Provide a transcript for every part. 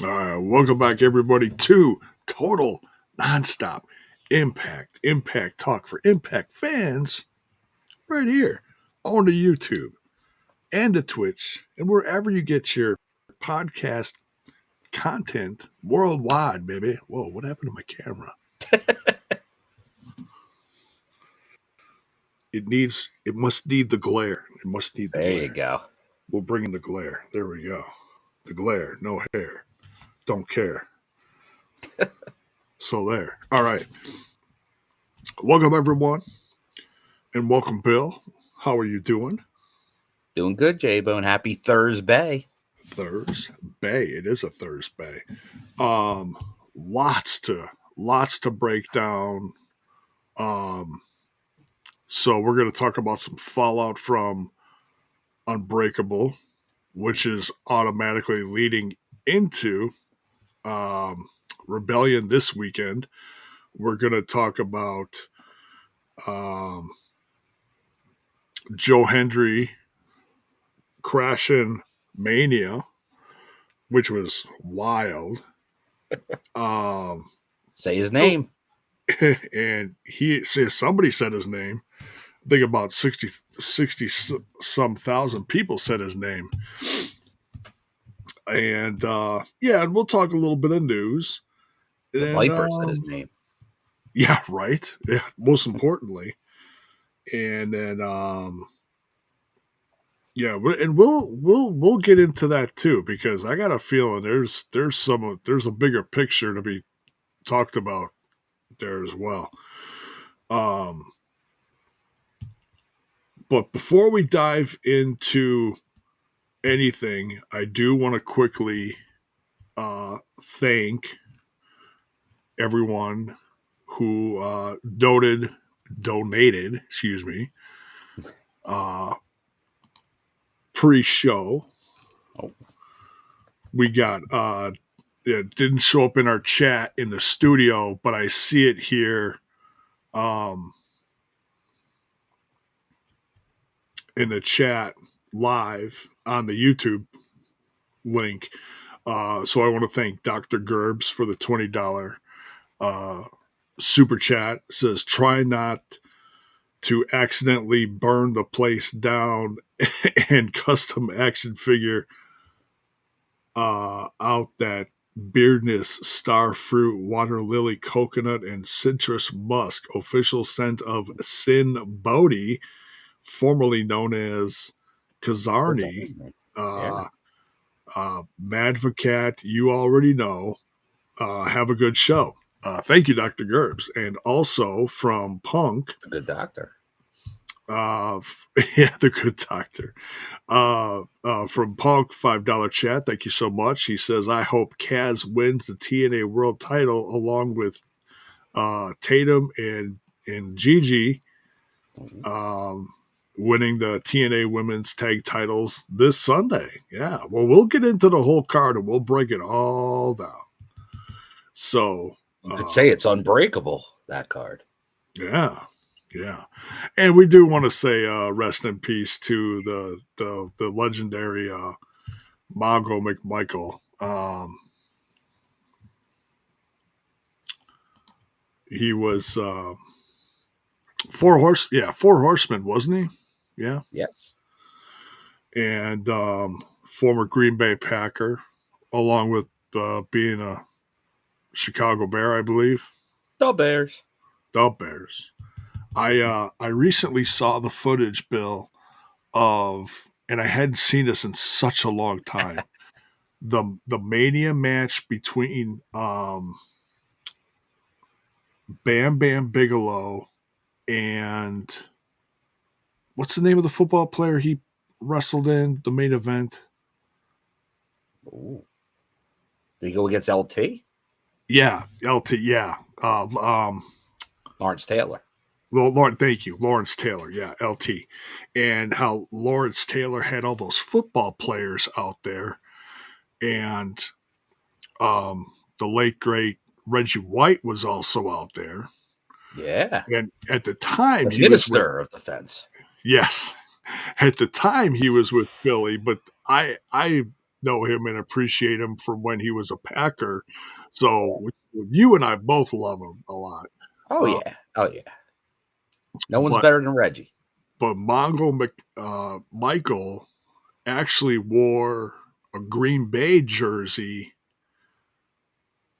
All right, welcome back, everybody, to Total Nonstop Impact Talk for Impact fans, right here on the YouTube and the Twitch, and wherever you get your podcast content worldwide, baby. Whoa, what happened to my camera? It must need the glare. It must need the There you glare. go. We'll bring in the glare. There we go. The glare, no hair, don't care. So there. All right. Welcome, everyone. And welcome, Bill. How are you doing? Doing good, J-Bone. Happy Thursday. Thursday. It is a Thursday. Lots to break down. So we're gonna talk about some fallout from Unbreakable, which is automatically leading into Rebellion this weekend. We're gonna talk about Joe Hendry crashing Mania, which was wild. Say his name. And somebody said his name. I think about 60 some thousand people said his name. And and we'll talk a little bit of news. The Viper said his name. Yeah, right. Yeah, most importantly. And then we'll get into that too, because I got a feeling there's a bigger picture to be talked about there as well. But before we dive into anything, I do want to quickly thank everyone who donated, pre-show. Oh. We got it didn't show up in our chat in the studio, but I see it here in the chat live on the YouTube link. So I want to thank Dr. Gerbs for the $20 super chat. It says, try not to accidentally burn the place down and custom action figure out that beardness, star fruit, water lily, coconut, and citrus musk, official scent of Sin Bodhi, formerly known as Kazarian. Madvacat, you already know. Have a good show. Thank you, Dr. Gerbs. And also from Punk. The good doctor. The good doctor. From Punk, $5 chat. Thank you so much. He says, I hope Kaz wins the TNA world title along with Tatum and Gigi winning the TNA women's tag titles this Sunday. Yeah. Well, we'll get into the whole card and we'll break it all down. So you could say it's unbreakable, that card. Yeah. Yeah. And we do want to say rest in peace to the legendary Mongo McMichael. He was Four Horsemen, wasn't he? Yeah. Yes. And former Green Bay Packer, along with being a Chicago Bear, I believe. The Bears. I recently saw the footage, Bill, and I hadn't seen this in such a long time. the Mania match between Bam Bam Bigelow and what's the name of the football player he wrestled in the main event? Ooh. Did he go against LT? Yeah, LT. Yeah, Lawrence Taylor. Well, thank you, Lawrence Taylor. Yeah, LT, and how Lawrence Taylor had all those football players out there, and the late great Reggie White was also out there. Yeah, and at the time, the minister of defense. Yes, at the time he was with Philly, but I know him and appreciate him from when he was a Packer. So you and I both love him a lot. Oh yeah. No one's But better than Reggie. but Michael actually wore a Green Bay jersey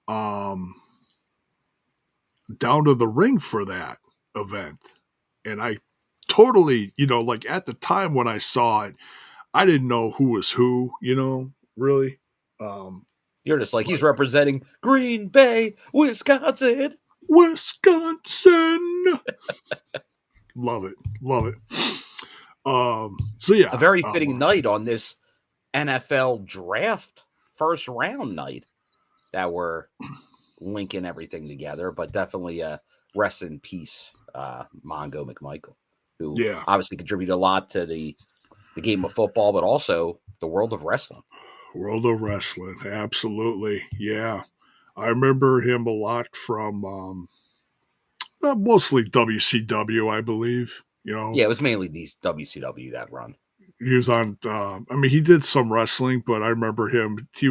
down to the ring for that event. And I totally, like at the time when I saw it, I didn't know who was who, really. You're just like, he's representing Green Bay, Wisconsin. Wisconsin. Love it. So yeah. A very fitting night on this NFL draft first round night that we're linking everything together, but definitely rest in peace, Mongo McMichael, who obviously contributed a lot to the game of football, but also the world of wrestling. World of wrestling, absolutely. Yeah. I remember him a lot from mostly WCW, I believe. Yeah, it was mainly these WCW that run. He was on. He did some wrestling, but I remember him. He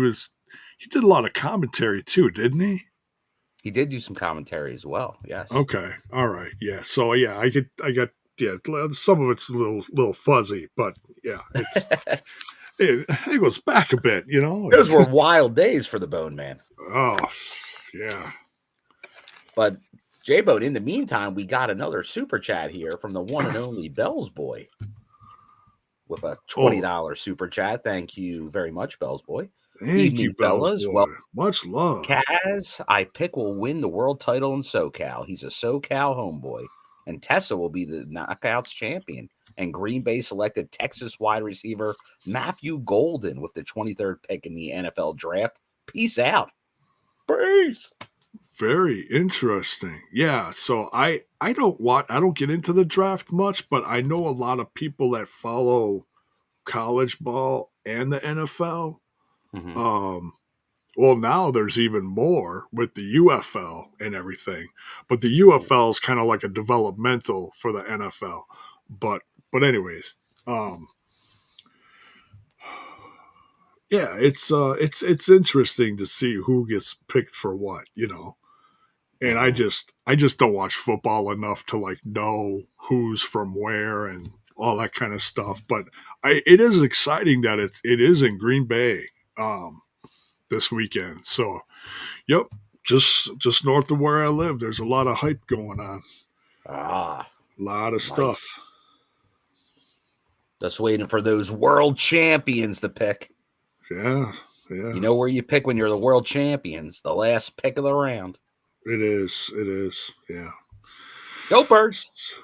did a lot of commentary too, didn't he? He did do some commentary as well. Yes. Okay. All right. Yeah. So yeah, I got some of it's a little fuzzy, but yeah, it goes back a bit. Those were wild days for the Bone Man. Oh, yeah. But J-Bone, in the meantime, we got another super chat here from the one and only Bells Boy with a $20 super chat. Thank you very much, Bells Boy. Thank you, fellas. Well, much love. Kaz, I pick will win the world title in SoCal. He's a SoCal homeboy. And Tessa will be the Knockouts champion. And Green Bay selected Texas wide receiver Matthew Golden with the 23rd pick in the NFL draft. Peace out. Peace. Very interesting. Yeah. So I don't get into the draft much, but I know a lot of people that follow college ball and the NFL. Mm-hmm. Well, now there's even more with the UFL and everything, but the UFL is kind of like a developmental for the NFL. But anyways, yeah, it's interesting to see who gets picked for what, And I just don't watch football enough to like know who's from where and all that kind of stuff. But it is exciting that it is in Green Bay this weekend. So, yep, just north of where I live, there's a lot of hype going on. A lot of stuff. Just waiting for those world champions to pick. Yeah. You know where you pick when you're the world champions, the last pick of the round. It is. Yeah. Go Birds.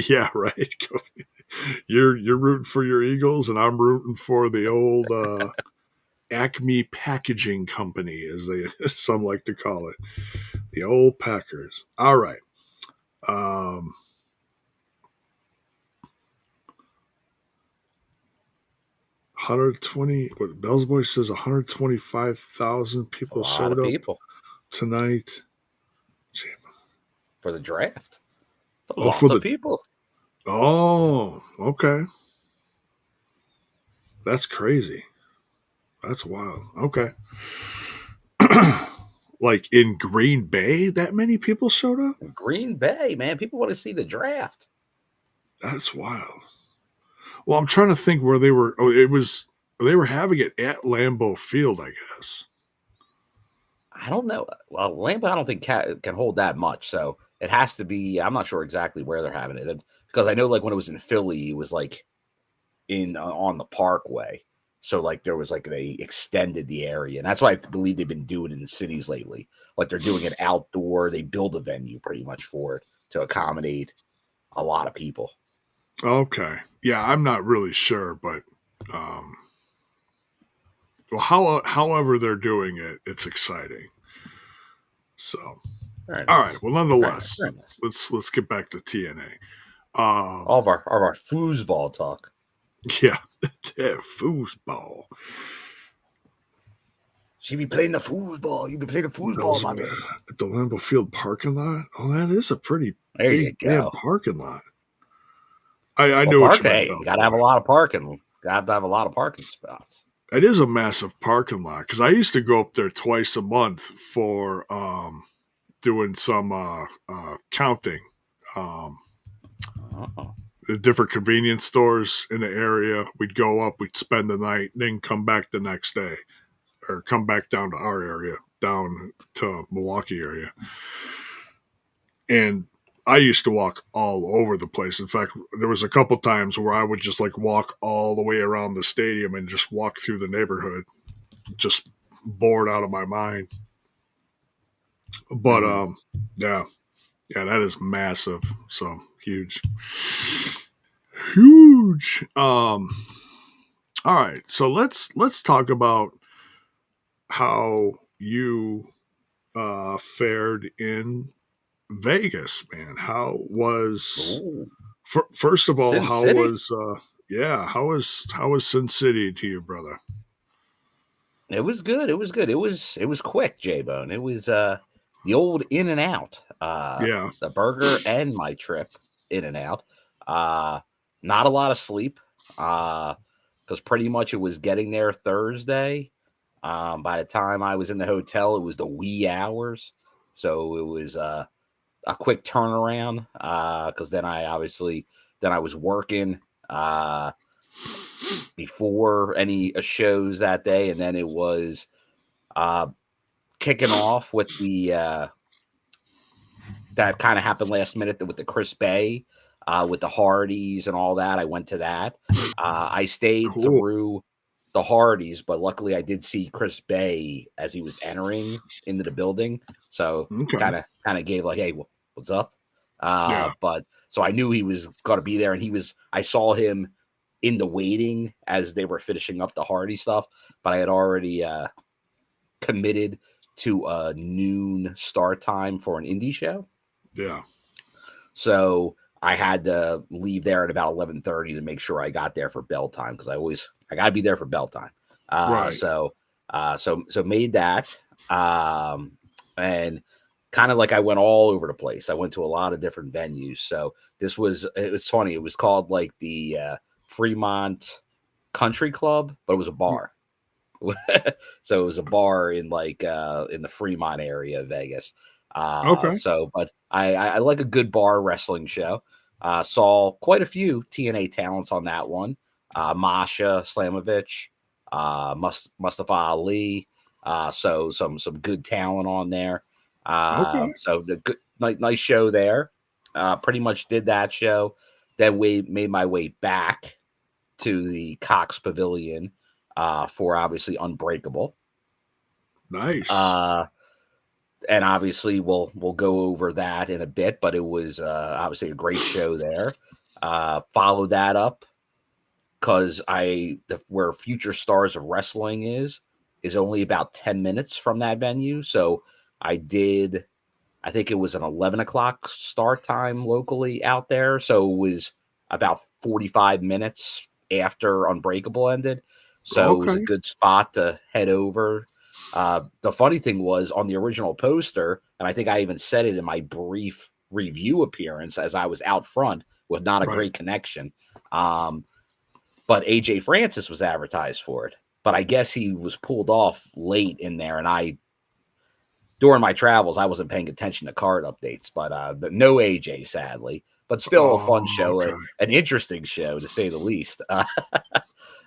Yeah, right. You're rooting for your Eagles, and I'm rooting for the old Acme Packaging Company, as some like to call it, the old Packers. All right. 120. What Bell's Boy says, 125,000 people showed up tonight for the draft. A lot of people. Oh, okay. That's crazy. That's wild. Okay. Like in Green Bay, that many people showed up? In Green Bay, man. People want to see the draft. That's wild. Well, I'm trying to think where they were. Oh, they were having it at Lambeau Field, I guess. I don't know. Well, Lambeau, I don't think can hold that much. So it has to be, I'm not sure exactly where they're having it. Because I know like when it was in Philly, it was like on the Parkway. So like there was like they extended the area. And that's why I believe they've been doing it in the cities lately. Like they're doing it outdoor. They build a venue pretty much for it to accommodate a lot of people. Okay. Yeah, I'm not really sure, but well, however they're doing it, it's exciting. So, all right. Well, nonetheless, let's get back to TNA. All of our foosball talk. Yeah, foosball. She be playing the foosball. You be playing the foosball, my man. At the Lambeau Field parking lot. Oh, that is a pretty big parking lot. I know what you mean. You got to have a lot of parking. have to have a lot of parking spots. It is a massive parking lot because I used to go up there twice a month for doing some counting. Oh. The different convenience stores in the area. We'd go up, we'd spend the night, then come back the next day, or come back down to our area, down to Milwaukee area. And I used to walk all over the place. In fact, there was a couple times where I would just like walk all the way around the stadium and just walk through the neighborhood, just bored out of my mind. But yeah, that is massive. So huge. All right, so let's talk about how you fared in Vegas, man. How was first of all, Sin how City? was how was Sin City to you, brother? It was good. It was good. It was quick, J-Bone. It was the old In and Out. Yeah. The burger and my trip In and Out. Not a lot of sleep. Because pretty much it was getting there Thursday. By the time I was in the hotel, it was the wee hours. So it was a quick turnaround. Because then I was working before any shows that day, and then it was kicking off with the that kind of happened last minute with the Chris Bay, with the Hardys and all that. I went to that. I stayed through the Hardys, but luckily I did see Chris Bay as he was entering into the building. So kind of gave like, hey, what's up? But so I knew he was going to be there, and I saw him in the waiting as they were finishing up the Hardy stuff, but I had already committed to a noon start time for an indie show. Yeah. So I had to leave there at about 11:30 to make sure I got there for bell time, because I got to be there for bell time. Right. So made that, and kind of like I went all over the place. I went to a lot of different venues. So it was funny. It was called like the Fremont Country Club, but it was a bar. So it was a bar in like in the Fremont area of Vegas. So, but I like a good bar wrestling show. Saw quite a few TNA talents on that one. Masha Slamovich, Mustafa Ali. So some good talent on there. So the good, nice show there. Pretty much did that show. Then we made my way back to the Cox Pavilion for obviously Unbreakable. Nice. And obviously we'll go over that in a bit, but it was obviously a great show there. Followed that up because where Future Stars of Wrestling is only about 10 minutes from that venue. So I think it was an 11 o'clock start time locally out there. So it was about 45 minutes after Unbreakable ended. So it was a good spot to head over. The funny thing was, on the original poster, and I think I even said it in my brief review appearance as I was out front with not a great connection. But AJ Francis was advertised for it. But I guess he was pulled off late in there, and during my travels, I wasn't paying attention to card updates, but no AJ, sadly. But still a fun show, an interesting show, to say the least.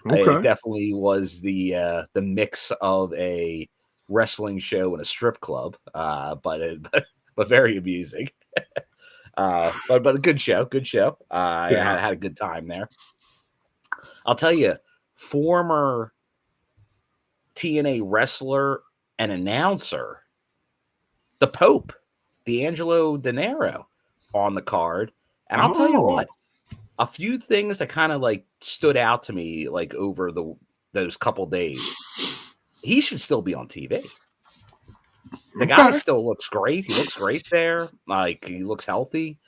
It definitely was the mix of a wrestling show and a strip club, but very amusing. But a good show. I had a good time there. I'll tell you, former TNA wrestler and announcer, the Pope, D'Angelo Dinero, on the card. And I'll tell you what, a few things that kind of like stood out to me like over those couple days. He should still be on TV. The guy still looks great. He looks great there. Like, he looks healthy.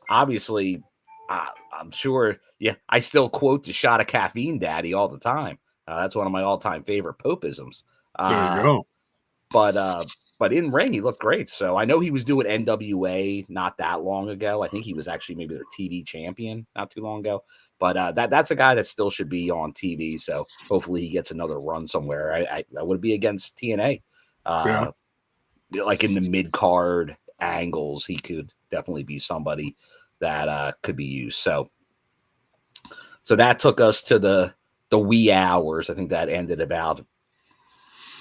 Obviously, I'm sure. Yeah, I still quote the shot of caffeine daddy all the time. That's one of my all-time favorite Popeisms. There you go. But in ring, he looked great. So I know he was doing NWA not that long ago. I think he was actually maybe their TV champion not too long ago. But that's a guy that still should be on TV. So hopefully he gets another run somewhere. I would be against TNA. Yeah. Like in the mid card angles, he could definitely be somebody that could be used. So that took us to the wee hours. I think that ended about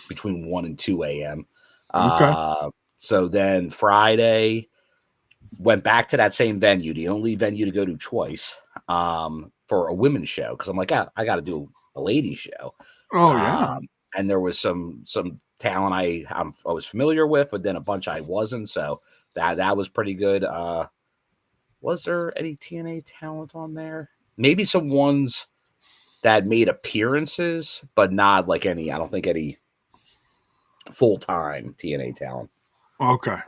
between 1 and 2 a.m. Okay. So then Friday went back to that same venue, the only venue to go to twice, for a women's show, because I'm like, I got to do a ladies show. Oh yeah. And there was some talent I was familiar with, but then a bunch I wasn't. So that was pretty good. Was there any TNA talent on there? Maybe some ones that made appearances, but not like any. I don't think any full time TNA talent. Okay.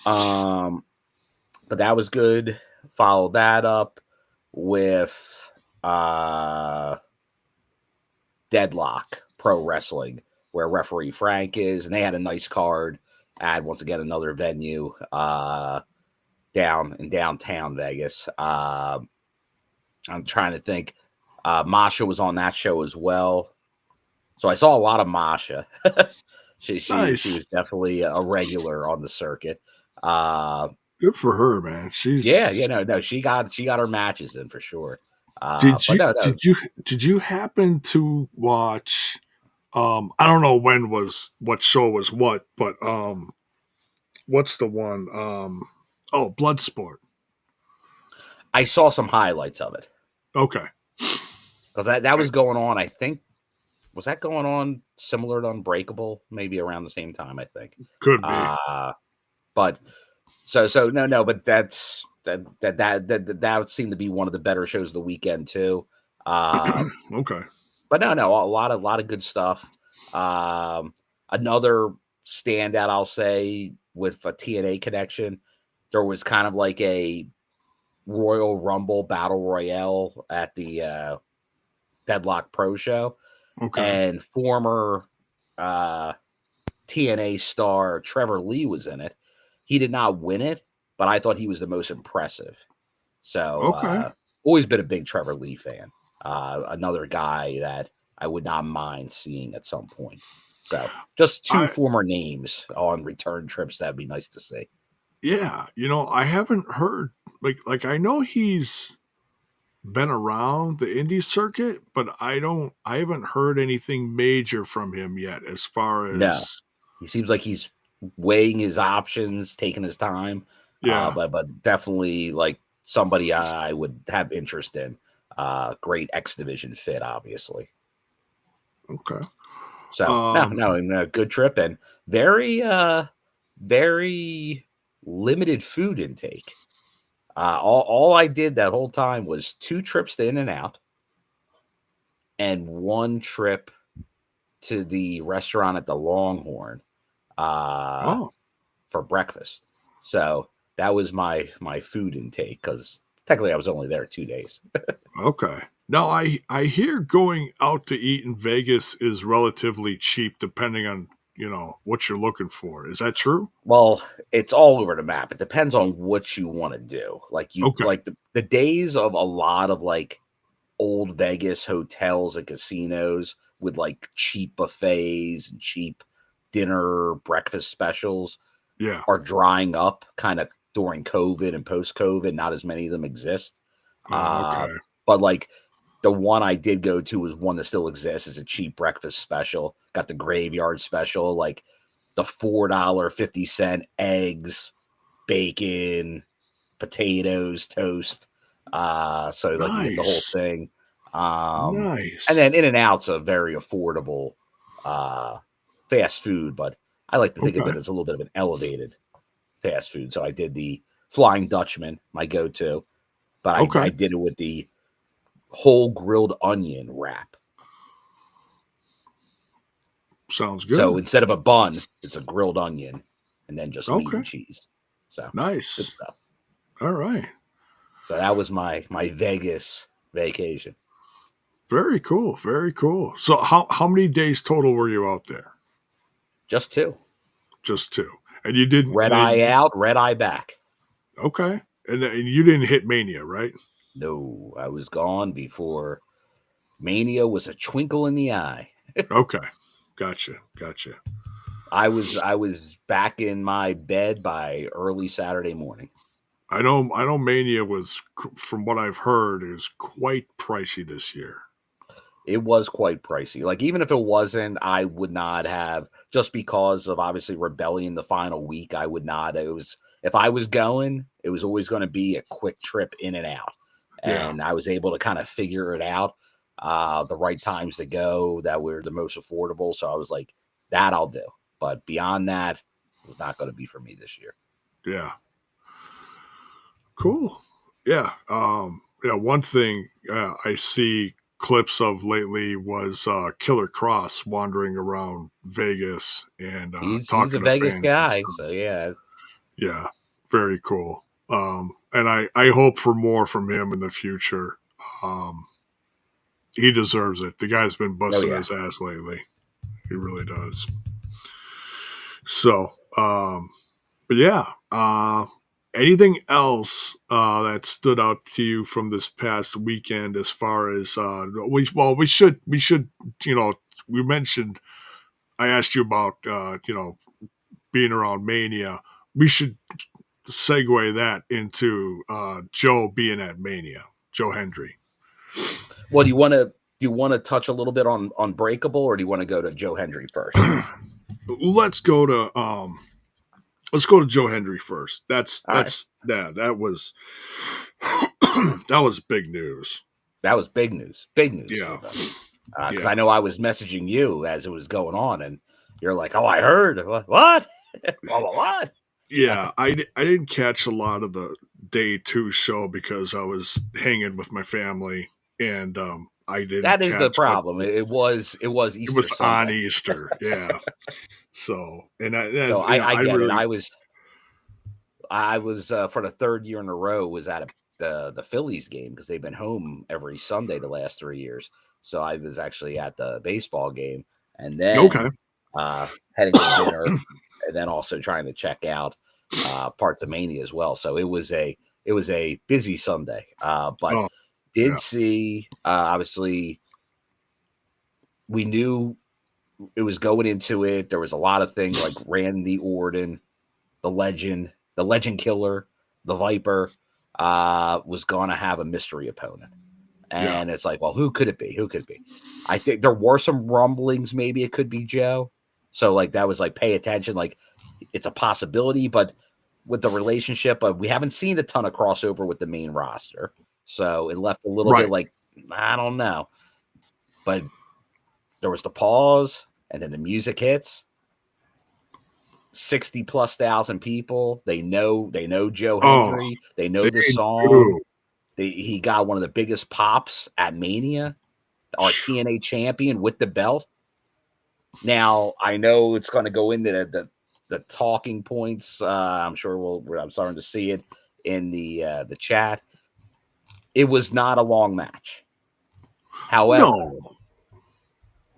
But that was good. Followed that up with Deadlock Pro Wrestling, where referee Frank is, and they had a nice card at once again another venue down in downtown Vegas. I'm trying to think. Masha was on that show as well, so I saw a lot of Masha. she Nice. was definitely a regular on the circuit. Good for her, man. She's no, she got her matches in for sure. Did But you no, did you happen to watch? I don't know what show was what, but what's the one? Oh, Bloodsport. I saw some highlights of it Okay. because that was going on. I think was that going on similar to Unbreakable, maybe around the same time. I think Could be. but so no, but that would seem to be one of the better shows of the weekend too. Okay. But no, a lot of good stuff. Another standout, I'll say, with a TNA connection, there was kind of like a Royal Rumble Battle Royale at the Deadlock Pro show, Okay. and former TNA star Trevor Lee was in it. He did not win it, but I thought he was the most impressive. So Okay. always been a big Trevor Lee fan. Another guy that I would not mind seeing at some point. So just two former names on return trips. That'd be nice to see. Yeah, I haven't heard like I know he's been around the indie circuit, but I haven't heard anything major from him yet as far No, as he seems like he's weighing his options, taking his time. Yeah. But definitely like somebody I would have interest in. Great X Division fit, obviously. Okay. So no, a good trip and very very limited food intake. All I did that whole time was 2 trips to In-N-Out and 1 trip to the restaurant at the Longhorn for breakfast. So that was my food intake because technically I was only there 2 days. Okay. Now I hear going out to eat in Vegas is relatively cheap depending on, what you're looking for. Is that true? Well, it's all over the map. It depends on what you want to do. Like like the days of a lot of like old Vegas hotels and casinos with like cheap buffets and cheap dinner breakfast specials are drying up kind of during COVID and post-COVID. Not as many of them exist. Okay. But like the one I did go to was one that still exists. It's a cheap breakfast special. Got the graveyard special, like the $4.50 eggs, bacon, potatoes, toast. So like you get the whole thing. Nice. And then In-N-Out's a very affordable fast food, but I like to think of it as a little bit of an elevated fast food. So I did the Flying Dutchman, my go-to, but I did it with the whole grilled onion wrap. Sounds good. So instead of a bun, it's a grilled onion and then just meat and cheese. So nice. Good stuff. All right. So that was my Vegas vacation. Very cool. Very cool. So how many days total were you out there? Just 2. Just 2. And you didn't red eye out, red eye back. Okay. And you didn't hit Mania, right? No, I was gone before Mania was a twinkle in the eye. Okay, gotcha. I was back in my bed by early Saturday morning. I know. Mania was, from what I've heard, is quite pricey this year. It was quite pricey. Like, even if it wasn't, I would not have, just because of obviously Rebellion the final week. I would not. It was, if I was going, it was always going to be a quick trip in and out, Yeah. and I was able to kind of figure it out, the right times to go that were the most affordable. So I was like, that I'll do. But beyond that, it was not going to be for me this year. Yeah. Cool. Yeah. One thing I see clips of lately was Killer Cross wandering around Vegas and He's talking a to Vegas fans and guy, stuff. so yeah. Yeah. Very cool. And I hope for more from him in the future. He deserves it. The guy's been Oh busting yeah. his ass lately. He really does. So, but yeah, anything else that stood out to you from this past weekend as far as we should we mentioned, I asked you about being around Mania. We should segue that into Joe being at Mania, Joe Hendry. Well, do you want to touch a little bit on Unbreakable, or do you want to go to Joe Hendry first? Let's go to Joe Hendry first. That was that was big news. That was big news. Big news. Yeah. Because I know I was messaging you as it was going on, and you're like, "Oh, I heard what? What? Yeah, I didn't catch a lot of the day 2 show because I was hanging with my family, and I didn't. That is the catch what- problem. It was Easter. It was Sunday. on Easter. Yeah. So and I get it. I was for the third year in a row was at the Phillies game because they've been home every Sunday the last 3 years. So I was actually at the baseball game, and then heading to dinner, and then also trying to check out parts of Mania as well. So it was a busy Sunday, but see obviously we knew it was going into it. There was a lot of things like Randy Orton, the legend killer, the Viper, was going to have a mystery opponent. And it's like, well, who could it be? I think there were some rumblings. Maybe it could be Joe. So like, that was like, pay attention. Like, it's a possibility, but with the relationship, we haven't seen a ton of crossover with the main roster. So it left a little bit like, I don't know, but there was the pause, and then the music hits. 60,000+ people. They know Joe Hendry. They know the song. He got one of the biggest pops at Mania, our TNA champion with the belt. Now I know it's going to go into the talking points. I'm sure I'm starting to see it in the chat. It was not a long match. However,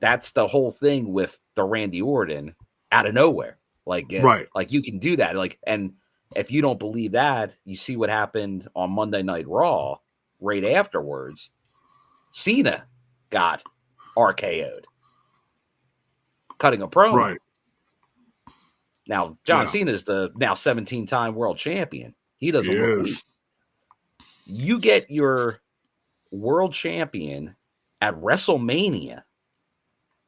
that's the whole thing with the Randy Orton out of nowhere. Like you can do that. Like, and if you don't believe that, you see what happened on Monday Night Raw right afterwards. Cena got RKO'd, cutting a promo. Right. Now, John Cena is the now 17-time world champion. He doesn't look weak. You get your world champion at WrestleMania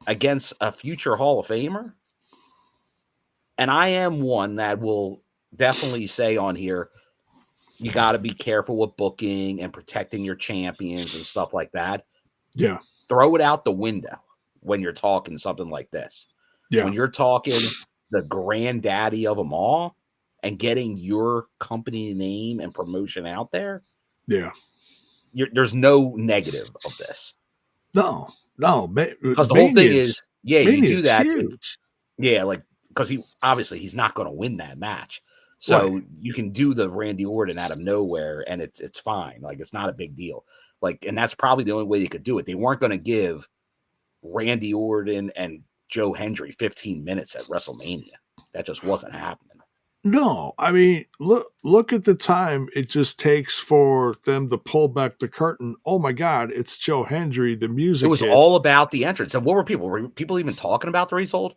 against a future Hall of Famer. And I am one that will definitely say on here, you got to be careful with booking and protecting your champions and stuff like that. Yeah. Throw it out the window when you're talking something like this. Yeah. When you're talking the granddaddy of them all and getting your company name and promotion out there. Yeah. There's no negative of this. No. Because the whole thing is, you do that. Huge. Like, because he's not going to win that match. So you can do the Randy Orton out of nowhere and it's fine. Like, it's not a big deal. Like, and that's probably the only way they could do it. They weren't going to give Randy Orton and Joe Hendry 15 minutes at WrestleMania. That just wasn't happening. No, I mean, look at the time it just takes for them to pull back the curtain. Oh my God, it's Joe Hendry. The It music was all hits. about the entrance. And what were people? Were people even talking about the result?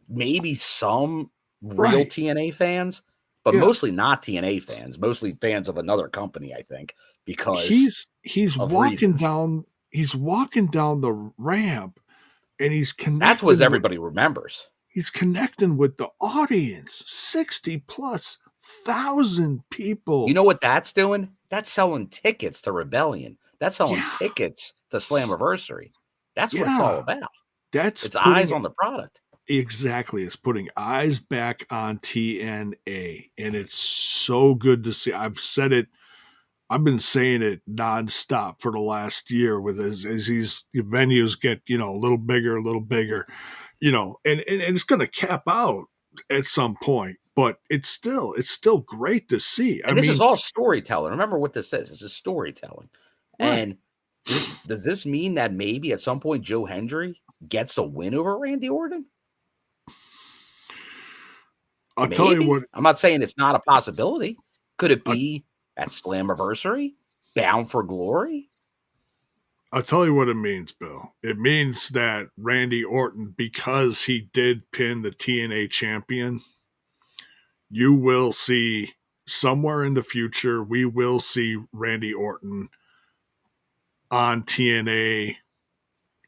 Maybe some real Right. TNA fans, but Yeah. mostly not TNA fans, mostly fans of another company, I think, because He's of walking reasons. down the ramp and That's what everybody remembers. he's connecting with the audience. 60 plus thousand You people. know what that's doing? That's selling tickets to Rebellion. That's selling Yeah. tickets to Slammiversary. That's what it's all Yeah. about. That's It's eyes putting on the product. exactly. It's putting eyes back on TNA. And it's so good to see. I've been saying it nonstop for the last year with as these venues get, a little bigger, and it's gonna cap out at some point, but it's still great to see. I And this is mean, all storytelling. Remember what this is. This is storytelling. right. And does this mean that maybe at some point Joe Hendry gets a win over Randy Orton? I'll tell you what Maybe. I'm not saying it's not a possibility. Could it I, be at Slammiversary? Bound for Glory? I'll tell you what it means, Bill. It means that Randy Orton, because he did pin the TNA champion, you will see somewhere in the future, we will see Randy Orton on TNA,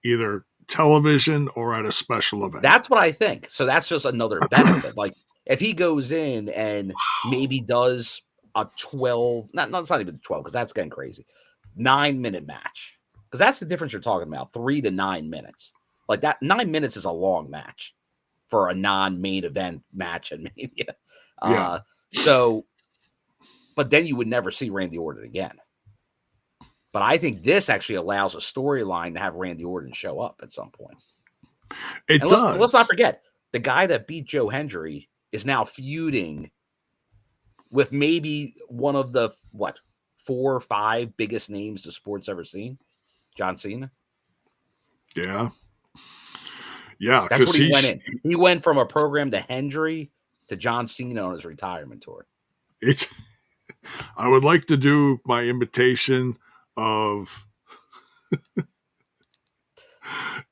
either television or at a special event. That's what I think. So that's just another benefit. Like if he goes in and maybe does a 12, it's not even 12 because that's getting crazy, 9-minute match. Because that's the difference you're talking about, 3 to 9 minutes. Like that 9 minutes is a long match for a non-main event match at Mania. Yeah. So, but then you would never see Randy Orton again. But I think this actually allows a storyline to have Randy Orton show up at some point. It And does. let's not forget, the guy that beat Joe Hendry is now feuding with maybe one of the 4 or 5 biggest names the sport's ever seen, John Cena. Yeah. Yeah, That's because what he went in. He went from a program to Hendry to John Cena on his retirement tour. I would like to do my imitation of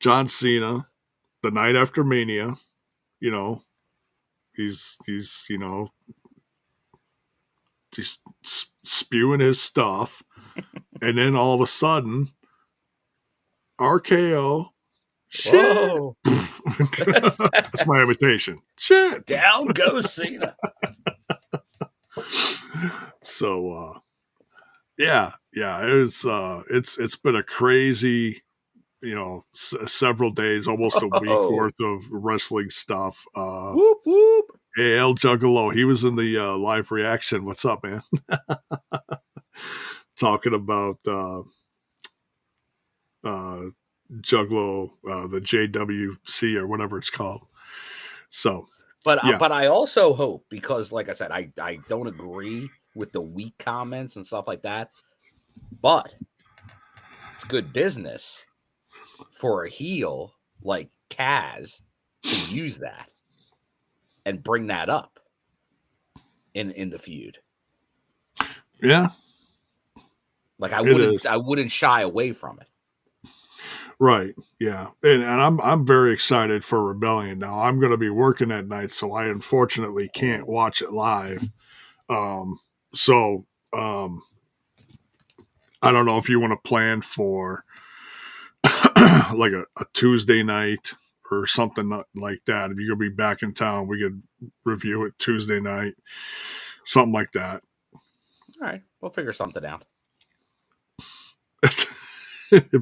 John Cena the night after Mania. You know, he's just spewing his stuff, and then all of a sudden, RKO. Shit. Whoa. That's my imitation. Shit. Down goes Cena. So yeah, it's been a crazy, several days, almost a week worth of wrestling stuff. Whoop whoop. Hey, El Juggalo, he was in the live reaction. What's up, man? Talking about Juggalo, the JWC or whatever it's called. So, but yeah. But I also hope, because like I said, I don't agree with the weak comments and stuff like that, but it's good business for a heel like Kaz to use that and bring that up in the feud. Yeah. Like I wouldn't shy away from it. Right. Yeah. And I'm very excited for Rebellion now. I'm going to be working at night, so I unfortunately can't watch it live. So I don't know if you want to plan for like a Tuesday night or something like that. If you're going to be back in town, we could review it Tuesday night, something like that. All right. We'll figure something out.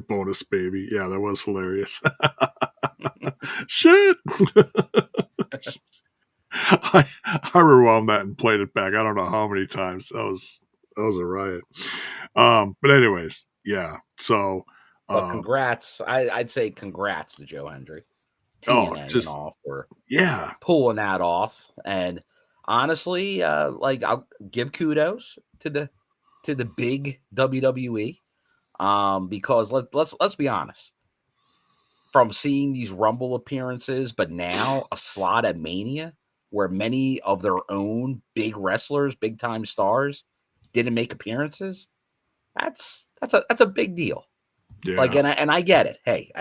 Bonus baby. Yeah, that was hilarious. Shit. I rewound that and played it back. I don't know how many times. That was a riot. But anyways, yeah. So but congrats. I'd say congrats to Joe Hendry. TNA and all for pulling that off. And honestly, like I'll give kudos to the big WWE. Because let's be honest. From seeing these Rumble appearances, but now a slot at Mania where many of their own big wrestlers, big time stars, didn't make appearances. That's a big deal. Yeah. Like, and I get it. Hey,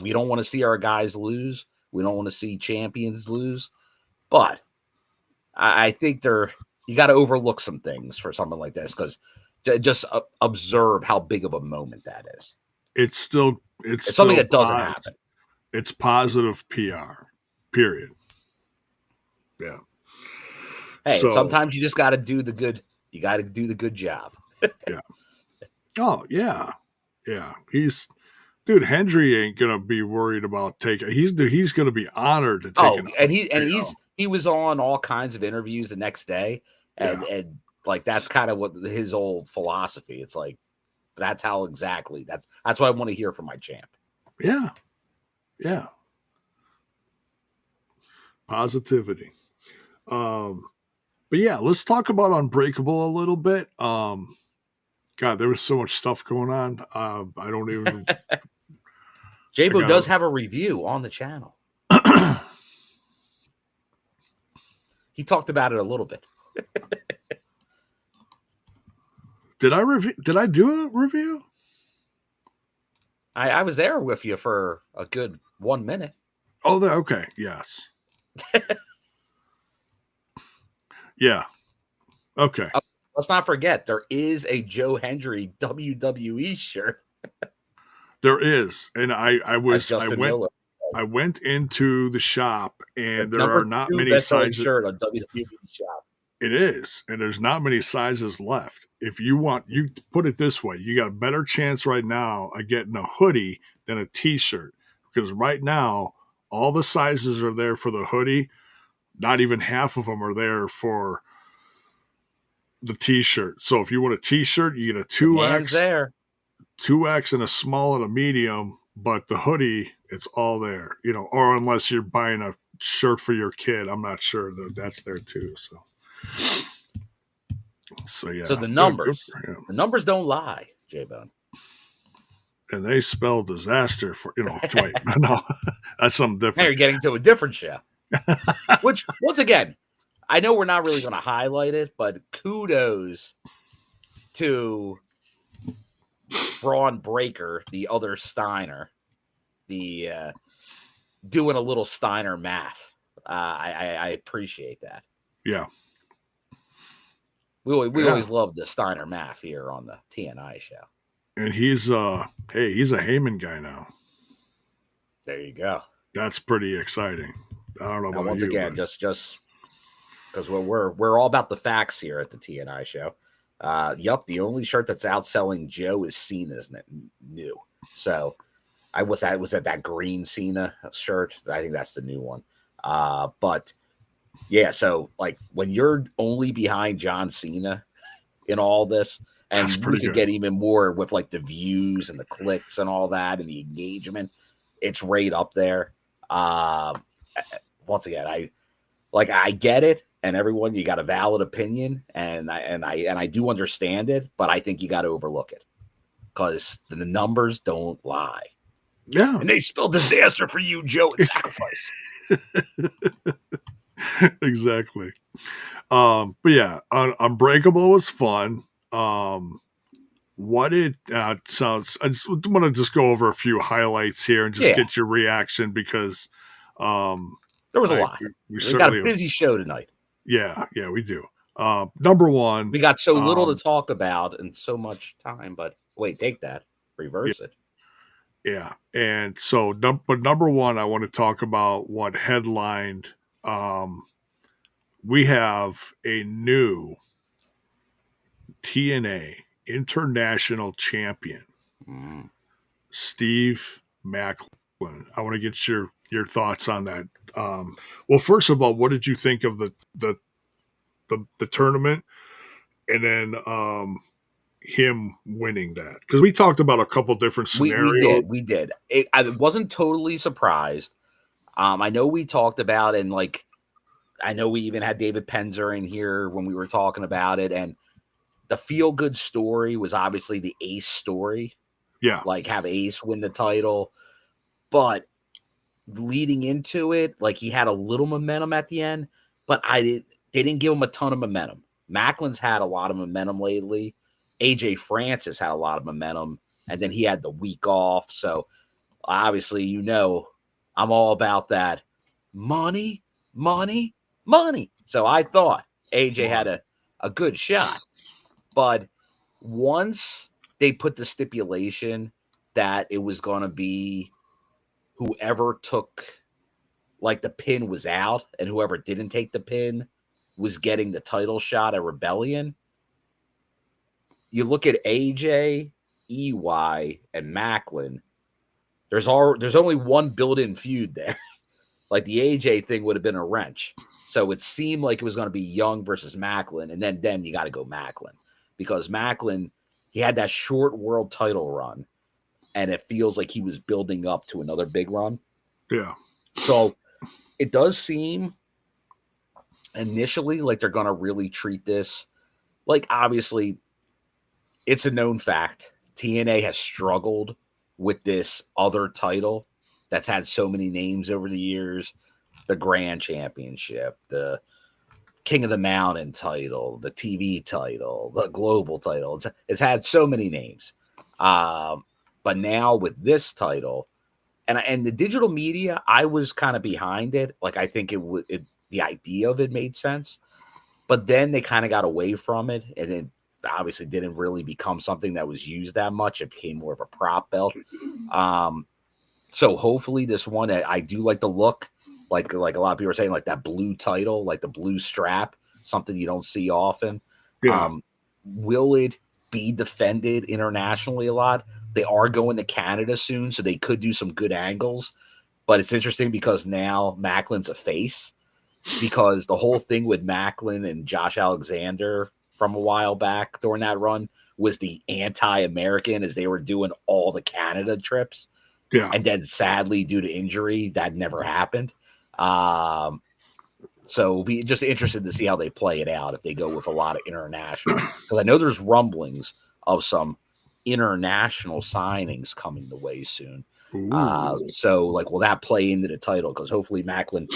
we don't want to see our guys lose. We don't want to see champions lose. But I think you got to overlook some things for something like this, because just observe how big of a moment that is. It's still something that doesn't happen. It's positive PR. Period. Yeah. Hey, sometimes you just got to do the good. You got to do the good job. Yeah. Oh yeah, yeah. Dude. Hendry ain't gonna be worried about taking. He's gonna be honored to take. He was on all kinds of interviews the next day, and like that's kind of what his old philosophy. It's like that's what I want to hear from my champ. Yeah, yeah. Positivity. But yeah, let's talk about Unbreakable a little bit. God, there was so much stuff going on. I don't even. J-Bo does have a review on the channel. He talked about it a little bit. Did I do a review? I was there with you for a good 1 minute. Oh, okay. Yes. Yeah. Okay. Let's not forget, there is a Joe Hendry WWE shirt. There is, and I went into the shop, and there are not many sizes. Shirt on WWE shop. It is, and there's not many sizes left. If you put it this way, you got a better chance right now of getting a hoodie than a T-shirt, because right now all the sizes are there for the hoodie. Not even half of them are there for the T-shirt. So if you want a T-shirt, you get a 2X there. 2X and a small and a medium, but the hoodie, it's all there, or unless you're buying a shirt for your kid. I'm not sure that's there too. So yeah. So the numbers don't lie, J-Bone. And they spell disaster for, wait, no, that's something different. Now you're getting to a different show. Which, once again, I know we're not really going to highlight it, but kudos to Braun Breaker, the other Steiner, the doing a little Steiner math. I appreciate that. Yeah. We always love the Steiner math here on the TNI show. And he's a Heyman guy now. There you go. That's pretty exciting. I don't know about once you, again, but... just because we're all about the facts here at the TNI show. The only shirt that's outselling Joe is Cena's new. So was that green Cena shirt? I think that's the new one. But yeah, so like when you're only behind John Cena in all this, and we could get even more with like the views and the clicks and all that and the engagement, it's right up there. Once again, I get it, and everyone, you got a valid opinion, and I do understand it, but I think you got to overlook it because the numbers don't lie. Yeah, and they spelled disaster for you, Joe, and Sacrifice. Exactly. But yeah, Unbreakable was fun. What it sounds. I just want to just go over a few highlights here and just get your reaction because there was a lot. We got a busy show tonight. Yeah, we do. Number one, we got so little to talk about and so much time. But wait, take that, reverse it. Yeah, and so, but number one, I want to talk about what headlined. We have a new TNA International Champion, Steve Maclin. I want to get your thoughts on that. Well, first of all, what did you think of the tournament, and then him winning that? Because we talked about a couple different scenarios. We did. I wasn't totally surprised. I know we talked about, and like, I know we even had David Penzer in here when we were talking about it, and the feel-good story was obviously the Ace story. Yeah. Like, have Ace win the title. But leading into it, like, he had a little momentum at the end. but they didn't give him a ton of momentum. Macklin's had a lot of momentum lately. AJ Francis had a lot of momentum, and then he had the week off. So obviously, I'm all about that money, money, money. So I thought AJ had a good shot. But once they put the stipulation that it was going to be whoever took, like, the pin was out, and whoever didn't take the pin was getting the title shot at Rebellion. You look at AJ, EY, and Macklin. There's only one built-in feud there. Like, the AJ thing would have been a wrench. So it seemed like it was going to be Young versus Macklin, and then you got to go Macklin. Because Macklin, he had that short world title run, and it feels like he was building up to another big run. Yeah. So it does seem initially like they're going to really treat this. Like, obviously, it's a known fact. TNA has struggled with this other title that's had so many names over the years. The Grand Championship, the King of the Mountain title, the TV title, the Global title. It's had so many names. But now with this title, and the digital media, I was kind of behind it. Like, I think the idea of it made sense. But then they kind of got away from it, and it obviously didn't really become something that was used that much. It became more of a prop belt. So hopefully this one, I do like the look. Like a lot of people are saying, like that blue title, like the blue strap, something you don't see often. Yeah. Will it be defended internationally a lot? They are going to Canada soon, so they could do some good angles. But it's interesting because now Macklin's a face, because the whole thing with Macklin and Josh Alexander from a while back during that run was the anti-American, as they were doing all the Canada trips. Yeah. And then sadly, due to injury, that never happened. So we'll be just interested to see how they play it out if they go with a lot of international. Because I know there's rumblings of some international signings coming the way soon. So, like, will that play into the title? Because hopefully Macklin,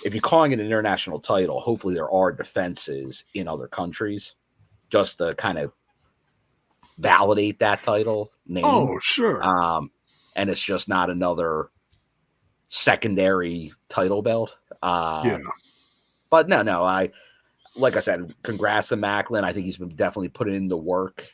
if you're calling it an international title, hopefully there are defenses in other countries just to kind of validate that title name. Oh, sure. And it's just not another secondary title belt. Yeah. But no, like I said, congrats to Macklin. I think he's been definitely putting in the work.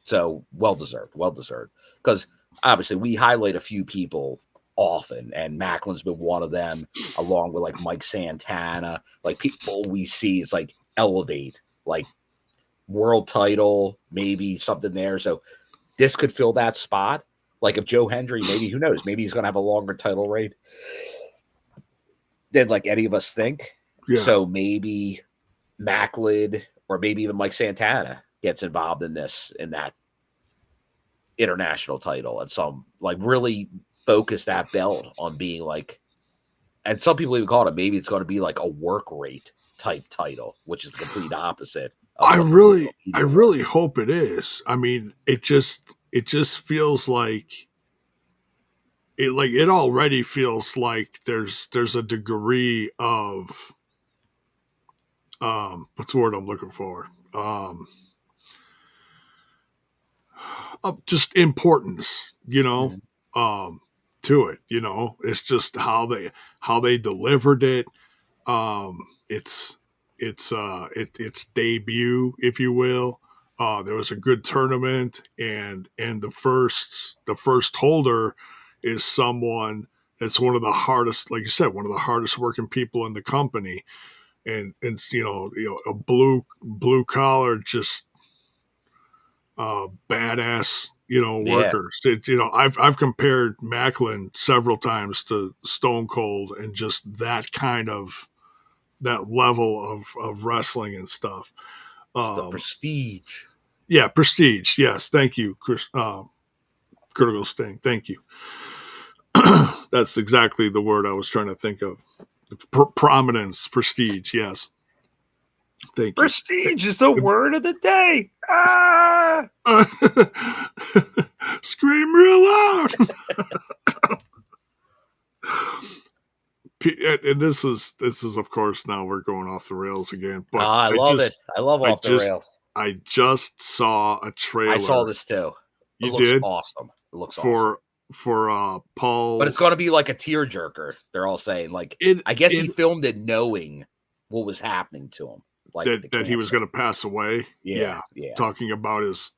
So well deserved. Because obviously we highlight a few people often, and Macklin's been one of them, along with like Mike Santana, like people we see is like elevate, like world title, maybe something there. So this could fill that spot. Like if Joe Hendry, maybe, who knows, maybe he's going to have a longer title reign than like any of us think. Yeah. So maybe Macklin or maybe even Mike Santana gets involved in that international title, and some like really focus that belt on being like, and some people even call it, maybe it's going to be like a work rate type title, which is the complete opposite. I really hope it is. I mean, it just feels like it already feels like there's a degree of what's the word I'm looking for? Of just importance, Mm-hmm. To it. It's just how they delivered it. Its debut, if you will. There was a good tournament, and the first holder is someone that's one of the hardest, like you said, one of the hardest working people in the company, and a blue collar, just badass, workers. I've compared Macklin several times to Stone Cold, and just that level of wrestling and stuff. The prestige. Yeah, prestige. Yes, thank you, Chris. Critical Sting. Thank you. That's exactly the word I was trying to think of. Prominence, prestige. Yes. Thank you. Prestige is the word of the day. Scream real loud. And this is of course, now we're going off the rails again, but I love it. I love I off the just rails. I just saw a I saw trailer. this too. It You looks did? awesome. It looks awesome. For But it's Paul. going to be like a tearjerker. They're all saying, like, it I guess he it filmed it knowing what was happening to him, like the that he was cancer. going to pass away. Yeah, yeah. Talking about his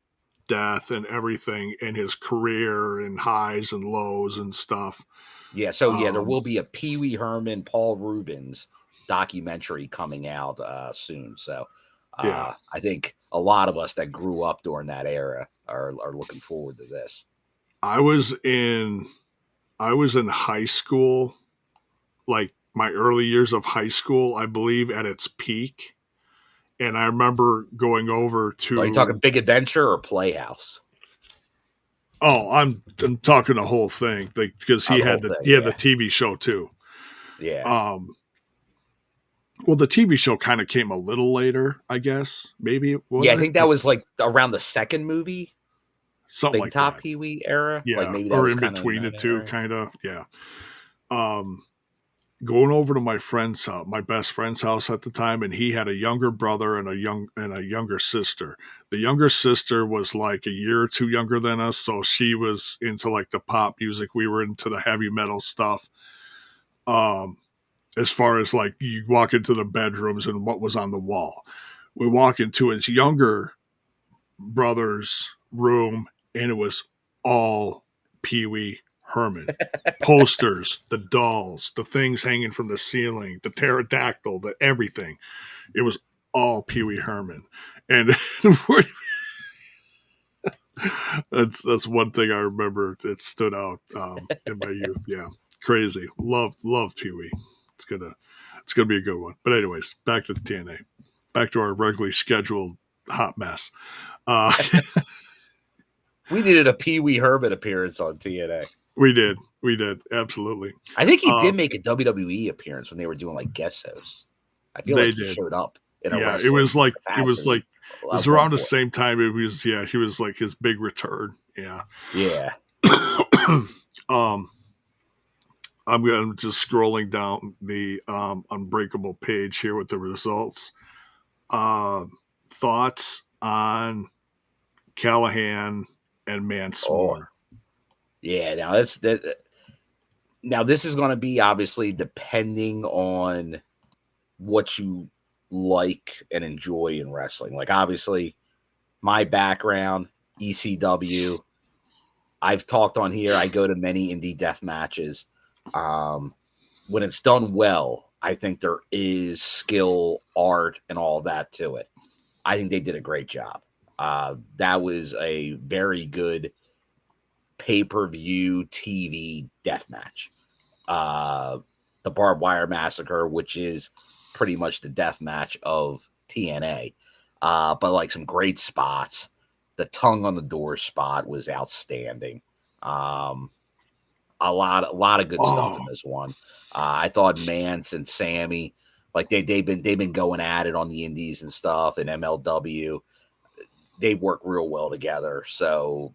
death and everything, and his career and highs and lows and stuff. Yeah, so there will be a Pee Wee Herman, Paul Rubens documentary coming out soon. So Yeah. I think a lot of us that grew up during that era are looking forward to this. I was in high school, like my early years of high school, I believe, at its peak. And I remember going over to. Are you talking Big Adventure or Playhouse? Oh, I'm talking the whole thing, because he had the TV show too. Yeah. Well, the TV show kind of came a little later, I guess. Maybe it was. Yeah, I think that was like around the second movie, something Big like Top that. Pee Wee era. Yeah, like maybe that or was in between the two, era. kind of. Yeah. Going over to my friend's house, my best friend's house at the time, and he had a younger brother and a younger sister. The younger sister was like a year or two younger than us, so she was into like the pop music. We were into the heavy metal stuff. As far as like you walk into the bedrooms and what was on the wall, we walk into his younger brother's room, and it was all Pee Wee Herman posters, the dolls, the things hanging from the ceiling, the pterodactyl, the everything. It was all Pee Wee Herman, and that's one thing I remember that stood out in my youth. Yeah, crazy. Love Pee Wee. It's gonna be a good one. But anyways, back to the TNA, back to our regularly scheduled hot mess. We needed a Pee Wee Herman appearance on TNA. We did, absolutely. I think he did make a WWE appearance when they were doing like guest hosts. I feel like he showed up in a it was like capacity. It was around the same time. It was he was like his big return. Yeah. I'm just scrolling down the Unbreakable page here with the results. Thoughts on Callahan and Mansmore? Yeah, now this is going to be obviously depending on what you like and enjoy in wrestling. Like obviously my background, ECW, I've talked on here, I go to many indie death matches. When it's done well, I think there is skill, art, and all that to it. I think they did a great job. That was a very good pay-per-view TV death match. The Barbed Wire Massacre, which is pretty much the death match of TNA. But like some great spots. The tongue on the door spot was outstanding. A lot of good stuff in this one. I thought Mance and Sammy, like they've been going at it on the indies and stuff, and MLW. They work real well together. So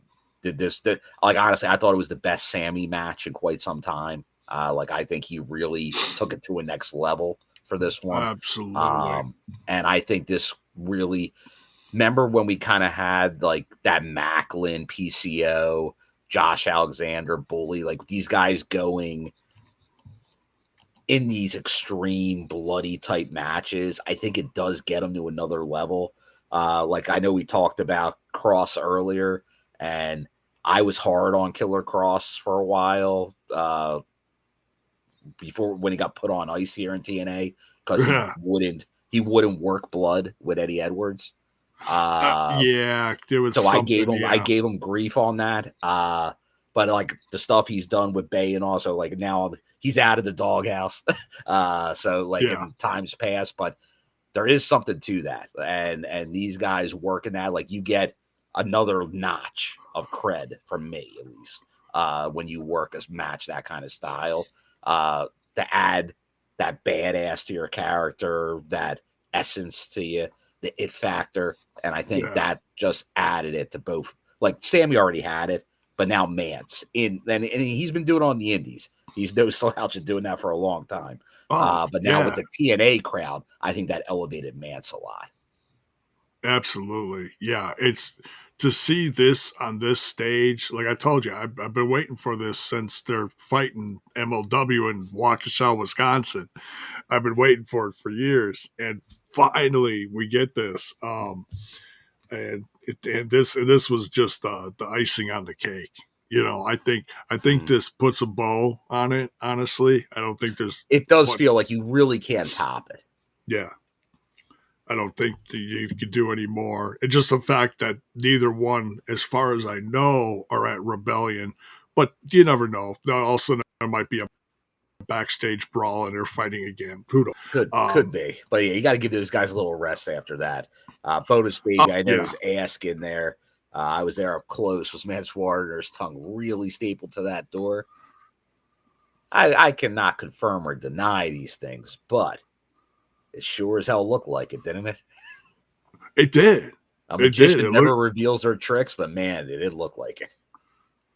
like honestly, I thought it was the best Sammy match in quite some time. Like I think he really took it to a next level for this one. Absolutely. And I think this really, remember when we kind of had like that Macklin PCO, Josh Alexander Bully, like these guys going in these extreme bloody type matches. I think it does get them to another level. Like I know we talked about Cross earlier, and I was hard on Killer Cross for a while before when he got put on ice here in TNA because he wouldn't work blood with Eddie Edwards. There was so I gave him grief on that. But like the stuff he's done with Bay and also like now he's out of the doghouse. So like in times past, but there is something to that. And these guys working that, like you get another notch of cred from me, at least, when you work a match that kind of style, to add that badass to your character, that essence to you, the it factor. And I think that just added it to both. Like Sammy already had it, but now Mance and he's been doing it on the indies. He's no slouch at doing that for a long time. Oh, But now with the TNA crowd, I think that elevated Mance a lot. Absolutely. Yeah. It's to see this on this stage. Like I told you, I've been waiting for this since they're fighting MLW in Waukesha, Wisconsin. I've been waiting for it for years. And finally we get this. And this was just the icing on the cake. I think this puts a bow on it. Honestly, I don't think there's. It does feel like you really can't top it. Yeah, I don't think that you could do any more. It's just the fact that neither one, as far as I know, are at Rebellion. But you never know. All of a sudden, there might be a backstage brawl and they're fighting again. Could be. But yeah, you got to give those guys a little rest after that. Bonus Baby, I know his ass in there. I was there up close. Was Mance Warner's tongue really stapled to that door? I cannot confirm or deny these things, but it sure as hell looked like it, didn't it? It did. A magician never reveals their tricks, but man, it did look like it.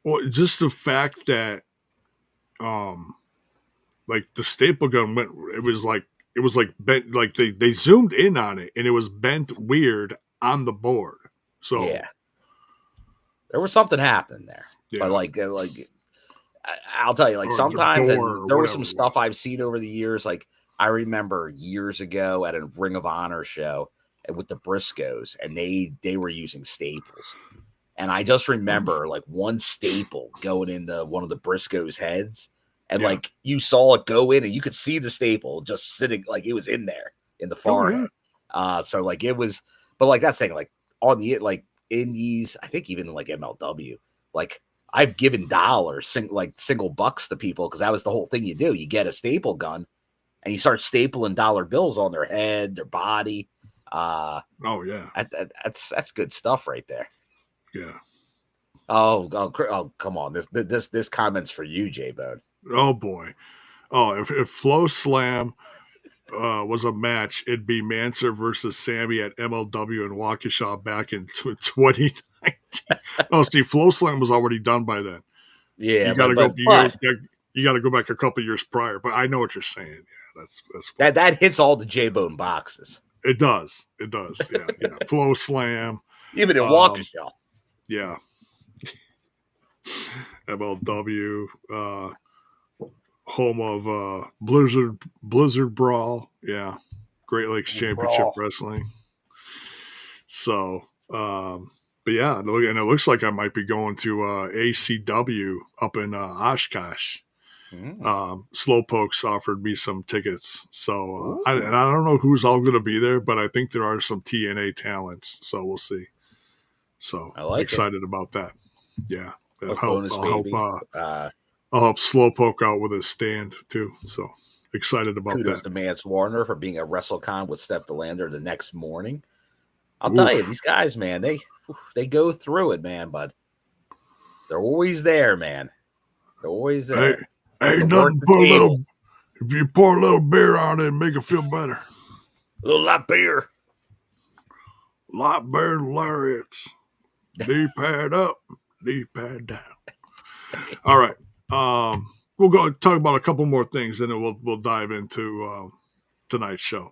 Well, just the fact that, like the staple gun went, it was like bent, like they zoomed in on it and it was bent weird on the board. So yeah, there was something happening there. Yeah. But like I'll tell you, like sometimes there was some stuff I've seen over the years. Like I remember years ago at a Ring of Honor show with the Briscoes, and they were using staples. And I just remember like one staple going into one of the Briscoes' heads, and like you saw it go in, and you could see the staple just sitting, like it was in there in the forehead. So like it was, but like that's saying like on the like indies, I think even like MLW, like I've given dollars, single bucks to people because that was the whole thing you do. You get a staple gun and you start stapling dollar bills on their head, their body. That's good stuff right there. Yeah. Oh, come on. This comment's for you, J-Bone. Oh boy. Oh, if Flow Slam was a match, it'd be Manser versus Sammy at MLW in Waukesha back in 2019. Oh, see, Flow Slam was already done by then. Yeah, you gotta go back a couple years prior. But I know what you're saying. Yeah, that's that hits all the J-Bone boxes. It does. Yeah. Flow Slam. Even in Waukesha. Yeah. MLW, home of Blizzard Brawl. Yeah. Great Lakes Championship Wrestling. So, but yeah, and it looks like I might be going to ACW up in Oshkosh. Slowpokes offered me some tickets. So, I don't know who's all going to be there, but I think there are some TNA talents. So we'll see. So I'm excited about that. Yeah. I'll help Slowpoke out with his stand too. So excited about that. Kudos to Mance Warner for being at WrestleCon with Steph DeLander the next morning. I'll tell you, these guys, man, they go through it, man, but they're always there, man. They're always there. Ain't nothing if you pour a little beer on it and make it feel better. A little light beer. Light beer lariats. Knee pad up, knee pad down. All right. We'll go talk about a couple more things, and then we'll dive into tonight's show.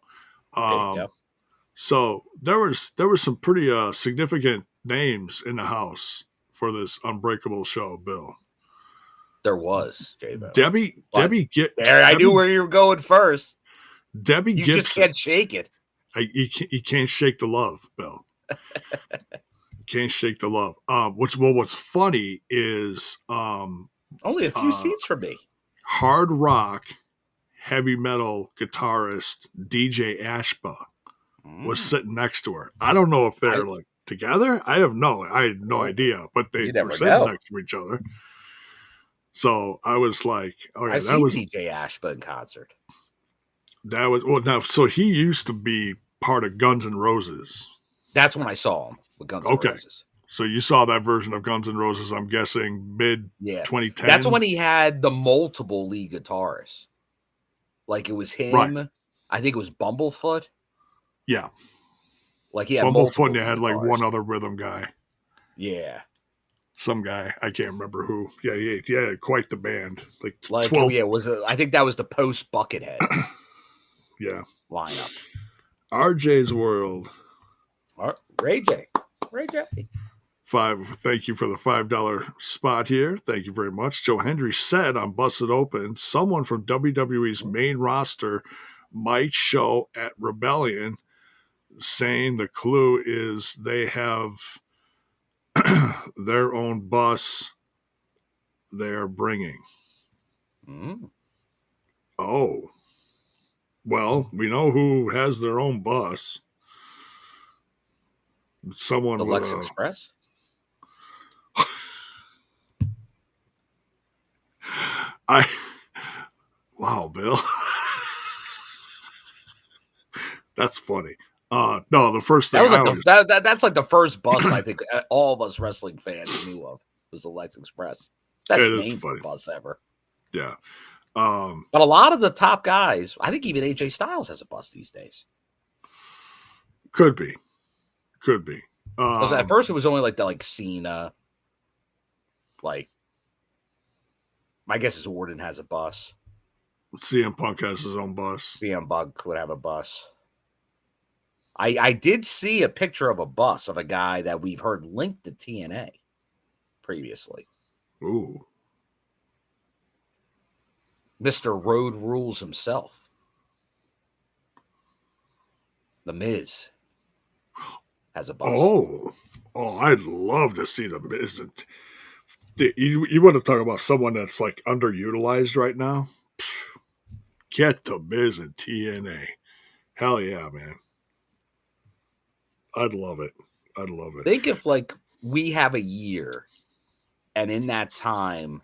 So there was some pretty significant names in the house for this Unbreakable show, Bill. There was, J-Bo. Debbie I knew where you were going first. Debbie Gibson. You just can't shake it. You can't shake the love, Bill. Can't shake the love. What's funny is only a few seats for me. Hard rock, heavy metal guitarist DJ Ashba was sitting next to her. I don't know if they're like together. I had no idea, but they were sitting next to each other. So I was like, "Okay, I've seen DJ Ashba in concert." That was now. So he used to be part of Guns N' Roses. That's when I saw him with Guns N' Roses. So you saw that version of Guns N' Roses, I'm guessing, mid-2010s? That's when he had the multiple lead guitarists. Like, it was him. Right. I think it was Bumblefoot. Yeah. Like, he had Bumblefoot, and they had, like, one other rhythm guy. Yeah. Some guy, I can't remember who. Yeah, he had quite the band. Like Like 12. yeah, I think that was the post Buckethead Yeah. lineup. RJ's World. Ray J. Thank you for the $5 spot here. Thank you very much. Joe Hendry said on Busted Open, someone from WWE's main roster might show at Rebellion, saying the clue is they have their own bus they're bringing. Mm. Oh. Well, we know who has their own bus. Someone The with Lex Express. Wow, Bill. That's funny. No, the first thing That was like that's like the first bus I think all of us wrestling fans knew of was the Lex Express. Best name for a bus ever. Yeah. But a lot of the top guys, I think even AJ Styles has a bus these days. Could be. Because at first it was only like Cena. Like, my guess is Orton has a bus. CM Punk has his own bus. CM Punk would have a bus. I did see a picture of a bus of a guy that we've heard linked to TNA previously. Ooh. Mr. Road Rules himself. The Miz has a bus. Oh, I'd love to see the Miz. You want to talk about someone that's like underutilized right now? Get the Miz in TNA. Hell yeah, man. I'd love it. Think if like we have a year and in that time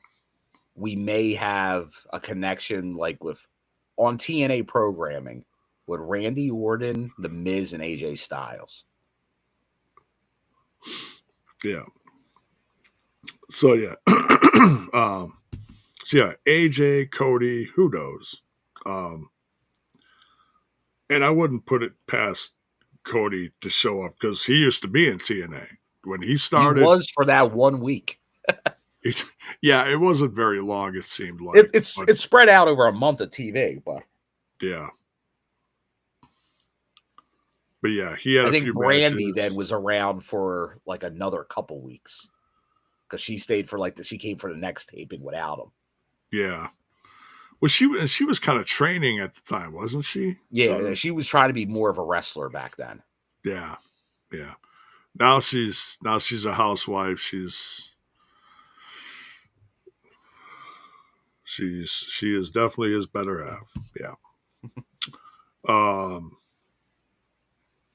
we may have a connection like with on TNA programming with Randy Orton, The Miz, and AJ Styles. Yeah. So yeah. AJ, Cody, who knows? And I wouldn't put it past Cody to show up because he used to be in TNA when he started. He was for that 1 week. It wasn't very long. It seemed like it's spread out over a month of TV, but yeah. But yeah, he had I a think few Brandy matches. then was around for like another couple weeks because she stayed for she came for the next taping without him. Yeah. Well, she was kind of training at the time, wasn't she? Yeah, so, she was trying to be more of a wrestler back then. Yeah. Now she's a housewife. She is definitely his better half. Yeah.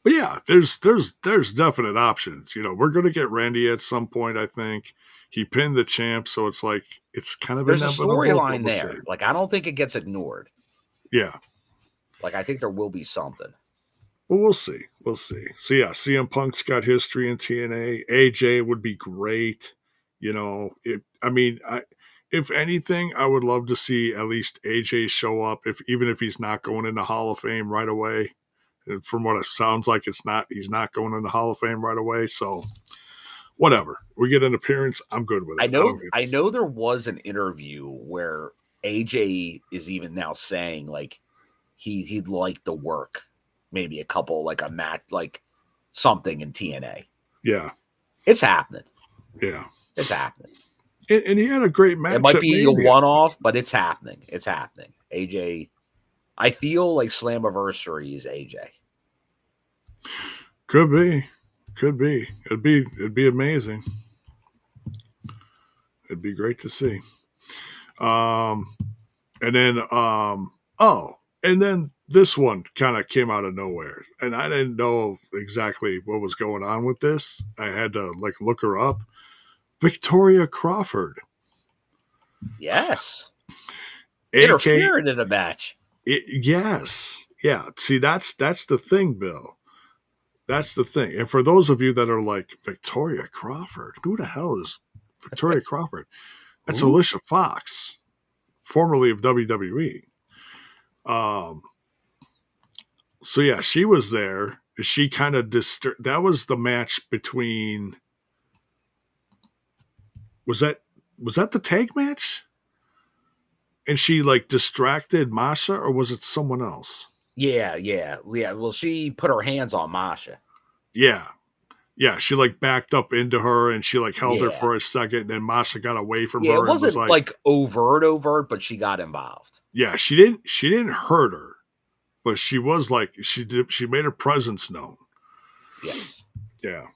But yeah, there's definite options. You know, we're gonna get Randy at some point. I think he pinned the champ, so it's like it's kind of there's a inevitable. storyline there. Like I don't think it gets ignored. Yeah. Like I think there will be something. Well, we'll see. So yeah, CM Punk's got history in TNA. AJ would be great. You know, if anything, I would love to see at least AJ show up. Even if he's not going into Hall of Fame right away. And from what it sounds like, he's not going into Hall of Fame right away. So whatever, we get an appearance, I'm good with it. I know there was an interview where AJ is even now saying like he'd like to work maybe a couple like a match like something in TNA. Yeah, it's happening. Yeah, it's happening. And he had a great match. It might be a one-off, but it's happening. AJ, I feel like Slammiversary is AJ. Could be. It'd be amazing. It'd be great to see. And then this one kind of came out of nowhere, and I didn't know exactly what was going on with this. I had to look her up. Victoria Crawford. Yes. Interfering in a match. Yes. Yeah. See, that's the thing, Bill. That's the thing. And for those of you that are like, Victoria Crawford, who the hell is Victoria Crawford? That's Alisha Fox, formerly of WWE. So yeah, she was there. She kind of that was the match between Was that the tag match? And she like distracted Masha, or was it someone else? Yeah. Well, she put her hands on Masha. Yeah. Yeah, she like backed up into her and she like held her Yeah. for a second, and then Masha got away from Yeah, her it and was wasn't like, like overt, but she got involved. yeah, she didn't hurt her, but she was like she made her presence known. Yes. Yeah.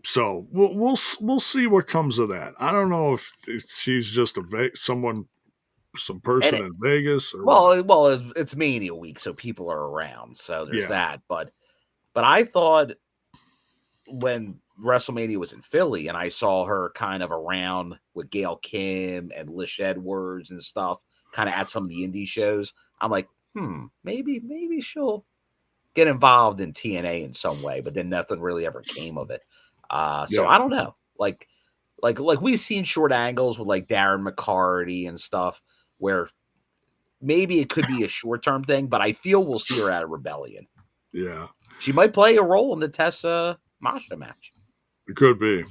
So we'll see what comes of that. I don't know if she's just some And person it, in Vegas or what. well, it's Mania week, so people are around. So there's Yeah. that. But I thought when WrestleMania was in Philly and I saw her kind of around with Gail Kim and Lish Edwards and stuff, kind of at some of the indie shows, I'm like, maybe she'll get involved in TNA in some way, but then nothing really ever came of it. So Yeah. I don't know. Like we've seen short angles with like Darren McCarty and stuff where maybe it could be a short-term thing, but I feel we'll see her at a Rebellion. Yeah. She might play a role in the Tessa Masha match. Could be.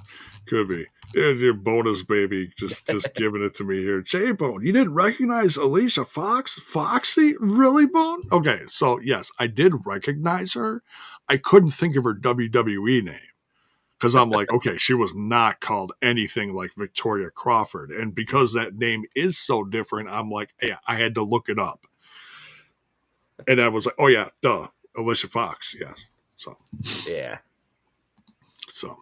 Yeah, your bonus baby just giving it to me here. J-Bone, you didn't recognize Alisha Foxy? Really, Bone? Okay, so yes, I did recognize her. I couldn't think of her WWE name. Because I'm like, okay, she was not called anything like Victoria Crawford. And because that name is so different, I'm like, yeah, I had to look it up. And I was like, oh yeah, duh. Alisha Fox, yes. Yeah. So,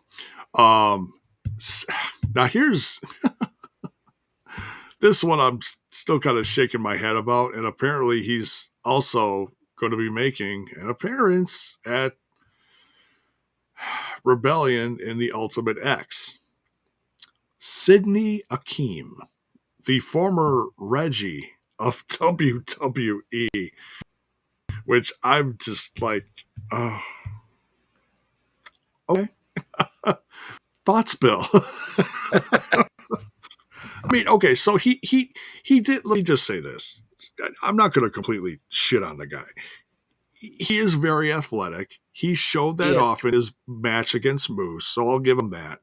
now here's this one I'm still kind of shaking my head about. And apparently he's also going to be making an appearance at Rebellion in the Ultimate X. Sydney Akeem, the former Reggie of WWE, which I'm just like, oh, okay. Thoughts, Bill? I mean, okay, so he did. Let me just say this: I'm not going to completely shit on the guy. He is very athletic. He showed that off in his match against Moose, so I'll give him that.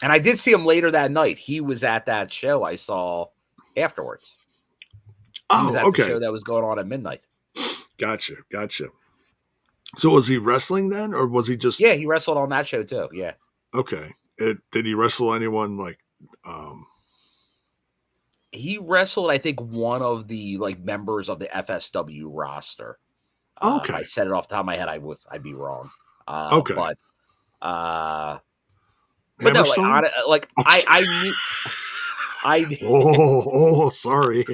And I did see him later that night. He was at that show I saw afterwards. He was at the show that was going on at midnight. Gotcha. So was he wrestling then, or was he just? Yeah, he wrestled on that show too. Yeah. Okay. Did he wrestle anyone like? He wrestled, I think, one of the like members of the FSW roster. Okay. If I said it off the top of my head, I'd be wrong. Okay. But no, like I knew. Sorry.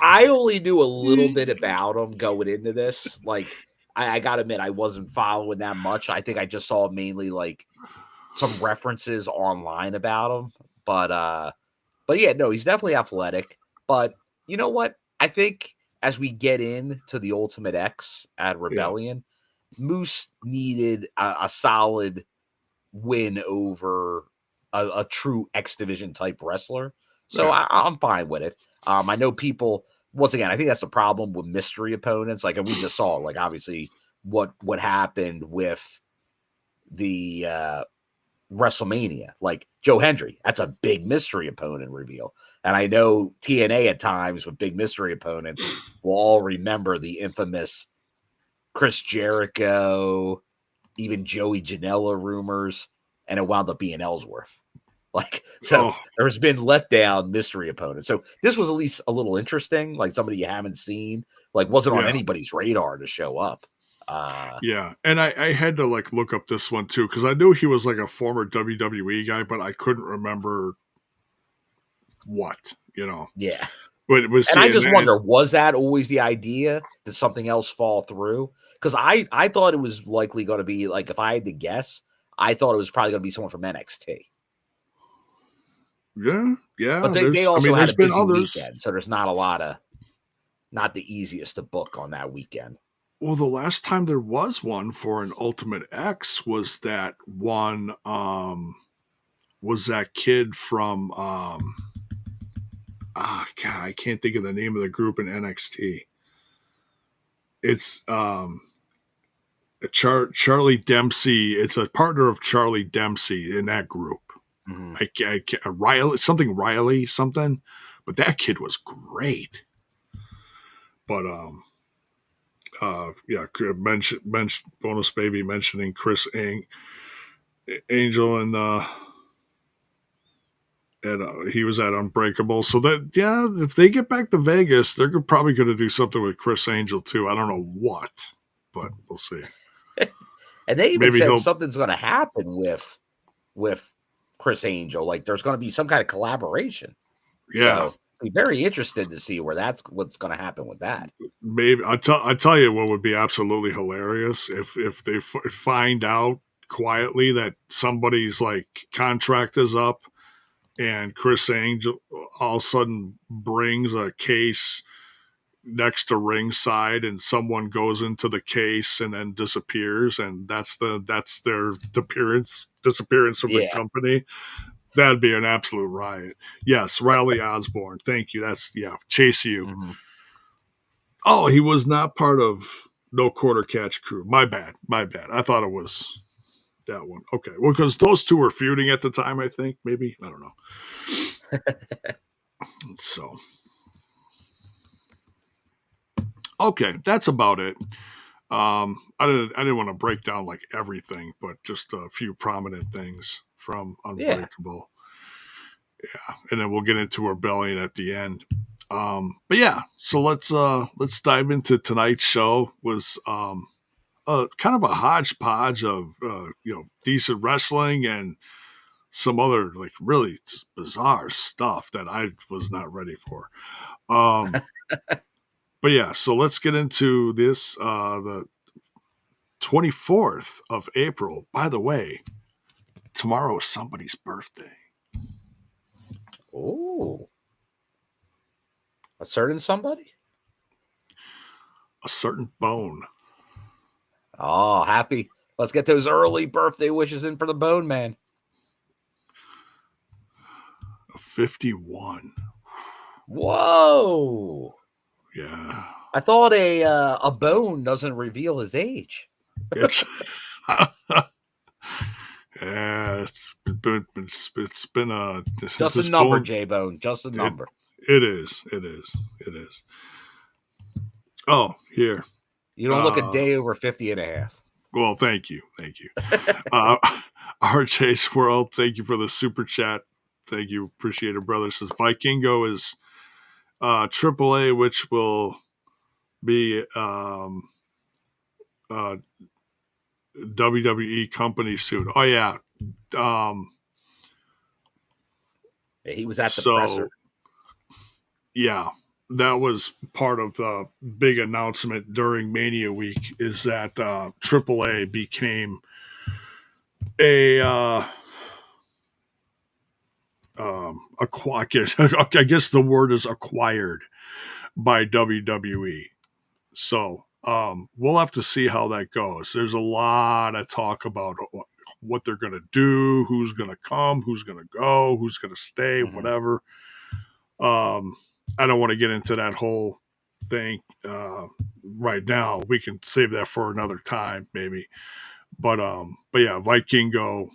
I only knew a little bit about him going into this. Like, I gotta admit, I wasn't following that much. I think I just saw mainly like some references online about him. But yeah, no, he's definitely athletic. But you know what? I think as we get into the Ultimate X at Rebellion, Moose needed a solid win over a true X Division type wrestler. So I'm fine with it. I know people, once again, I think that's the problem with mystery opponents. Like, and we just saw, like, obviously what happened with the WrestleMania. Like, Joe Hendry, that's a big mystery opponent reveal. And I know TNA at times with big mystery opponents will all remember the infamous Chris Jericho, even Joey Janela rumors, and it wound up being Ellsworth. Like, so there's been letdown mystery opponents. So this was at least a little interesting, like somebody you haven't seen, like wasn't on anybody's radar to show up. And I had to like look up this one too, because I knew he was like a former WWE guy, but I couldn't remember what, Yeah. But it was, and I just wonder, was that always the idea? Did something else fall through? Because I thought it was likely going to be, like, if I had to guess, I thought it was probably going to be someone from NXT. Yeah. But they also had a busy weekend, so there's not the easiest to book on that weekend. Well, the last time there was one for an Ultimate X was that one, was that kid from, God, I can't think of the name of the group in NXT. It's Charlie Dempsey. It's a partner of Charlie Dempsey in that group. Mm-hmm. Riley something, but that kid was great. But bonus baby mentioning Chris Angel and he was at Unbreakable. So that if they get back to Vegas, they're probably going to do something with Chris Angel too. I don't know what, but we'll see. And they even Maybe said something's going to happen with Chris Angel. Like there's going to be some kind of collaboration. Yeah. So I'd be very interested to see what's going to happen with that. Maybe I tell you what would be absolutely hilarious if they find out quietly that somebody's like contract is up, and Chris Angel all of a sudden brings a case next to ringside, and someone goes into the case and then disappears, and that's their disappearance from the company. That'd be an absolute riot. Yes, Riley Osborne. Thank you. That's Chase you. Mm-hmm. Oh, he was not part of No Quarter Catch Crew. My bad. I thought it was that one. Okay. Well, because those two were feuding at the time, I think. Maybe. I don't know. So. Okay. That's about it. I didn't want to break down like everything, but just a few prominent things from Unbreakable. Yeah. And then we'll get into Rebellion at the end. But yeah, so let's dive into tonight's show. Was kind of a hodgepodge of decent wrestling and some other like really just bizarre stuff that I was not ready for. But yeah, so let's get into this. The 24th of April. By the way, tomorrow is somebody's birthday. Oh. A certain somebody? A certain Bone. Oh, happy. Let's get those early birthday wishes in for the Bone Man. 51. Whoa. Yeah. I thought a bone doesn't reveal his age. It's yeah, it's been just a number, J-Bone. Just a number. It is. Oh, here. You don't look a day over 50 and a half. Well, thank you. RJ's World, thank you for the super chat. Thank you. Appreciate it, brother. Says Vikingo is AAA, which will be WWE company soon. Oh yeah. He was at the presser. Yeah, that was part of the big announcement during Mania Week is that AAA became I guess the word is acquired by WWE. So we'll have to see how that goes. There's a lot of talk about what they're going to do, who's going to come, who's going to go, who's going to stay, whatever. I don't want to get into that whole thing right now. We can save that for another time, maybe. But yeah, Vikingo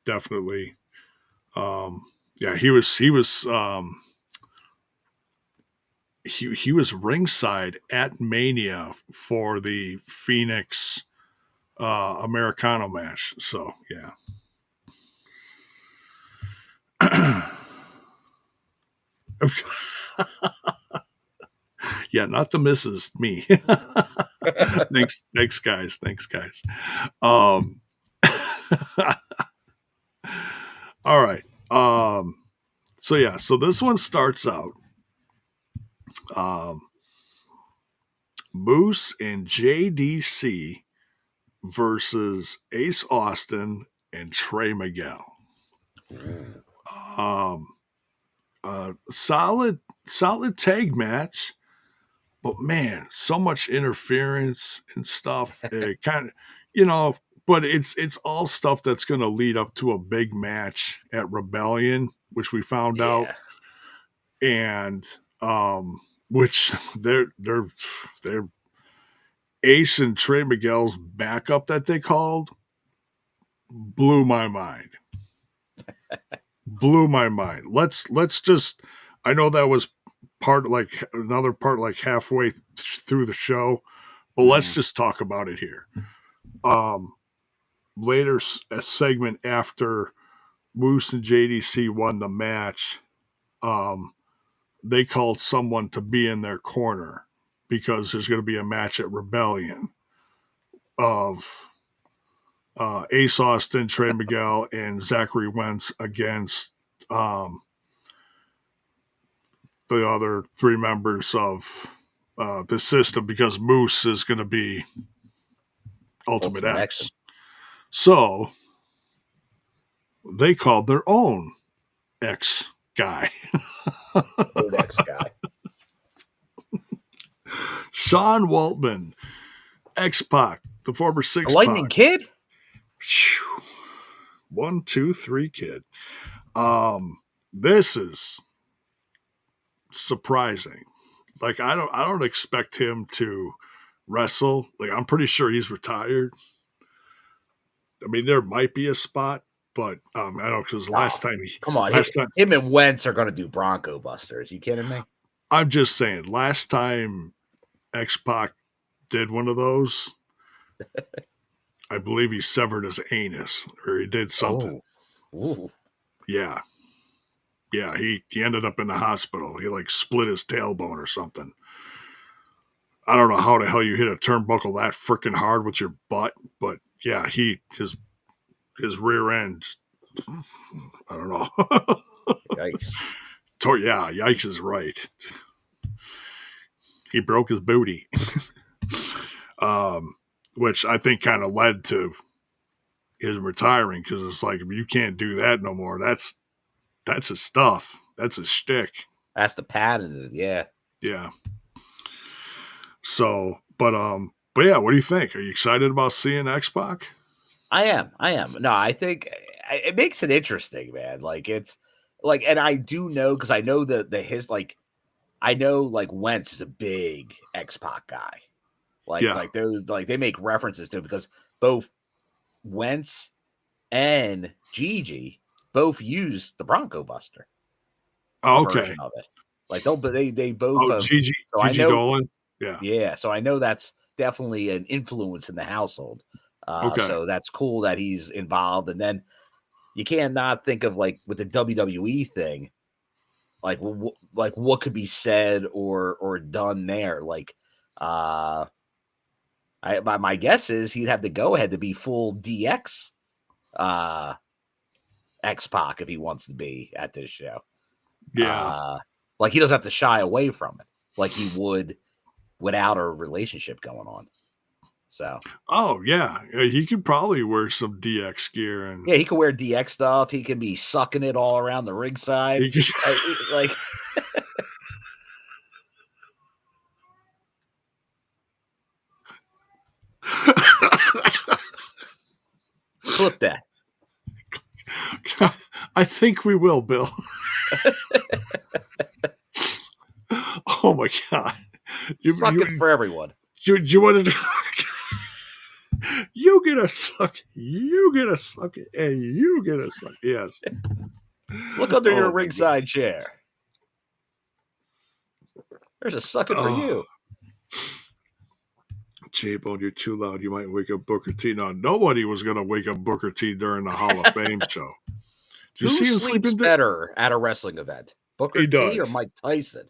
definitely. Yeah, he was ringside at Mania for the Phoenix Americano match. So yeah. Yeah, not the missus, me. Thanks guys. All right. So yeah, so this one starts out Moose and JDC versus Ace Austin and Trey Miguel. Solid tag match, but man, so much interference and stuff. It kind of, but it's all stuff that's going to lead up to a big match at Rebellion, which we found out, and which they're Ace and Trey Miguel's backup that they called blew my mind. blew my mind. Let's just. I know that was another part like halfway through the show, but let's Mhm. just talk about it here. Um, Later a segment after Moose and JDC won the match, um, they called someone to be in their corner because there's going to be a match at Rebellion of Ace Austin, Trey Miguel, and Zachary Wentz against um, the other three members of the system because Moose is going to be Ultimate Ultimate X. X. So they called their own X guy. Third X guy. Sean Waltman, X Pac, the former The Six Lightning Pac. Kid? 1, 2, 3 kid. This is surprising. Like I don't expect him to wrestle. Like I'm pretty sure he's retired. I mean, there might be a spot, but I don't know because Oh, come on. Him and Wentz are going to do Bronco Busters. You kidding me? I'm just saying, last time X Pac did one of those, I believe he severed his anus or he did something. Oh. Ooh. Yeah. Yeah, he ended up in the hospital. He like split his tailbone or something. I don't know how the hell you hit a turnbuckle that freaking hard with your butt, but yeah, his rear end. I don't know. Yikes. Yeah, yikes is right. He broke his booty, which I think kind of led to his retiring because it's like if you can't do that no more, that's his stuff. That's his shtick. That's the patented, yeah. Yeah. So, but yeah, what do you think? Are you excited about seeing X Pac? I am. No, I think it makes it interesting, man. Like it's like, and I do know because I know I know like Wentz is a big X Pac guy. Like those they make references to it because both Wentz and Gigi both use the Bronco Buster. Oh, Version of it. Like they both. Gigi So I know. Dolan. Yeah. Yeah. So I know that's definitely an influence in the household. Okay. So that's cool that he's involved. And then you can't not think of like with the WWE thing, like what could be said or done there. Like, my guess is he'd have to go ahead to be full DX, X-Pac if he wants to be at this show. Yeah. Like he doesn't have to shy away from it like he would without a relationship going on. So, oh yeah, he could probably wear some DX gear and yeah, he can wear DX stuff. He can be sucking it all around the ringside. Like clip that. I think we will, Bill. Oh my god! Suck it for everyone. You wanted to? You get a suck. You get a suck it, and you get a suck. Yes. Look under your ringside chair. There's a suck it for you. J-Bone, you're too loud. You might wake up Booker T. No, nobody was going to wake up Booker T during the Hall of Fame show. Who sleeps better at a wrestling event? Booker T or Mike Tyson?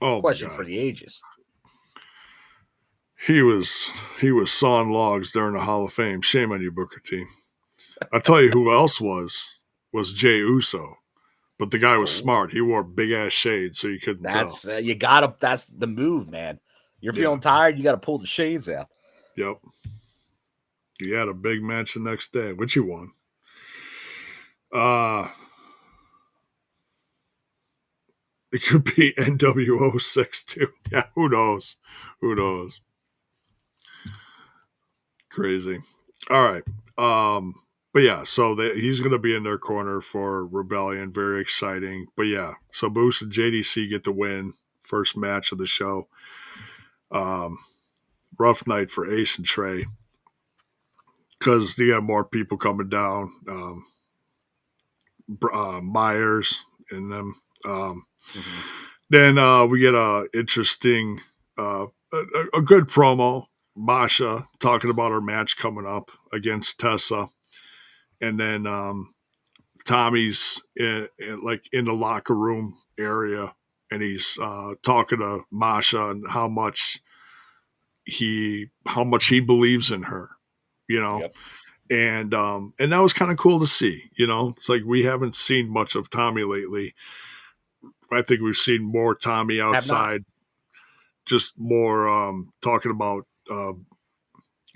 Oh, question for the ages. He was sawing logs during the Hall of Fame. Shame on you, Booker T. I tell you who else was Jey Uso. But the guy was smart. He wore big ass shades, so you couldn't tell. That's the move, man. You're feeling tired, you got to pull the shades out. Yep. He had a big match the next day, which he won. It could be NWO 6 too. Yeah, who knows? Who knows? Crazy. All right. But yeah, so he's going to be in their corner for Rebellion. Very exciting. But yeah, so Moose and JDC get the win. First match of the show. Rough night for Ace and Trey because they got more people coming down. Myers and them. Mhm. Then we get a interesting, a good promo. Masha talking about her match coming up against Tessa, and then Tommy's like in the locker room area, and he's talking to Masha and how much he believes in her, you know, Yep. and that was kind of cool to see. It's like we haven't seen much of Tommy lately. I think we've seen more Tommy Have not. outside, just more talking about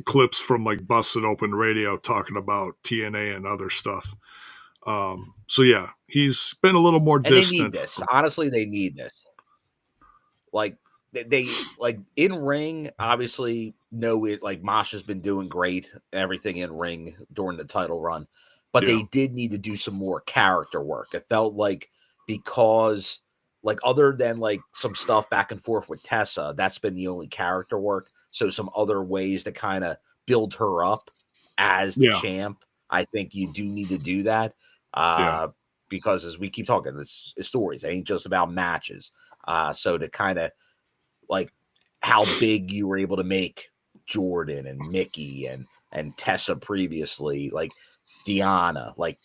clips from like Busted Open Radio talking about TNA and other stuff. So yeah, he's been a little more And they need distant. this. Honestly, they need this. Like they like in ring, obviously know it like Masha's been doing great, everything in ring during the title run. But Yeah, they did need to do some more character work. It felt like because like other than like some stuff back and forth with Tessa, that's been the only character work. So some other ways to kind of build her up as the yeah, champ. I think you do need to do that. yeah, Because as we keep talking, it's stories. It ain't just about matches. So to kind of like how big you were able to make Jordan and Mickey and Tessa previously, like Deanna, like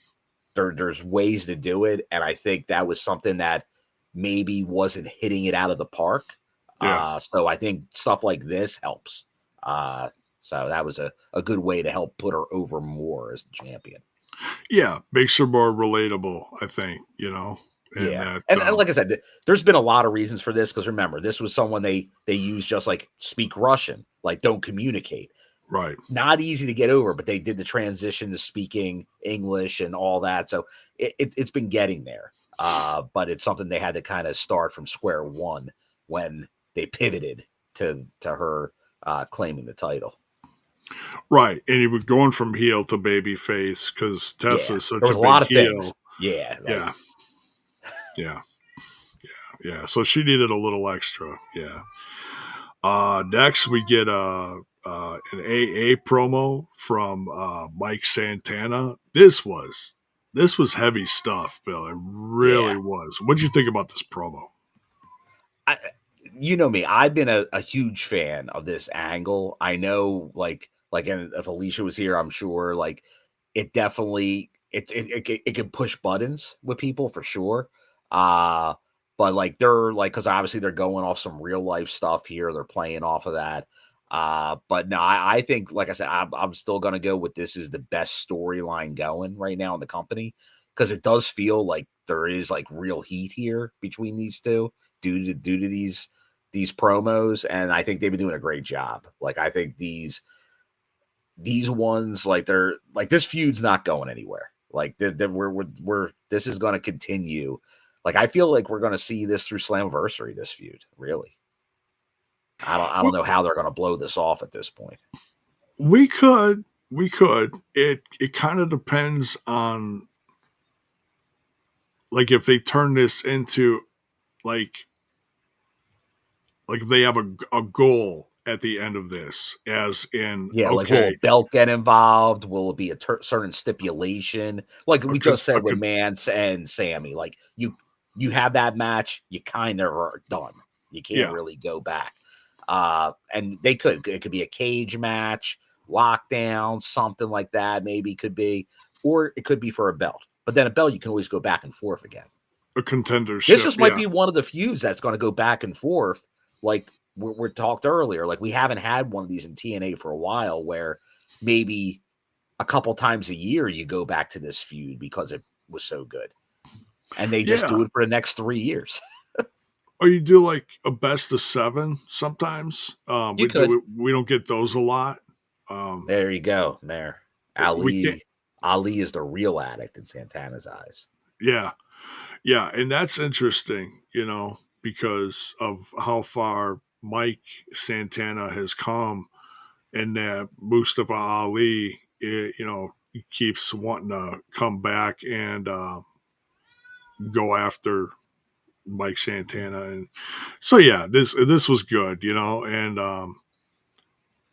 there's ways to do it, and I think that was something that maybe wasn't hitting it out of the park. yeah, So I think stuff like this helps. Uh, so that was a good way to help put her over more as the champion. yeah. Makes her more relatable, I think. And Yeah, that and like I said, there's been a lot of reasons for this because remember, this was someone they used just like speak Russian, like don't communicate. right. Not easy to get over, but they did the transition to speaking English and all that, so it's been getting there. But it's something they had to kind of start from square one when they pivoted to her claiming the title. Right, and he was going from heel to baby face because Yeah, Tessa's there such a was a big lot of things. heel. Yeah, like Yeah, yeah, yeah. So she needed a little extra. Yeah. Next we get an AA promo from Mike Santana. This was heavy stuff, Bill. It really yeah. was. What did you think about this promo? I, you know me, I've been a huge fan of this angle. I know, and if Alisha was here, I'm sure, like, it definitely it can push buttons with people for sure. Uh, but like they're like because obviously they're going off some real life stuff here. They're playing off of that. But no, I think like I said, I'm still gonna go with this is the best storyline going right now in the company because it does feel like there is like real heat here between these two due to these promos, and I think they've been doing a great job. Like I think these ones, like they're like this feud's not going anywhere. Like we're this is going to continue. Like I feel like we're going to see this through Slammiversary. This feud, really. I don't know how they're going to blow this off at this point. We could, we could. It kind of depends on like if they turn this into like like if they have a goal at the end of this, as in Yeah, like will a okay, belt get involved? Will it be a certain stipulation? Like a, we con- just a said with con- Mance and Sammy, like you have that match, you kind of are done. You can't yeah, really go back. And it could be a cage match, lockdown, something like that. Maybe could be, or it could be for a belt. But then a belt, you can always go back and forth again. a This contendership. just might Yeah, be one of the feuds that's going to go back and forth. Like we talked earlier, like we haven't had one of these in TNA for a while where maybe a couple times a year you go back to this feud because it was so good. And they just yeah. do it for the next 3 years. Or you do like a best of seven sometimes. You could. We don't get those a lot. There you go. There. We can't. Ali is the real addict in Santana's eyes. Yeah, yeah, and that's interesting. Because of how far Mike Santana has come, and that Mustafa Ali, he keeps wanting to come back and go after Mike Santana, and so yeah, this was good, and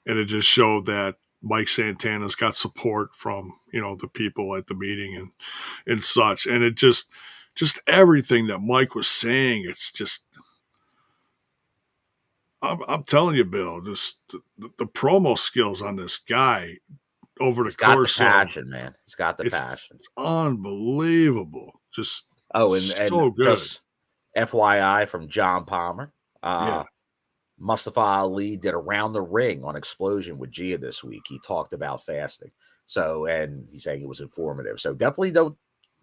it just showed that Mike Santana's got support from, the people at the meeting and such. And it just everything that Mike was saying, it's just, I'm telling you, Bill, the promo skills on this guy over the He's got the course of passion, man. He's got the passion. it's unbelievable. Just Oh, and so good. just FYI from John Palmer. Yeah. Mustafa Ali did Around the Ring on Explosion with Gia this week. He talked about fasting. So, and he's saying it was informative. So definitely don't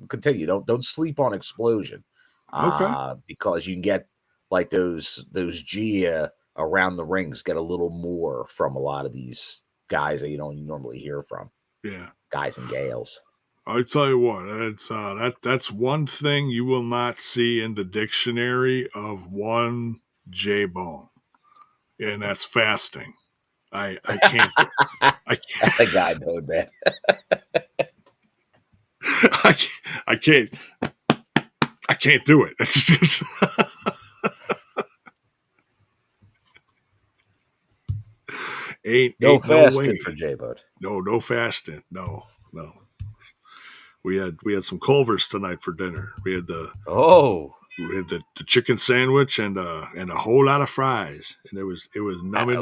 continue. Don't sleep on Explosion. Okay. Because you can get like those Gia Around the Rings get a little more from a lot of these guys that you don't normally hear from. Yeah. Guys and gals. I tell you what, that's one thing you will not see in the dictionary of one J-Bone, and that's fasting. I can't. I can't. The guy mode, man. I can't do it. ain't No ain't fasting way. for J-Bone. No fasting. No. We had some Culvers tonight for dinner. We had the chicken sandwich and a whole lot of fries, and it was nummy.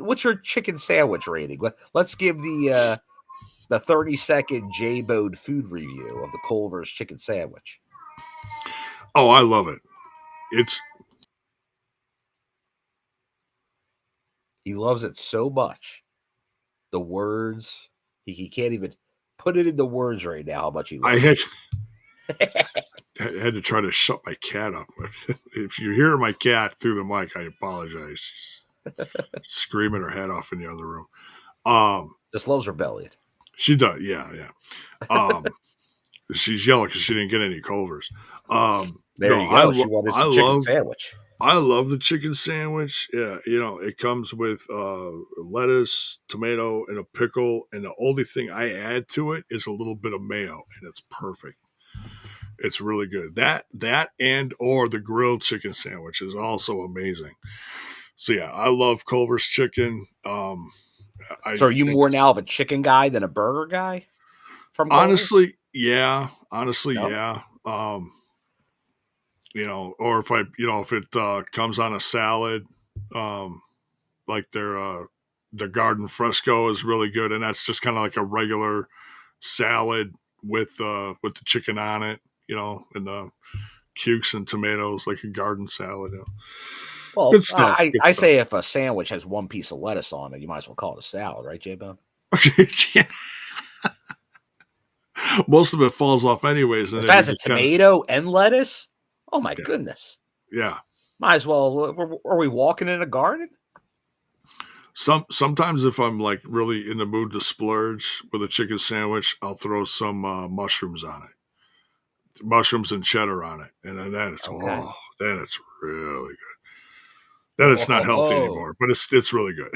What's your chicken sandwich rating? Let's give the 30-second J-Bone food review of the Culver's chicken sandwich. Oh, I love it. He loves it so much. The words, he can't even put it into words right now how much he loves it. I had to try to shut my cat up. If you hear my cat through the mic, I apologize. She's screaming her head off in the other room. Just loves rebellion. She does, yeah. She's yelling because she didn't get any Culvers. There you go. She wanted some chicken sandwich. I love the chicken sandwich. Yeah, it comes with lettuce, tomato, and a pickle. And the only thing I add to it is a little bit of mayo, and it's perfect. It's really good. That and or the grilled chicken sandwich is also amazing. So yeah, I love Culver's chicken. So are you more now of a chicken guy than a burger guy? From honestly, yeah. Honestly, no? yeah. Or if it comes on a salad, like their garden fresco is really good, and that's just kind of like a regular salad with the chicken on it, and the cukes and tomatoes, like a garden salad. Well, good stuff. I say if a sandwich has one piece of lettuce on it, you might as well call it a salad, right, J-Bone? Yeah. Most of it falls off anyways. And if it has a tomato and lettuce, oh my goodness. Yeah. Might as well. Are we walking in a garden? Sometimes if I'm like really in the mood to splurge with a chicken sandwich, I'll throw some mushrooms on it. Mushrooms and cheddar on it. And then it's then it's really good. Then it's not healthy anymore, but it's really good.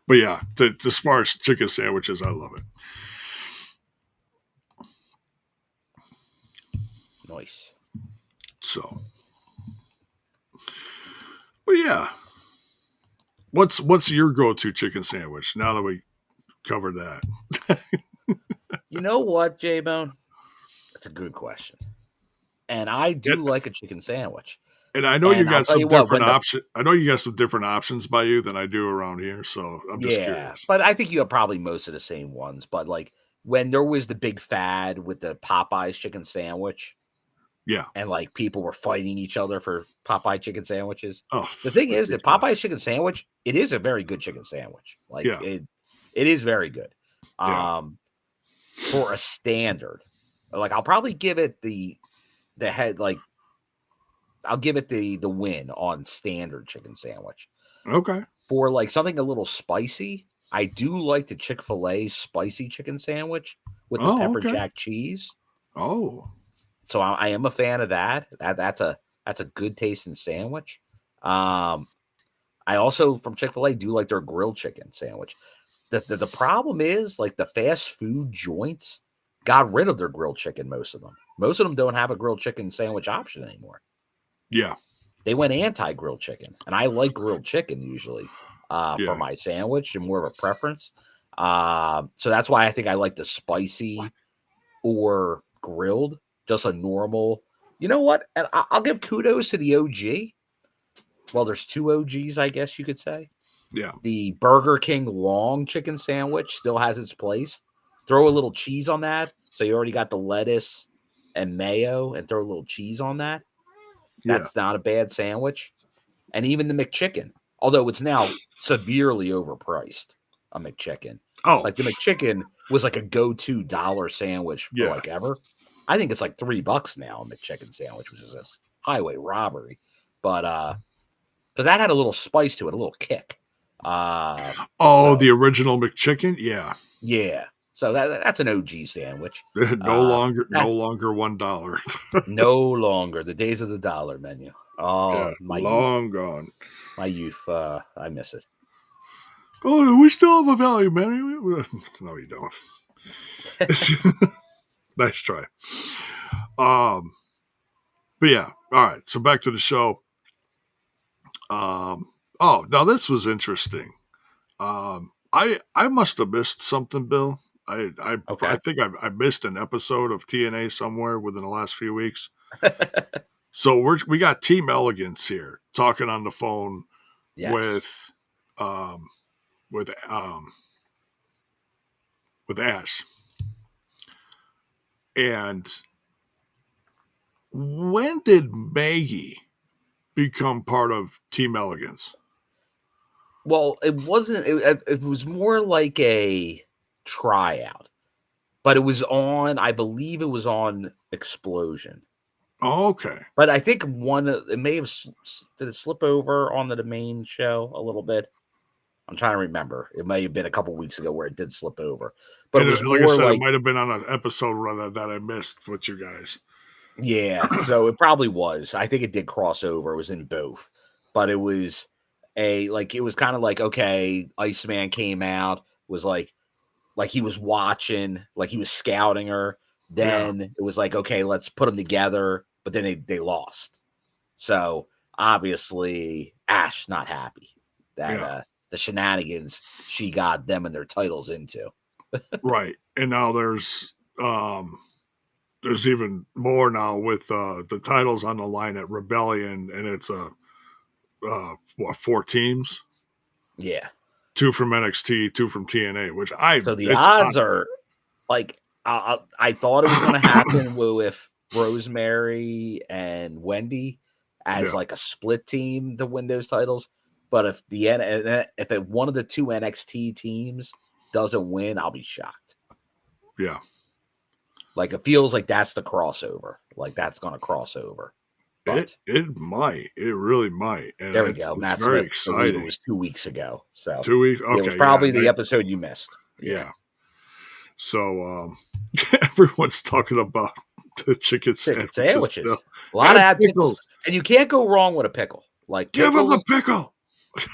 But yeah, the sparse chicken sandwiches, I love it. Nice. So, but yeah, what's your go-to chicken sandwich? Now that we covered that, you know what, J-Bone? That's a good question, and I do like a chicken sandwich. And I know you got some different options. I know you got some different options by you than I do around here. So I'm just curious. But I think you have probably most of the same ones. But like when there was the big fad with the Popeyes chicken sandwich. Yeah. And like people were fighting each other for Popeye chicken sandwiches. Oh, the thing is that Popeye's chicken sandwich, it is a very good chicken sandwich. Like it is very good. For a standard. Like I'll probably give it the head, like I'll give it the win on standard chicken sandwich. Okay. For like something a little spicy, I do like the Chick-fil-A spicy chicken sandwich with the pepper jack cheese. Oh. So I am a fan of that. That's a good tasting sandwich. I also from Chick-fil-A do like their grilled chicken sandwich. The problem is like the fast food joints got rid of their grilled chicken. Most of them don't have a grilled chicken sandwich option anymore. Yeah. they went anti-grilled chicken, and I like grilled chicken usually for my sandwich and more of a preference. So that's why I think I like the spicy or grilled, just a normal. You know what? And I'll give kudos to the OG. Well, there's two OGs, I guess you could say. Yeah. The Burger King long chicken sandwich still has its place. Throw a little cheese on that. So you already got the lettuce and mayo, and throw a little cheese on that. That's not a bad sandwich. And even the McChicken, although it's now severely overpriced, a McChicken. Oh, like the McChicken was like a go-to dollar sandwich for like ever. I think it's like $3 now, a McChicken sandwich, which is a highway robbery. But because that had a little spice to it, a little kick. The original McChicken? Yeah. Yeah. So that's an OG sandwich. no longer $1. No longer. The days of the dollar menu. Oh, my long youth. Gone. My youth. I miss it. Oh, we still have a value menu. No, you don't. Nice try. But yeah. All right. So back to the show. Now this was interesting. I must have missed something, Bill. I think I missed an episode of TNA somewhere within the last few weeks. So we got Team Elegance here talking on the phone with Ash. And when did Maggie become part of Team Elegance? Well, it wasn't. It was more like a tryout, but it was on. I believe it was on Explosion. Oh, okay. But I think it may have did it slip over onto the main show a little bit. I'm trying to remember. It may have been a couple weeks ago where it did slip over. But it was like more I said, it might have been on an episode that I missed with you guys. Yeah, so it probably was. I think it did cross over. It was in both. But it was it was kind of like, okay, Iceman came out, was like he was watching, like he was scouting her. Then it was like, okay, let's put them together. But then they lost. So obviously Ash not happy that the shenanigans she got them and their titles into. Right. And now there's even more now with the titles on the line at Rebellion, and it's 4 teams? Yeah. 2 from NXT, 2 from TNA, which so the odds are like I thought it was going to happen with Rosemary and Wendy as like a split team to win those titles. But if one of the 2 NXT teams doesn't win, I'll be shocked. Yeah. Like it feels like that's the crossover. Like that's going to cross over. But it might. It really might. And there we go. It's Matt very Smith, exciting. It was 2 weeks ago. So 2 weeks. Okay. It was probably the episode you missed. Yeah. So everyone's talking about the chicken sandwiches. A lot of pickles. And you can't go wrong with a pickle. Like give them the pickle.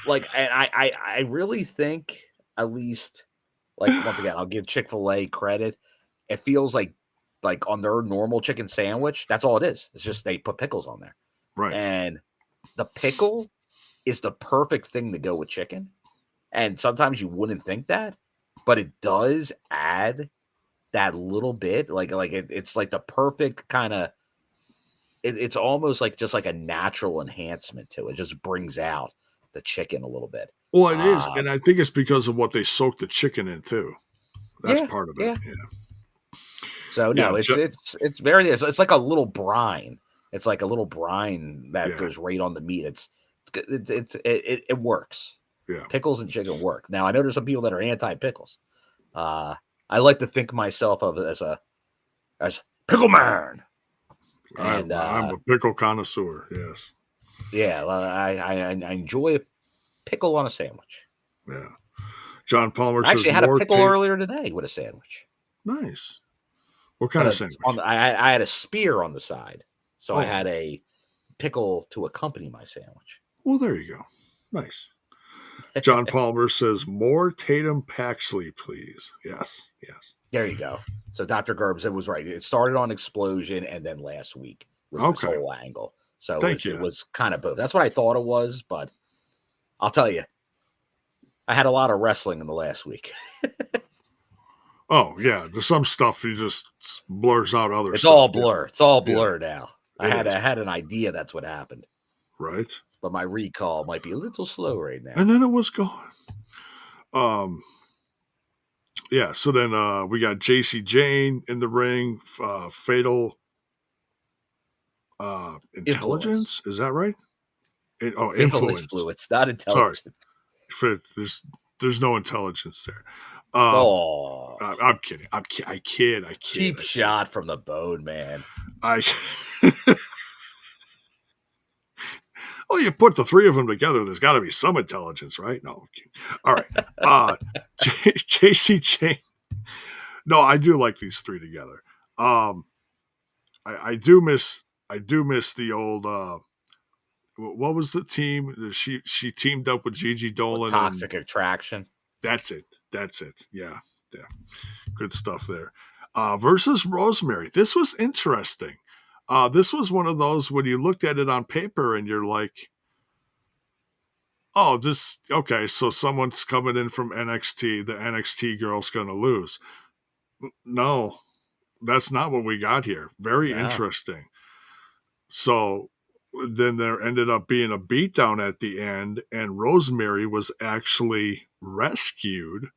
Like, and I really think, at least, like, once again, I'll give Chick-fil-A credit. It feels like on their normal chicken sandwich, that's all it is. It's just they put pickles on there. Right. And the pickle is the perfect thing to go with chicken. And sometimes you wouldn't think that, but it does add that little bit. It's like the perfect kind of, it's almost like just like a natural enhancement to it. It just brings out the chicken a little bit. Well, it is. And I think it's because of what they soak the chicken in too. That's part of it. Yeah. So no, it's very, it's like a little brine. It's like a little brine that goes right on the meat. It works. Yeah. Pickles and chicken work. Now I know there's some people that are anti-pickles. I like to think myself of it as pickle man. And I'm a pickle connoisseur. Yes. Yeah, I enjoy a pickle on a sandwich. Yeah. John Palmer actually had a pickle earlier today with a sandwich. Nice. What kind of sandwich? I had a spear on the side, so I had a pickle to accompany my sandwich. Well, there you go. Nice. John Palmer says, more Tatum Paxley, please. Yes. There you go. So Dr. Gerbs, it was right. It started on Explosion, and then last week was this whole angle. So Thank it you. was kind of both. That's what I thought it was, but I'll tell you, I had a lot of wrestling in the last week. Oh yeah, there's some stuff he just blurs out other It's stuff. all blur. It's all blur now. I It is. had an idea that's what happened, Right. but my recall might be a little slow right now. And then it was gone. Yeah, so then we got Jacy Jayne in the ring, fatal intelligence. Influence. Is that right? Fatal Influence. influence, not Sorry, intelligence. there's no intelligence there. Oh, I'm kidding. I kid. cheap shot from the bone, man. Oh, you put the three of them together. There's got to be some intelligence, right? No. All right. Jacy Jayne. No, I do like these three together. I do miss the old. What was the team? She teamed up with Gigi Dolan. Toxic Attraction. That's it. Yeah. Good stuff there. Versus Rosemary. This was interesting. This was one of those when you looked at it on paper and you're like, oh, okay, so someone's coming in from NXT. The NXT girl's going to lose. No, that's not what we got here. Very interesting. So then there ended up being a beatdown at the end, and Rosemary was actually rescued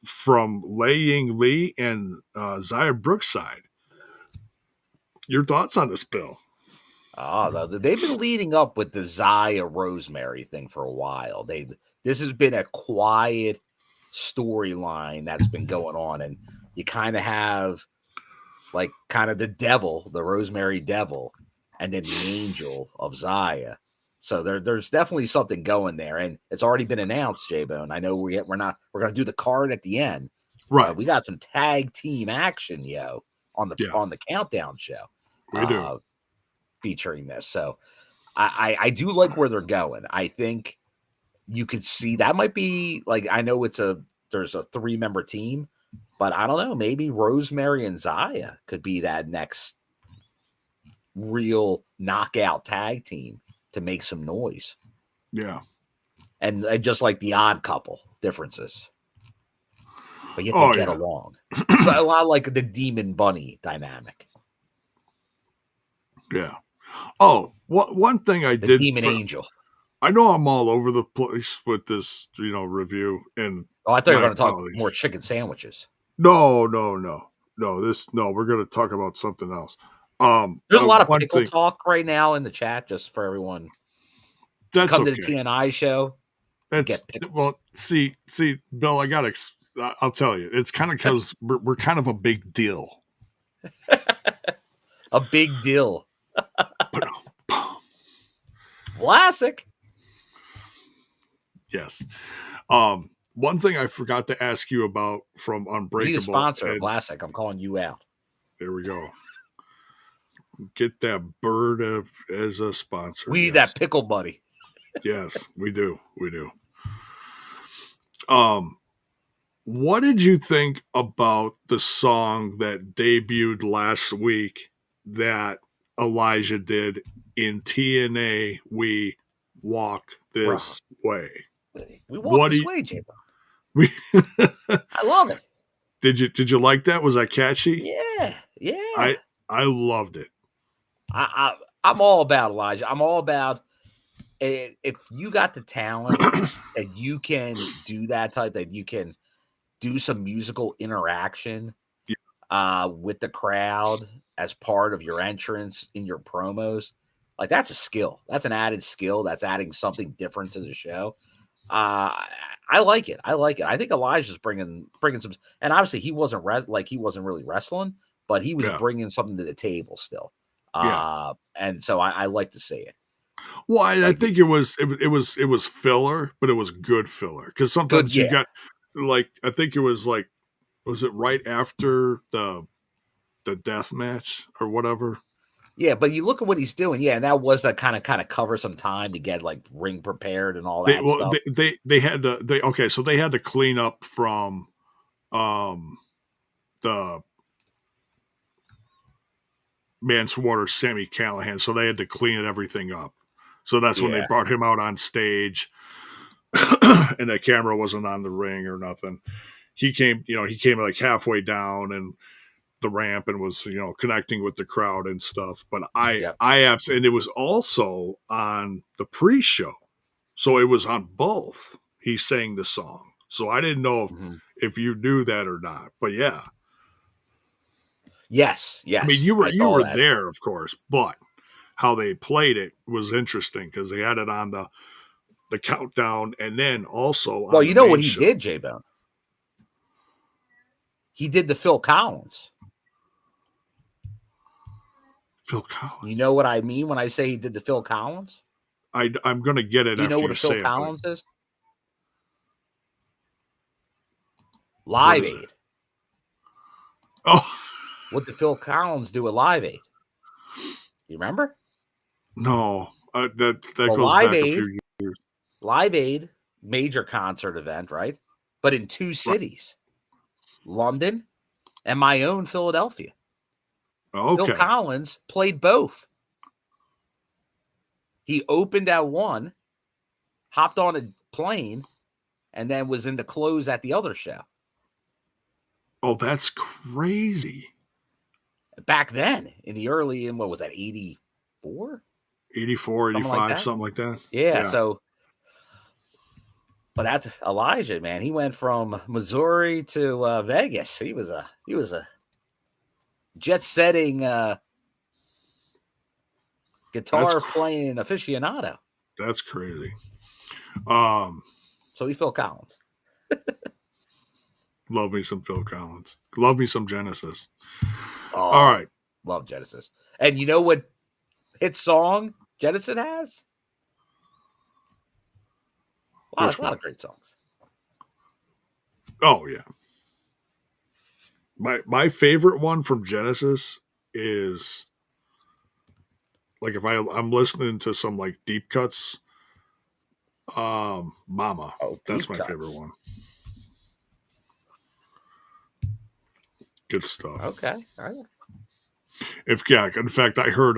from Lei Ying Lee and Zaya Brookside. Your thoughts on this, Bill? Oh, they've been leading up with the Zaya Rosemary thing for a while. This has been a quiet storyline that's been going on, and you kind of have like kind of the devil, the Rosemary devil, and then the angel of Zaya. So there's definitely something going there, and it's already been announced, J-Bone. I know we're going to do the card at the end. Right. We got some tag team action, on the countdown show. We do. Featuring this. So I do like where they're going. I think you could see that might be like, I know there's a 3-member team, but I don't know, maybe Rosemary and Zaya could be that next real knockout tag team to make some noise. Yeah. And just like the Odd Couple differences. But yet they get along. It's a lot like the Demon Bunny dynamic. Yeah. Oh, one thing I did. Demon Angel. I know I'm all over the place with this, review. And I thought you were going to talk more chicken sandwiches. No. We're going to talk about something else. There's a lot of pickle talk right now in the chat, just for everyone. That's come to the TNI show. See, Bill, I'll tell you, it's kind of because we're kind of a big deal. A big deal. Classic. Yes. One thing I forgot to ask you about from Unbreakable. We need a sponsor, Classic. I'm calling you out. There we go. Get that bird as a sponsor. We need that pickle buddy. Yes, we do. What did you think about the song that debuted last week that Elijah did in TNA? We walk this way. We walk this way, J-Bone. I love it. Did you like that? Was that catchy? Yeah. I loved it. I'm all about Elijah. I'm all about if you got the talent and you can do that you can do some musical interaction with the crowd as part of your entrance in your promos. Like, that's a skill. That's an added skill. That's adding something different to the show. I like it. I think Elijah's bringing some, and obviously he wasn't really wrestling, but he was bringing something to the table still. And so I like to see it. Well, I think it was filler, but it was good filler, because sometimes you got I think it was was it right after the death match or whatever? Yeah, but you look at what he's doing. And that was to kind of cover some time to get ring prepared and all that stuff. They had to so they had to clean up from the Manslaughter Sammy Callahan, so they had to clean everything up. So that's when they Yeah. brought him out on stage, and the camera wasn't on the ring or nothing. He came like halfway down and the ramp and was connecting with the crowd and stuff. But Yep. and it was also on the pre-show, so it was on both. He sang the song, so I didn't know if you knew that or not. But yeah, Yes. I mean I you saw were that. there, of course, but how they played it was interesting because they had it on the countdown and then also Well, on the you know what main he show. did, J-Bone? He did the Phil Collins. Phil Collins. You know what I mean when I say he did the Phil Collins? I'm going to get it. Do you know after what you a Phil say Collins it, is? Live Aid. It? Oh, What did Phil Collins do at Live Aid? You remember? no, that Well, goes Live back a Aid, few years. Live Aid, major concert event, right? But in two cities, London and my own Philadelphia. Okay. Phil Collins played both. He opened at one, hopped on a plane, and then was in the close at the other show. Oh, that's crazy. Back then, what was that, 84? 84, 85, something like that. Yeah, so, but that's Elijah, man. He went from Missouri to Vegas. He was a jet-setting guitar playing aficionado. That's crazy. So he Phil Collins. Love me some Phil Collins. Love me some Genesis. Oh, all right. Love Genesis. And you know what hit song Genesis has? A lot of great songs. Oh yeah. My favorite one from Genesis is like if I'm listening to some like deep cuts, Mama. Oh, that's my favorite one. Good stuff. Okay. All right. In fact, I heard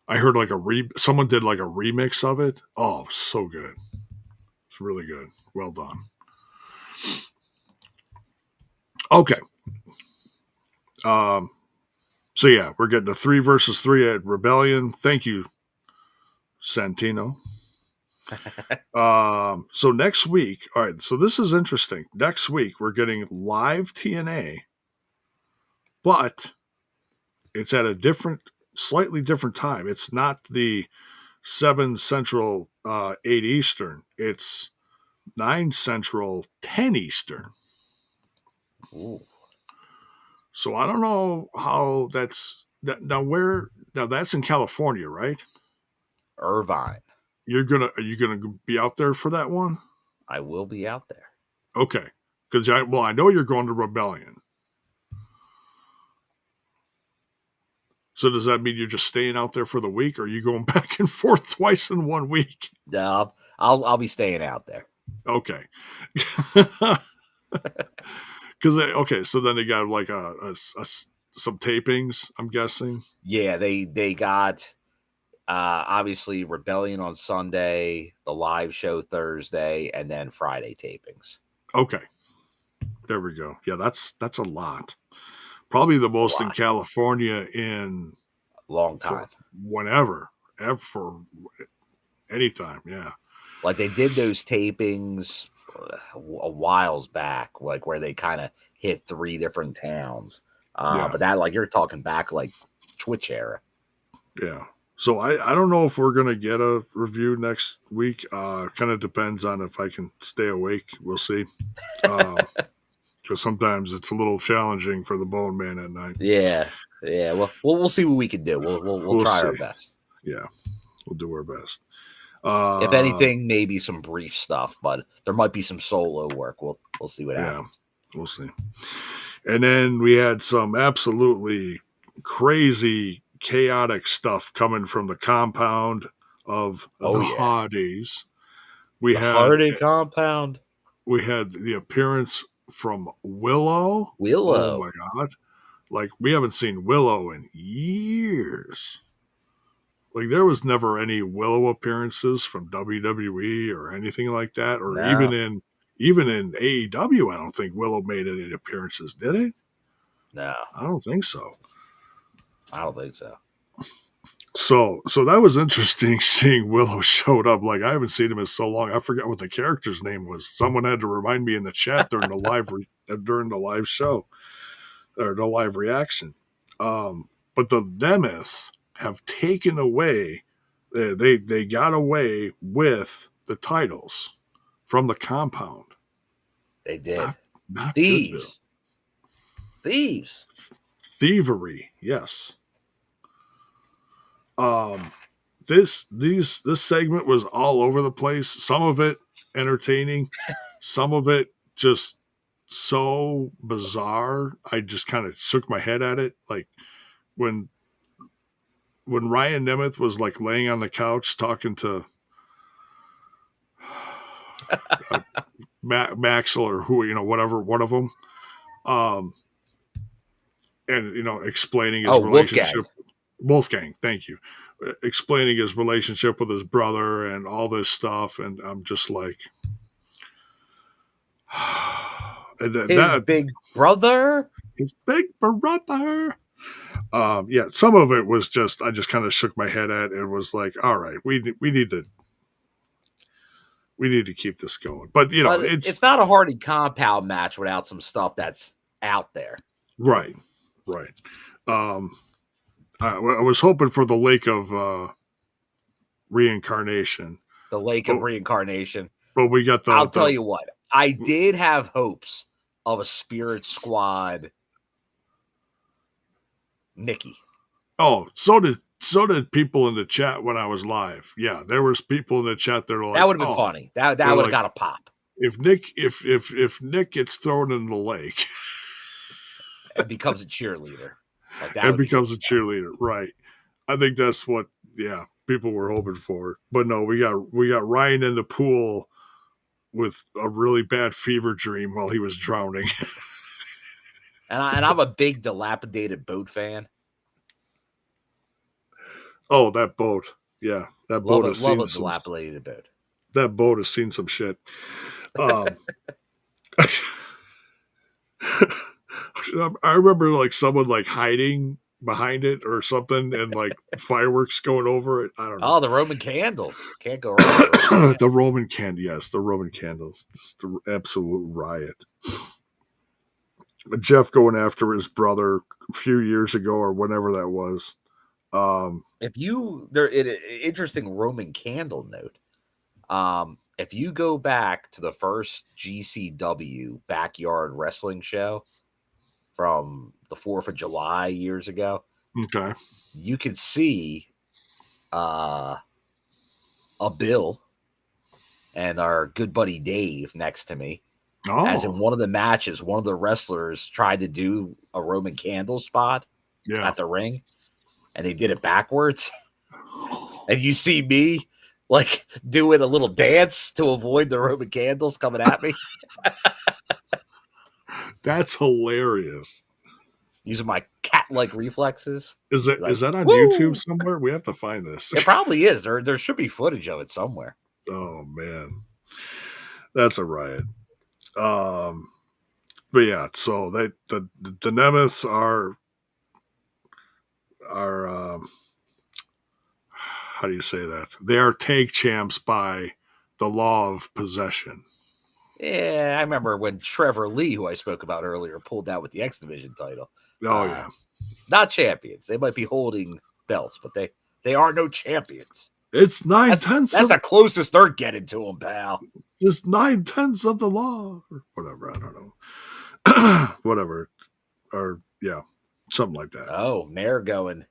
like someone did like a remix of it. Oh, so good. It's really good. Well done. Okay. So yeah, we're getting a 3 versus 3 at Rebellion. Thank you, Santino. So next week, all right, so this is interesting. Next week we're getting live TNA, but it's at a slightly different time. It's not the 7 Central, 8 Eastern. It's 9 Central, 10 Eastern. Ooh. So I don't know how that's that now that's in California, right? Irvine. Are you gonna be out there for that one? I will be out there. Okay. Because I know you're going to Rebellion. So does that mean you're just staying out there for the week, or are you going back and forth twice in 1 week? No, I'll be staying out there. Okay. Because so then they got like some tapings, I'm guessing. Yeah, they got obviously Rebellion on Sunday, the live show Thursday, and then Friday tapings. Okay. There we go. Yeah, that's a lot. Probably the most in California in long time. Whenever. Ever, for any time, yeah. Like they did those tapings a whiles back, like where they kind of hit 3 different towns. But that, like, you're talking back like Twitch era. Yeah. So I don't know if we're gonna get a review next week. Kind of depends on if I can stay awake. We'll see. Because sometimes it's a little challenging for the Bone Man at night. Yeah. Well, we'll see what we can do. We'll try our best. Yeah, we'll do our best. If anything, maybe some brief stuff, but there might be some solo work. We'll see what happens. We'll see. And then we had some absolutely crazy, chaotic stuff coming from the compound of the Hardys. We had Hardy compound. We had the appearance from Willow. Oh my God. Like, we haven't seen Willow in years. Like, there was never any Willow appearances from WWE or anything like that, or No, even in AEW. I don't think Willow made any appearances, did it? no, I don't think so. I don't think so. So that was interesting seeing Willow showed up. Like, I haven't seen him in so long. I forgot what the character's name was. Someone had to remind me in the chat during the live show or the live reaction. But the Nemesis have taken away. They got away with the titles from the compound. They did. Not Thieves. Thieves. Thievery, yes. This segment was all over the place. Some of it entertaining, some of it just so bizarre. I just kind of shook my head at it. Like when Ryan Nemeth was like laying on the couch talking to Maxwell or who, whatever, one of them, and explaining his relationship. Wolfgang, thank you. Explaining his relationship with his brother and all this stuff, and I'm just like, His big brother. Yeah, some of it was just I just kind of shook my head at and was like, all right, we need to keep this going. But it's not a Hardy compound match without some stuff that's out there. Right. I was hoping for the Lake of Reincarnation. The Lake of Reincarnation. But we got I'll tell you what. I did have hopes of a Spirit Squad Nikki. Oh, so did people in the chat when I was live. Yeah, there was people in the chat that were like, that would have been funny. That would have like, got a pop. If Nick gets thrown in the lake and becomes a cheerleader. It becomes a cheerleader, right? I think that's what people were hoping for. But no, we got Ryan in the pool with a really bad fever dream while he was drowning. and I'm a big dilapidated boat fan. Oh, that boat. Yeah, that boat has seen some dilapidated boat. That boat has seen some shit. I remember like someone like hiding behind it or something and like fireworks going over it. I don't know. Oh, the Roman candles. Can't go wrong. The Roman candles. Just the absolute riot. Jeff going after his brother a few years ago or whenever that was. Interesting Roman candle note. If you go back to the first GCW backyard wrestling show from the 4th of July years ago, okay, you can see a Bill and our good buddy Dave next to me. Oh. As in one of the matches, one of the wrestlers tried to do a Roman candle spot at the ring, and they did it backwards. And you see me like doing a little dance to avoid the Roman candles coming at me. That's hilarious. Using my cat-like reflexes. Is that on YouTube somewhere? We have to find this. It probably is. There should be footage of it somewhere. Oh man, that's a riot. But yeah, so the Nemesis are how do you say that? They are tag champs by the law of possession. Yeah, I remember when Trevor Lee, who I spoke about earlier, pulled out with the X Division title. Oh yeah, not champions. They might be holding belts, but they are no champions. It's 9/10. That's the closest they're getting to them, pal. It's 9/10 of the law, or whatever. I don't know. Whatever, or yeah, something like that. Oh, Mayor going.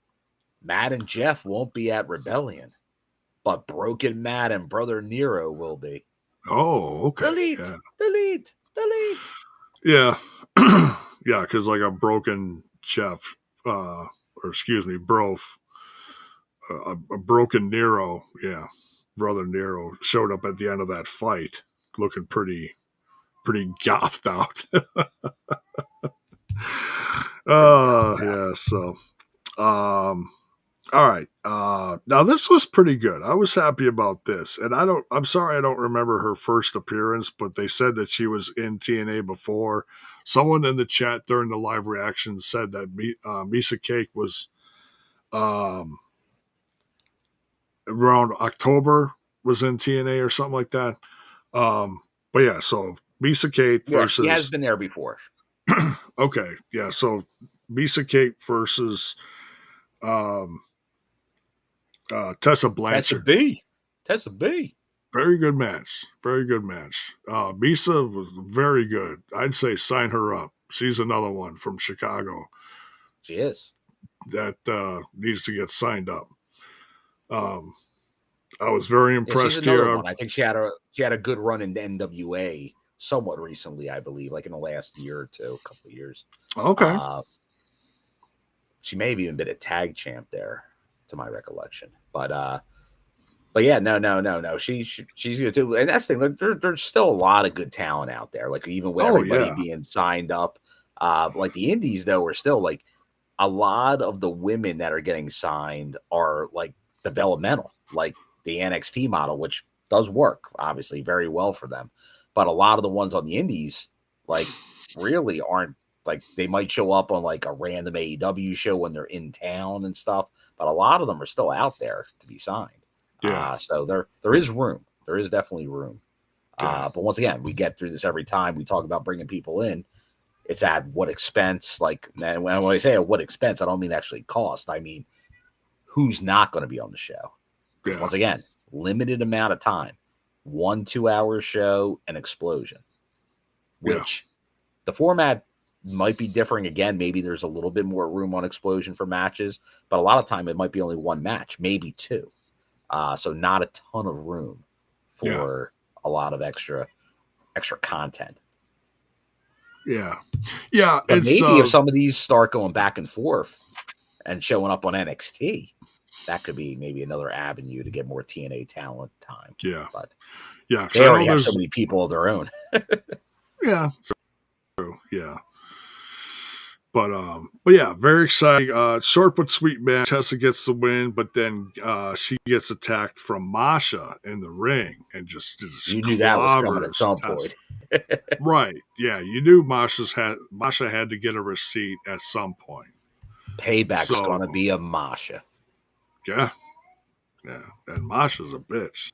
Matt and Jeff won't be at Rebellion, but Broken Matt and Brother Nero will be. Oh, okay. Delete. Yeah, yeah, because like a broken Jeff, or excuse me, Brof. A broken Nero, Brother Nero showed up at the end of that fight, looking pretty gothed out. Yeah. So, all right. Now this was pretty good. I was happy about this, and I'm sorry I don't remember her first appearance, but they said that she was in TNA before. Someone in the chat during the live reaction said that Missa Cake was um, around October was in TNA or something like that. But yeah, so Missa Cake Yeah, she has versus been there before. okay, yeah, so Missa Cake versus um, Tessa Tessa Blanchard. B. Tessa B. Very good match. Very good match. Missa was very good. I'd say sign her up. She's another one from Chicago She is. that needs to get signed up. Um, I was very Yeah, she's impressed another here. one. I think she had a good run in the NWA somewhat recently, I believe, like in the last year or two, a couple of years. Okay. She may have even been a tag champ there, to my recollection. But yeah, no. She's good too. And that's the thing. There's still a lot of good talent out there. Like even with everybody being signed up, like the indies though are still like a lot of the women that are getting signed are like developmental, like the NXT model, which does work obviously very well for them. But a lot of the ones on the indies, like really aren't like they might show up on like a random AEW show when they're in town and stuff. But a lot of them are still out there to be signed. Yeah. So there is room. There is definitely room. Yeah. But once again, we get through this every time we talk about bringing people in. It's at what expense? Like when I say at what expense, I don't mean actually cost. I mean who's not going to be on the show. Because once again, limited amount of time, 1-2 hour show, an explosion. Which the format might be differing again. Maybe there's a little bit more room on explosion for matches, but a lot of time it might be only one match, maybe two. So not a ton of room for a lot of extra content. Yeah. But maybe if some of these start going back and forth and showing up on NXT, that could be maybe another avenue to get more TNA talent time. Yeah. But yeah, they already have so many people of their own. Yeah. Yeah. But yeah, very exciting. Short but sweet match. Tessa gets the win, but then she gets attacked from Masha in the ring and just you knew that was coming at some Tessa. point. Right. Yeah, you knew Masha had to get a receipt at some point. Payback's gonna be a Masha. Yeah. Yeah. And Masha's a bitch.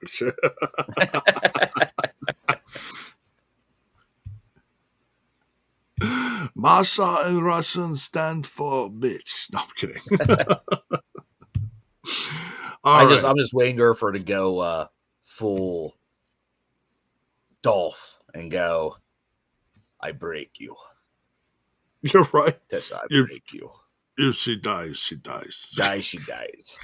Masha in Russian stand for bitch. No, I'm kidding. I'm just waiting for her to go full Dolph and go, I break you. You're right. Tessa, I break you. If she dies, she dies. She dies.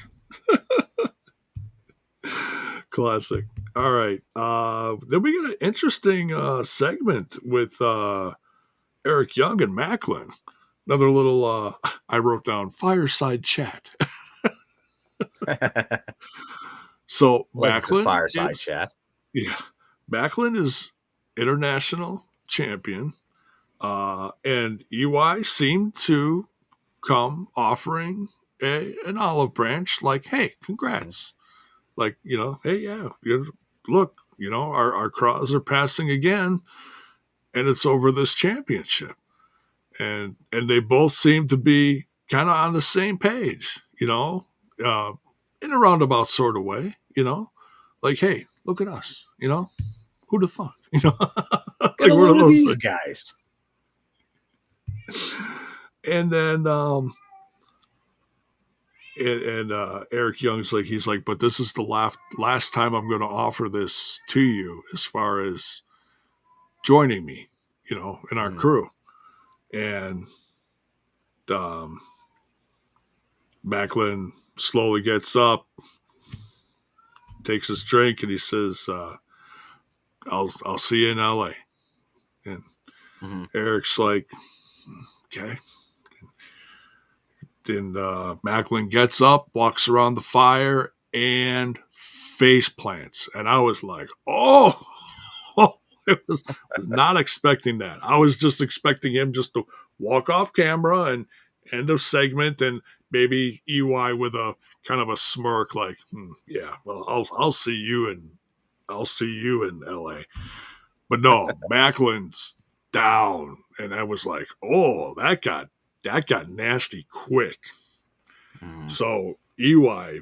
Classic. All right. Then we got an interesting segment with Eric Young and Macklin. Another little, I wrote down fireside chat. So Macklin fireside chat. Yeah. Macklin is international champion. And EY seemed to come offering an olive branch like, hey, congrats. Like, hey, yeah, look, our crowds are passing again, and it's over this championship. And they both seem to be kind of on the same page, in a roundabout sort of way, like, hey, look at us, who'd have thought, like one of these guys. And then Eric Young's like, he's like, but this is the last time I'm going to offer this to you as far as joining me, in our crew. And Macklin slowly gets up, takes his drink, and he says, I'll see you in LA. And Eric's like, okay. Then Macklin gets up, walks around the fire, and face plants. And I was like, oh, I was not expecting that. I was just expecting him just to walk off camera and end of segment, and maybe EY with a kind of a smirk, like, yeah, well, I'll see you in LA. But no, Macklin's down, and I was like, oh, that got nasty quick. So EY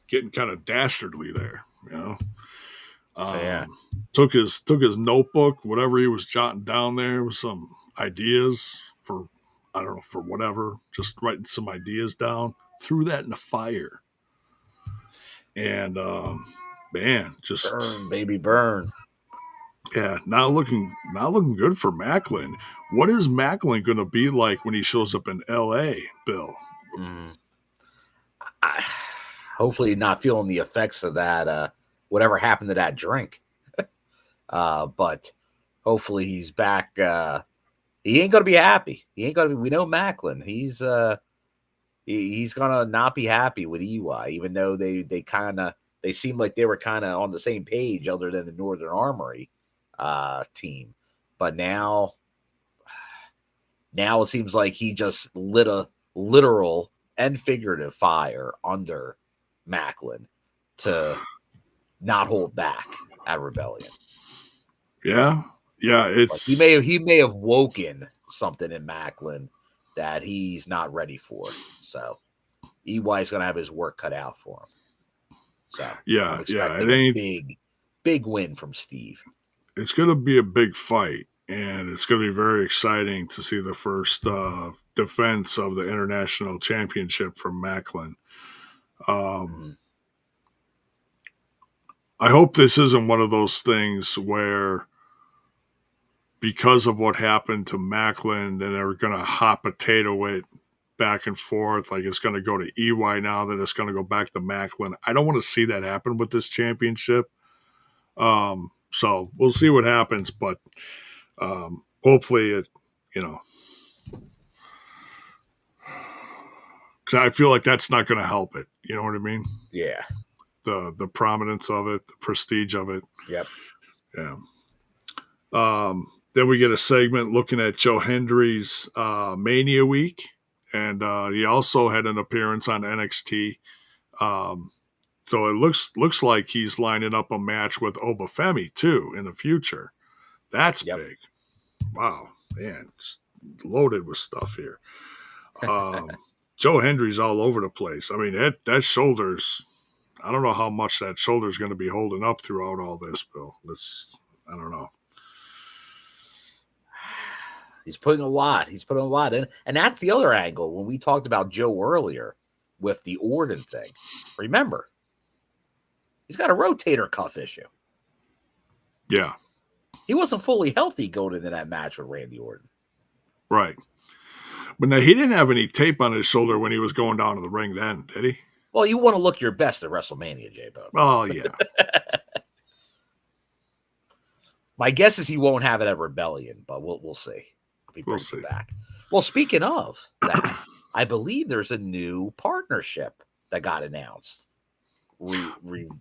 getting kind of dastardly there, you know. Took his notebook, whatever he was jotting down there, with some ideas for, I don't know, for whatever, just writing some ideas down, threw that in the fire. And man, just burn, baby, burn. Yeah, not looking good for Macklin. What is Macklin going to be like when he shows up in LA, Bill? Hopefully not feeling the effects of that, whatever happened to that drink. But hopefully he's back. He ain't going to be happy. We know Macklin. He's going to not be happy with EY, even though they seem like they were kind of on the same page other than the Northern Armory team. But now it seems like he just lit a literal and figurative fire under Macklin to not hold back at Rebellion. Yeah, it's he may have woken something in Macklin that he's not ready for. So EY's going to have his work cut out for him. So I'm expecting a big win from Steve. It's going to be a big fight, and it's going to be very exciting to see the first defense of the international championship from Macklin. I hope this isn't one of those things where, because of what happened to Macklin, then they're going to hot potato it back and forth. Like it's going to go to EY now, then it's going to go back to Macklin. I don't want to see that happen with this championship. So we'll see what happens, but hopefully it, because I feel like that's not going to help it. You know what I mean? Yeah. The prominence of it, the prestige of it. Yep. Yeah. Then we get a segment looking at Joe Hendry's Mania Week, and he also had an appearance on NXT. So it looks like he's lining up a match with Obafemi too in the future. That's big. Wow, man, it's loaded with stuff here. Joe Hendry's all over the place. I mean, that shoulder's, I don't know how much that shoulder's going to be holding up throughout all this, Bill. I don't know. He's putting a lot in. And that's the other angle when we talked about Joe earlier with the Orton thing. Remember, he's got a rotator cuff issue. Yeah. He wasn't fully healthy going into that match with Randy Orton. Right. But now he didn't have any tape on his shoulder when he was going down to the ring then, did he? Well, you want to look your best at WrestleMania, J-Bone. Oh, yeah. My guess is he won't have it at Rebellion, but we'll see. We'll see. Back. Well, speaking of that, I believe there's a new partnership that got announced.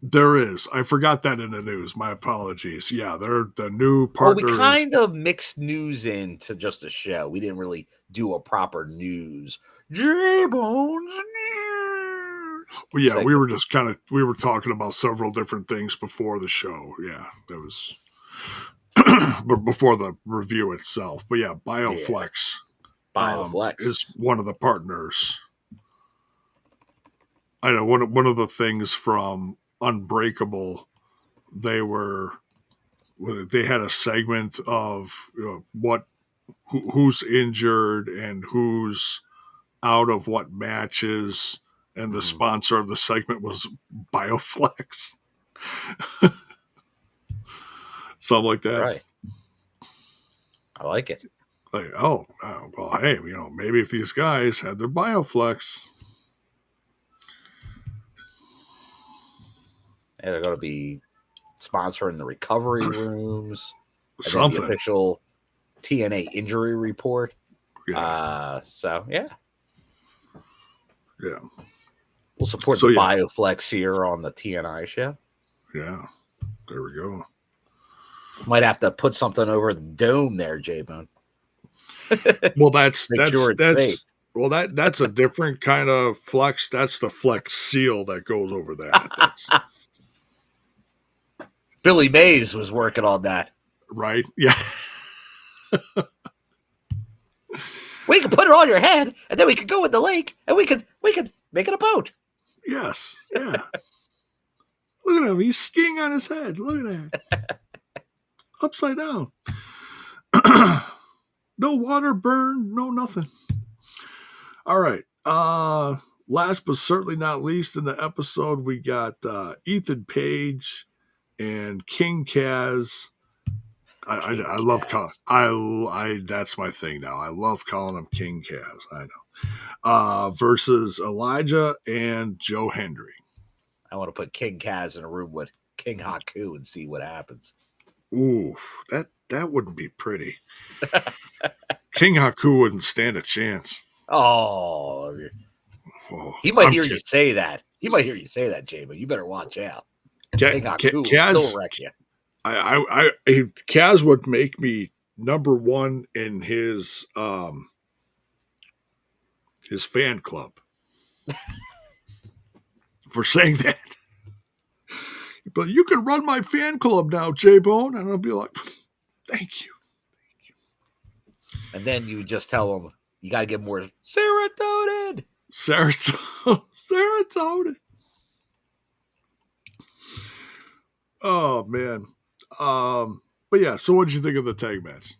There is. I forgot that in the news. My apologies. Yeah, they're the new partners. Well, we kind of mixed news into just a show. We didn't really do a proper news. J-Bone's news. Well, yeah, we were talking about several different things before the show. Yeah, that was but before the review itself. But yeah, BioFlex. BioFlex is one of the partners. I know one of the things from Unbreakable, they had a segment of who's injured and who's out of what matches, and the sponsor of the segment was BioFlex. Something like that. Right. I like it. Like, well, hey, maybe if these guys had their BioFlex. And they're going to be sponsoring the recovery rooms. Something. The official TNA injury report. Yeah. Yeah. Yeah. We'll support the BioFlex here on the TNI show. Yeah. There we go. Might have to put something over the dome there, J-Bone. Well, Make sure it's safe. well that's a different kind of flex. That's the flex seal that goes over that. That's Billy Mays was working on that. right. Yeah. We could put it on your head, and then we could go in the lake, and we could make it a boat. Yes. Yeah. Look at him. He's skiing on his head. Look at that. Upside down. No water burn. No nothing. All right. Last but certainly not least in the episode, we got Ethan Page and King Kaz. I love calling I that's my thing now. I love calling him King Kaz. I know. Versus Elijah and Joe Hendry. I want to put King Kaz in a room with King Haku and see what happens. Ooh, that wouldn't be pretty. King Haku wouldn't stand a chance. Oh, he might hear you say that. He might hear you say that, Jay, but you better watch out. King Haku will still wreck you. Kaz would make me number one in his fan club for saying that. But you can run my fan club now, J-Bone, and I'll be like, thank you. And then you just tell him you got to get more serotonin. Serotonin. Oh man. But yeah, so what did you think of the tag match?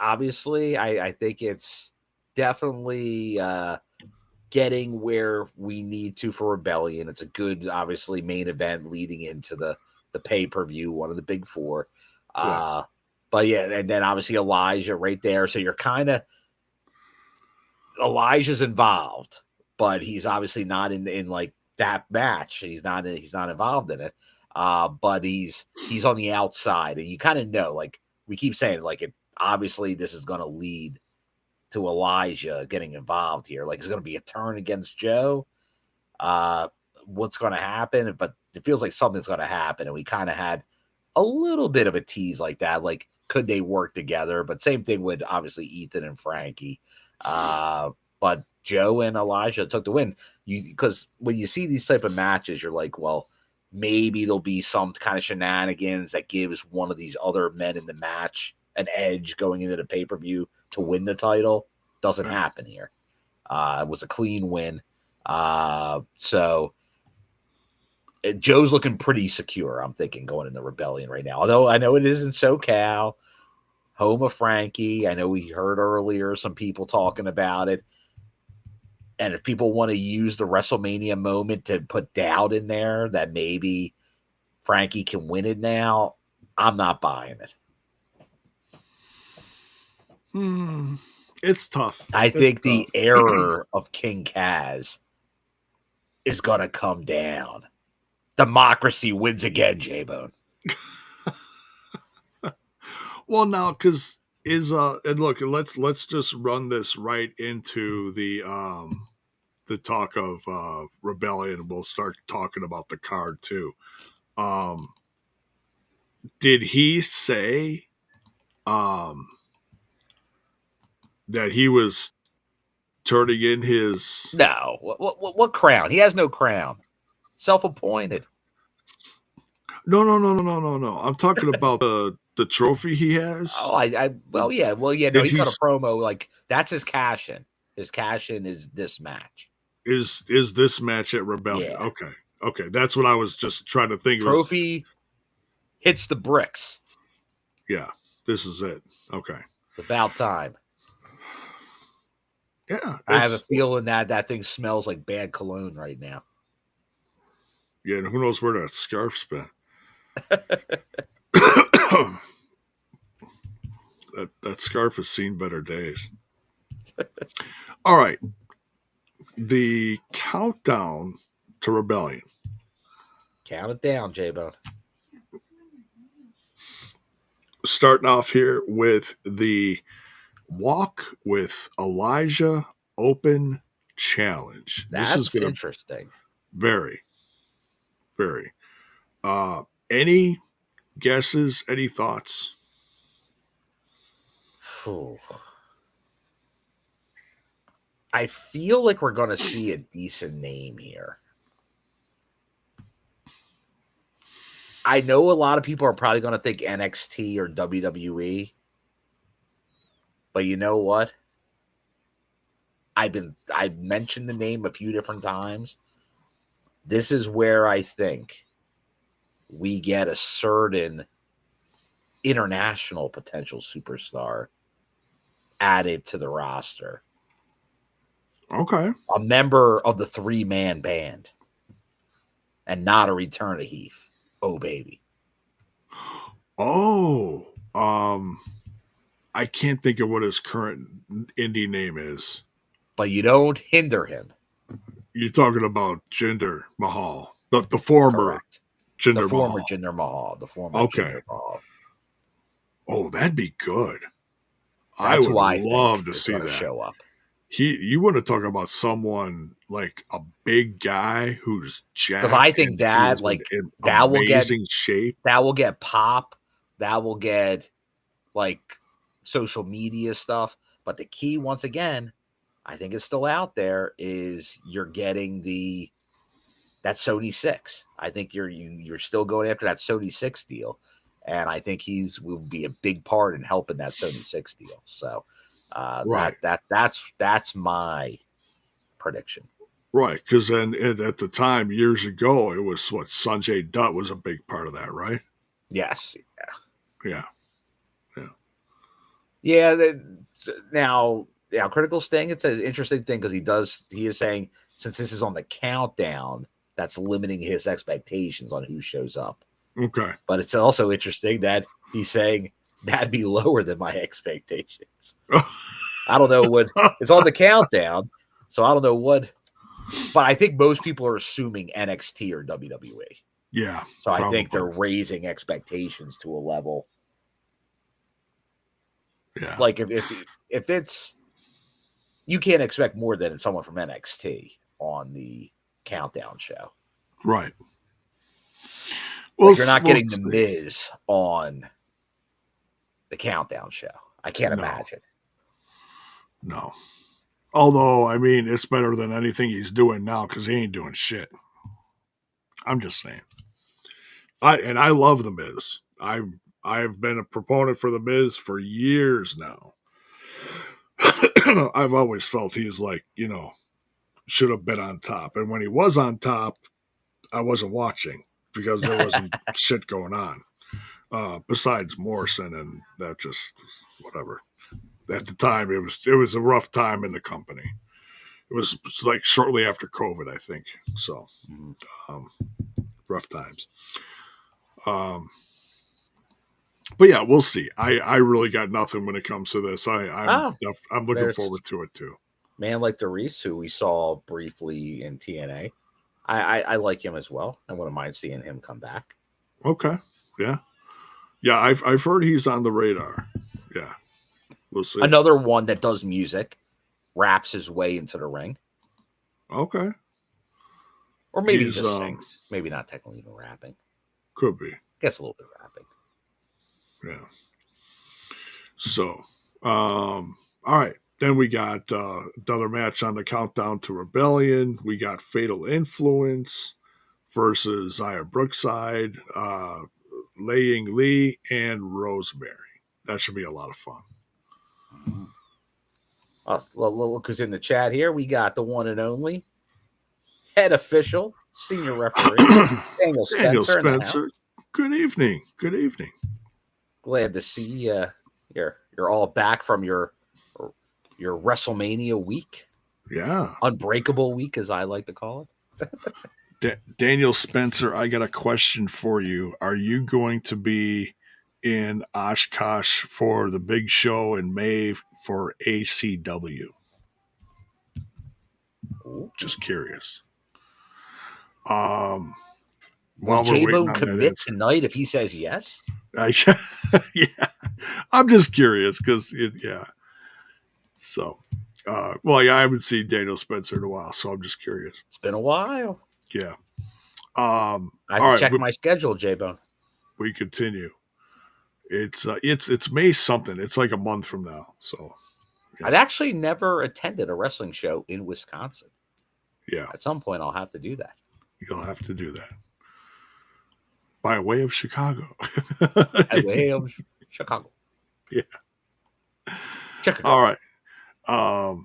Obviously, I think it's definitely getting where we need to for Rebellion. It's a good, obviously, main event leading into the pay-per-view, one of the big four. Yeah. But yeah, and then obviously Elijah right there. So you're kind of Elijah's involved, but he's obviously not in like that match. He's not involved in it. But he's on the outside, and you kind of know, like we keep saying, like obviously this is going to lead to Elijah getting involved here. Like, it's going to be a turn against Joe. What's going to happen? But it feels like something's going to happen, and we kind of had a little bit of a tease like that. Like, could they work together? But same thing with obviously Ethan and Frankie. But Joe and Elijah took the win. Because when you see these type of matches, you're like, well, maybe there'll be some kind of shenanigans that gives one of these other men in the match an edge going into the pay-per-view to win the title. Doesn't happen here. It was a clean win. So Joe's looking pretty secure, I'm thinking, going in the Rebellion right now. Although I know it is in SoCal, home of Frankie. I know we heard earlier some people talking about it. And if people want to use the WrestleMania moment to put doubt in there that maybe Frankie can win it now, I'm not buying it. It's tough. I think the error of King Kaz is going to come down. Democracy wins again, J-Bone. Well, now, because and look, let's just run this right into the talk of Rebellion. We'll start talking about the card too. Did he say that he was turning in his... No. What crown? He has no crown. Self-appointed. No. I'm talking about the trophy he has. Oh, well, yeah. No, he cut a promo like that's his cash-in. His cash-in is this match. Is this match at Rebellion? Yeah. Okay. That's what I was just trying to think. Trophy hits the bricks. Yeah, this is it. Okay. It's about time. Yeah. I have a feeling that thing smells like bad cologne right now. Yeah, and who knows where that scarf's been. that scarf has seen better days. All right. The countdown to Rebellion. Count it down, J-Bone. Starting off here with the Walk with Elijah Open Challenge. That's this is interesting. Very, very. Any guesses? Any thoughts? I feel like we're going to see a decent name here. I know a lot of people are probably going to think NXT or WWE. But you know what? I've mentioned the name a few different times. This is where I think we get a certain international potential superstar added to the roster. Okay. A member of the 3-man band. And not a return to Heath. Oh, baby. Oh. I can't think of what his current indie name is. But you don't hinder him. You're talking about Jinder Mahal. The former Correct. Jinder The former Mahal. Jinder Mahal. The former Okay. Jinder Mahal. Oh, that'd be good. That's I would love to see that. Show up. You want to talk about someone like a big guy who's jacked. Because I think that that will get shape. That will get pop. That will get social media stuff. But the key, once again, I think it's still out there, is you're getting that Sony 6. I think you're still going after that Sony 6 deal. And I think will be a big part in helping that Sony 6 deal. So right. That's my prediction. Right, because then at the time, years ago, it was Sanjay Dutt was a big part of that, right? Yes. Yeah. Now, Critical Sting, it's an interesting thing because he is saying, since this is on the countdown, that's limiting his expectations on who shows up. Okay. But it's also interesting that he's saying that'd be lower than my expectations. I don't know what it's on the countdown, so I don't know what. But I think most people are assuming NXT or WWE. Yeah. So I think they're raising expectations to a level. Yeah. Like if it's, you can't expect more than someone from NXT on the countdown show. Right. Well, you're not getting the Miz on the countdown show. I can't imagine. No. Although, I mean, it's better than anything he's doing now because he ain't doing shit. I'm just saying. I love the Miz. I've been a proponent for the Miz for years now. I've always felt he's should have been on top. And when he was on top, I wasn't watching because there wasn't shit going on. Besides Morrison, and that just whatever. At the time, it was a rough time in the company. It was like shortly after COVID, I think. So, rough times. But yeah, we'll see. I really got nothing when it comes to this. I'm looking forward to it too. Man like Darius, who we saw briefly in TNA, I like him as well. I wouldn't mind seeing him come back. Okay, yeah. I've heard he's on the radar. Yeah, we'll see. Another one that does music, raps his way into the ring. Okay. Or maybe he just sings. Maybe not technically even rapping. Could be. Guess a little bit of rapping. Yeah. So, all right. Then we got another match on the Countdown to Rebellion. We got Fatal Influence versus Zaya Brookside, Lei Ying Lee, and Rosemary. That should be a lot of fun. Look who's in the chat here. We got the one and only head official, senior referee, Daniel Spencer. Good evening. Good evening. Glad to see you're all back from your WrestleMania week. Yeah. Unbreakable week, as I like to call it. Daniel Spencer, I got a question for you. Are you going to be in Oshkosh for the big show in May for ACW? Ooh. Just curious. Will J-Bone commit tonight if he says yes? Yeah. I'm just curious because yeah. So, I haven't seen Daniel Spencer in a while, so I'm just curious. It's been a while. Yeah. I have to check my schedule, J-Bone. We continue. It's May something. It's like a month from now. So yeah. I've actually never attended a wrestling show in Wisconsin. Yeah. At some point, I'll have to do that. You'll have to do that. By way of Chicago. By way of Chicago. Yeah. Chicago. All right. All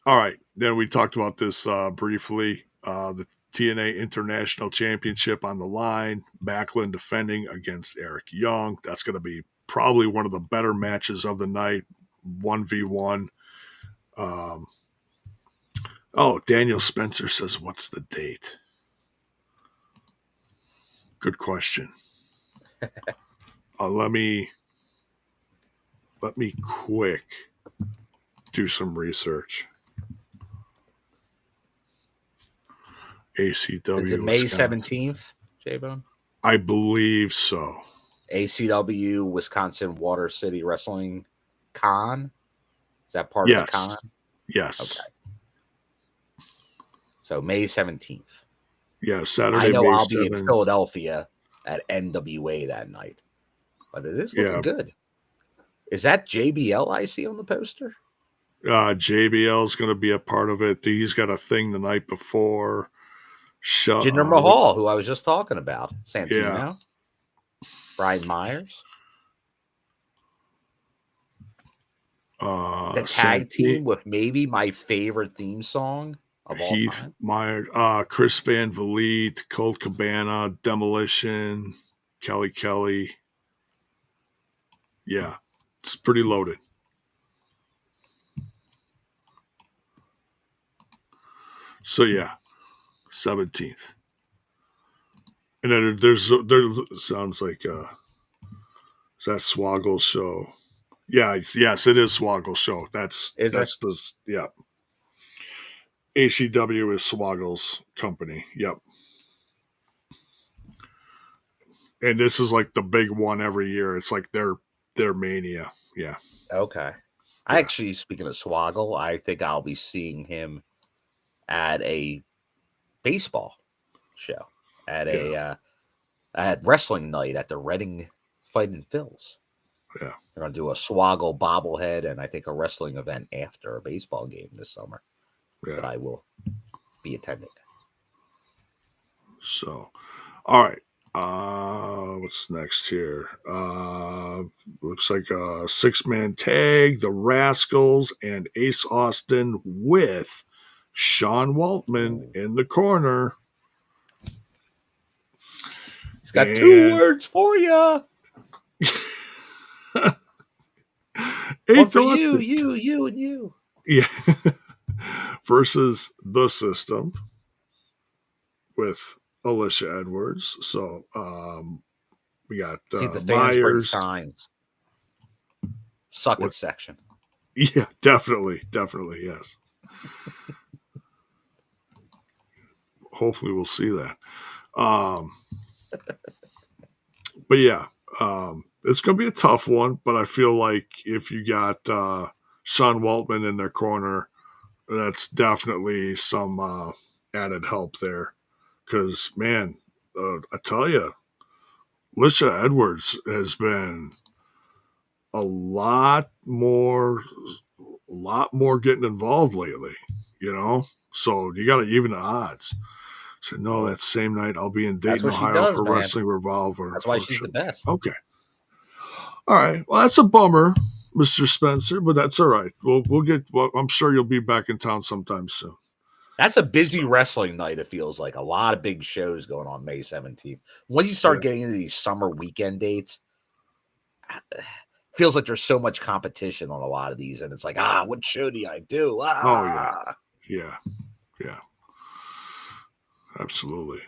right. Then we talked about this briefly. The TNA International Championship on the line. Backlund defending against Eric Young. That's going to be probably one of the better matches of the night. 1v1. Daniel Spencer says, what's the date? Good question. Let me quick do some research. ACW. Is it May 17th, J-Bone? I believe so. ACW Wisconsin Water City Wrestling Con? Is that part of the con? Yes. Okay. So May 17th. Yeah, Saturday. I know May I'll 7th. be in Philadelphia at NWA that night. But it is looking good. Is that JBL I see on the poster? JBL is going to be a part of it. He's got a thing the night before. Jinder Mahal, who I was just talking about. Santino. Yeah. Brian Myers. The tag team with maybe my favorite theme song of all Heath time. Myers, Chris Van Vliet, Colt Cabana, Demolition, Kelly. Yeah, it's pretty loaded. So yeah, 17th. And then there sounds like is that Swoggle's show? Yeah, yes, it is Swoggle's show. That's yeah. ACW is Swoggle's company. Yep. And this is like the big one every year. It's like their mania. Yeah. Okay. I actually, speaking of Swoggle, I think I'll be seeing him at a baseball show at wrestling night at the Reading Fighting Phils. Yeah. They're going to do a Swoggle bobblehead and I think a wrestling event after a baseball game this summer that I will be attending. So, all right. What's next here? Looks like a 6-man tag, the Rascals and Ace Austin with Sean Waltman in the corner. He's got 2 words for you. One for you, and you. Yeah. Versus the System with Alisha Edwards. So we got see the fans Myers. bring signs. Suck it section. Yeah, definitely, yes. Hopefully we'll see that. But yeah, it's going to be a tough one, but I feel like if you got Sean Waltman in their corner, that's definitely some added help there. Because, man, I tell you, Alisha Edwards has been a lot more getting involved lately, you know? So you got to even the odds. So, no, that same night I'll be in Dayton, Ohio for Wrestling Revolver. That's why she's the best. Okay. All right. Well, that's a bummer, Mr. Spencer, but that's all right. We'll get. Well, I'm sure you'll be back in town sometime soon. That's a busy wrestling night. It feels like a lot of big shows going on May 17th. Once you start getting into these summer weekend dates, it feels like there's so much competition on a lot of these, and it's like, what show do I do? Oh yeah. Absolutely.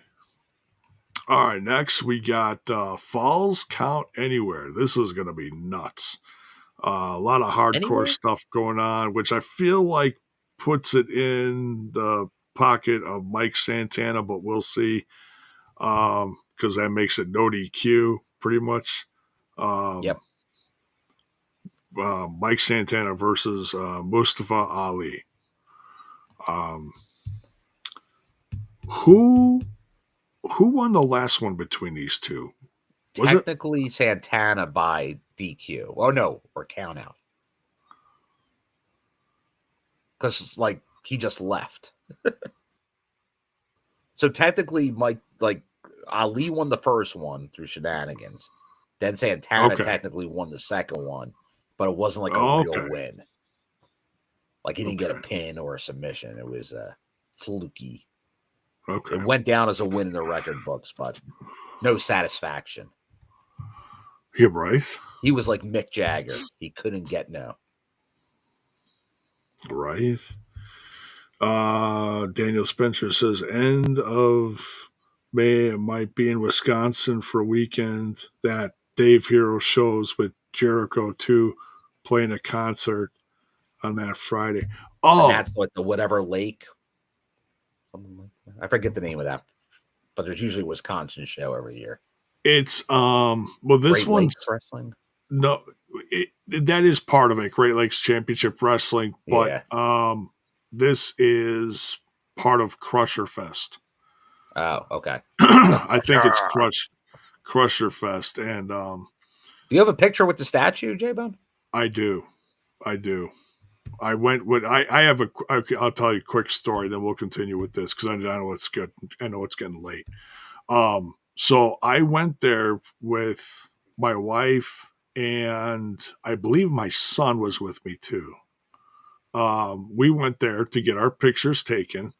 All right, next we got Falls Count Anywhere. This is going to be nuts. A lot of hardcore stuff going on, which I feel like puts it in the pocket of Mike Santana, but we'll see because that makes it no DQ pretty much. Yep. Mike Santana versus Mustafa Ali. Who won the last one between these two? Was it? Technically Santana by DQ. Oh no, or count out. Because like he just left. So technically Ali won the first one through shenanigans. Then Santana Okay. technically won the second one, but it wasn't like a real win. Like he didn't get a pin or a submission. It was fluky. Okay. It went down as a win in the record books, but no satisfaction. Yeah, right. He was like Mick Jagger. He couldn't get no. Right. Daniel Spencer says end of May might be in Wisconsin for a weekend that Dave Hero shows with Jericho 2 playing a concert on that Friday. Oh, and that's like the whatever lake. I forget the name of that, but there's usually a Wisconsin show every year. It's well, this Great one's Lakes Wrestling. No, that is part of it, Great Lakes Championship Wrestling, but this is part of Crusher Fest. Oh, okay. I think it's Crusher Fest, and do you have a picture with the statue, J-Bone? I do. I went with I have I'll tell you a quick story, then we'll continue with this because I know it's good. I know it's getting late. So I went there with my wife, and I believe my son was with me too. We went there to get our pictures taken,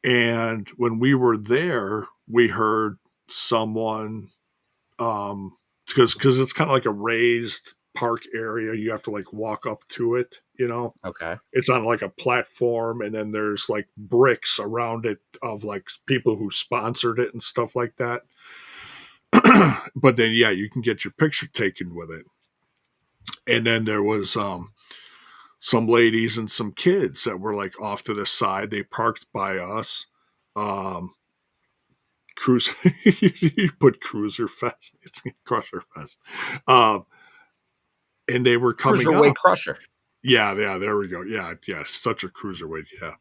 and when we were there, we heard someone because it's kind of like a raised park area. You have to like walk up to it, you know. Okay. It's on like a platform, and then there's like bricks around it of like people who sponsored it and stuff like that. But then, yeah, you can get your picture taken with it. And then there was some ladies and some kids that were like off to the side. They parked by us. Cruiser, you put Cruiser Fest. It's Crusher Fest. And they were coming Cruiserweight up. Crusher. Yeah, there we go. Yeah, such a cruiserweight. Yeah.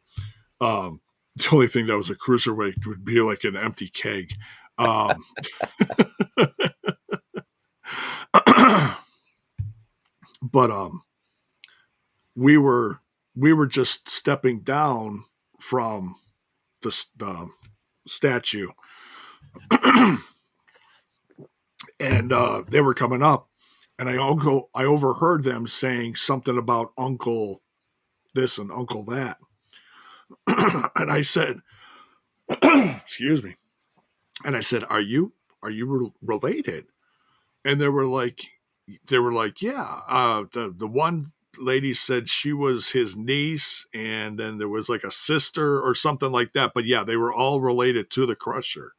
The only thing that was a cruiserweight would be like an empty keg. But we were just stepping down from the statue, and they were coming up, and I overheard them saying something about Uncle this and Uncle that, and I said, "Excuse me," and I said, "Are you related?" And they were like, "Yeah." The one lady said she was his niece, and then there was like a sister or something like that. But yeah, they were all related to the Crusher.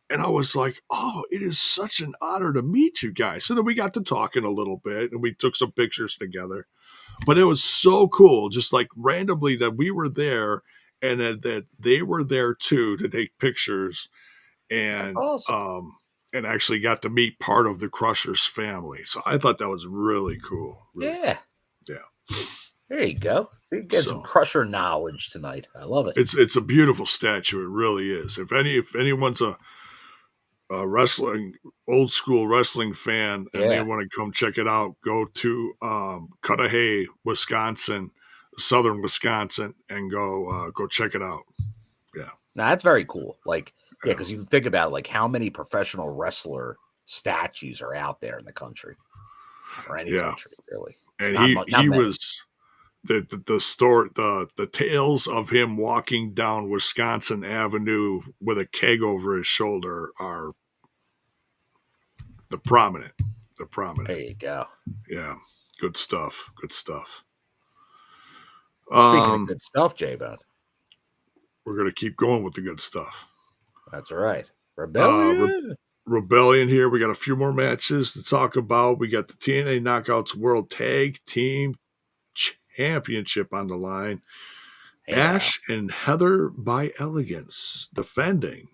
And I was like, "Oh, it is such an honor to meet you guys." So then we got to talking a little bit, and we took some pictures together. But it was so cool, just like randomly that we were there, and that they were there too to take pictures, and awesome. And actually got to meet part of the Crusher's family. So I thought that was really cool. Really yeah. cool. Yeah. There you go. So you get some Crusher knowledge tonight. I love it. It's a beautiful statue. It really is. If anyone's a old school wrestling fan, and they want to come check it out, go to Cudahy, Wisconsin, southern Wisconsin, and go check it out. Yeah. Now that's very cool. Like, yeah, because you think about it, like how many professional wrestler statues are out there in the country, or any country, really. And he was the story, the tales of him walking down Wisconsin Avenue with a keg over his shoulder are the prominent. There you go. Yeah, good stuff. Speaking of good stuff, J-Bone, we're gonna keep going with the good stuff. That's right. Rebellion here. We got a few more matches to talk about. We got the TNA Knockouts World Tag Team Championship on the line. Ash and Heather by Elegance defending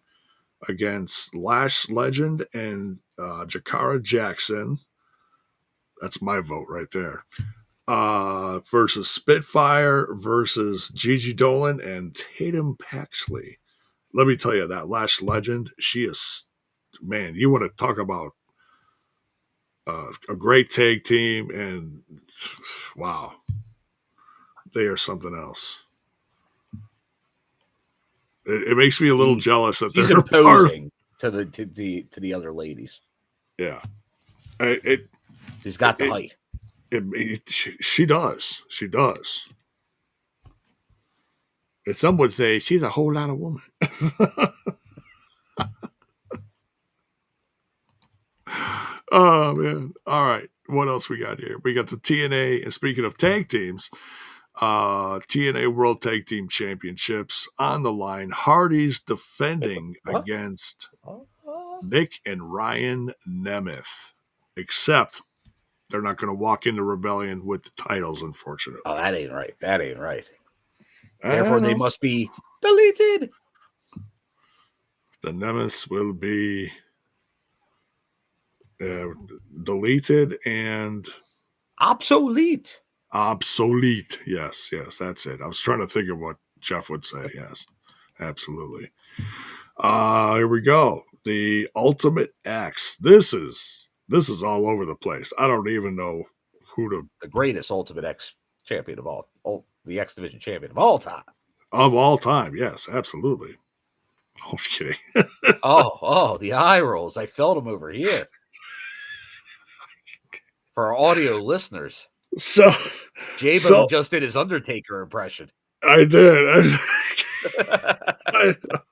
against Lash Legend and Jakara Jackson. That's my vote right there. Versus Spitfire versus Gigi Dolan and Tatum Paxley. Let me tell you, that Lash Legend, she is, man, you want to talk about a great tag team, and wow, they are something else. It makes me a little jealous that she's they're imposing to the other ladies. Yeah, She's got the height. She does. She does. And some would say she's a whole lot of woman. Oh man! All right, what else we got here? We got the TNA. And speaking of tag teams, TNA World Tag Team Championships on the line. Hardy's defending against Nick and Ryan Nemeth. Except they're not going to walk into Rebellion with the titles, unfortunately. Oh, that ain't right. That ain't right. Therefore, they must be deleted. The Nemeths will be deleted and obsolete. Obsolete. Yes, that's it. I was trying to think of what Jeff would say. Yes, absolutely. Here we go. The Ultimate X. This is all over the place. I don't even know who to. The greatest Ultimate X champion of all, the X Division champion of all time. Of all time, yes, absolutely. I'm kidding. oh, the eye rolls. I felt them over here. For our audio listeners. So, J-Bone just did his Undertaker impression. I did.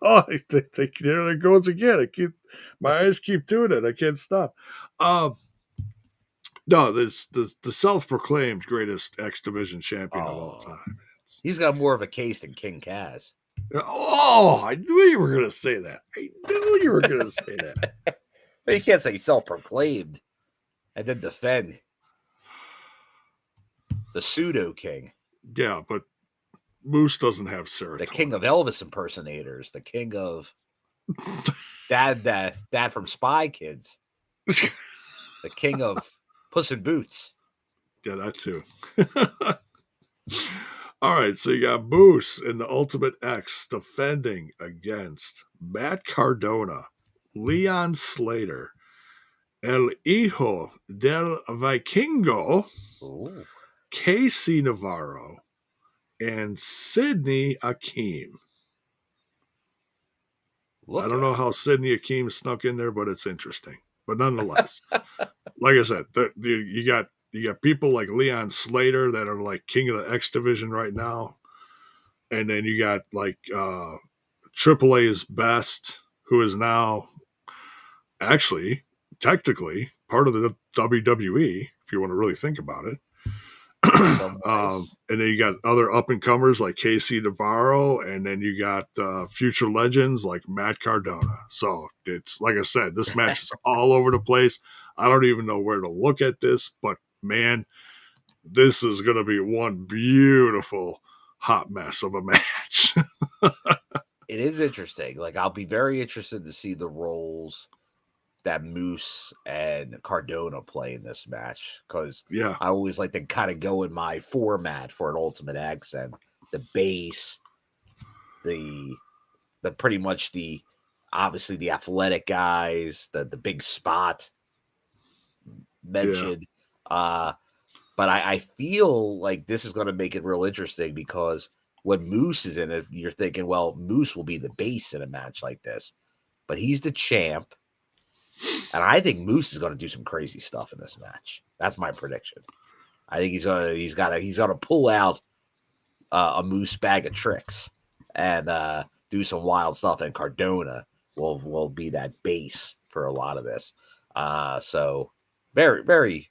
There it goes again. My eyes keep doing it. I can't stop. No, this the self-proclaimed greatest X Division champion of all time. He's got more of a case than King Kaz. Oh, I knew you were going to say that. But you can't say self-proclaimed and then defend the pseudo king. Yeah, but Moose doesn't have serotonin. The king of Elvis impersonators. The king of dad from Spy Kids. The king of Puss in Boots. Yeah, that too. All right, so you got Moose in the Ultimate X defending against Matt Cardona, Leon Slater, El Hijo del Vikingo, Casey Navarro, and Sidney Akeem. I don't know how Sidney Akeem snuck in there, but it's interesting. But nonetheless, like I said, you got people like Leon Slater that are like king of the X Division right now. And then you got like AAA's Best, who is now actually technically part of the WWE, if you want to really think about it. And then you got other up-and-comers like Casey Navarro, and then you got future legends like Matt Cardona. So it's, like I said, this match is all over the place. I don't even know where to look at this, but man, this is going to be one beautiful hot mess of a match. It is interesting. Like, I'll be very interested to see the roles that Moose and Cardona play in this match, because I always like to kind of go in my format for an Ultimate X, and the base, the pretty much the obviously the athletic guys, the big spot mentioned. But I feel like this is going to make it real interesting, because when Moose is in it, you're thinking, well, Moose will be the base in a match like this, but he's the champ. And I think Moose is going to do some crazy stuff in this match. That's my prediction. I think he's gonna pull out a Moose bag of tricks and do some wild stuff. And Cardona will be that base for a lot of this. So very, very,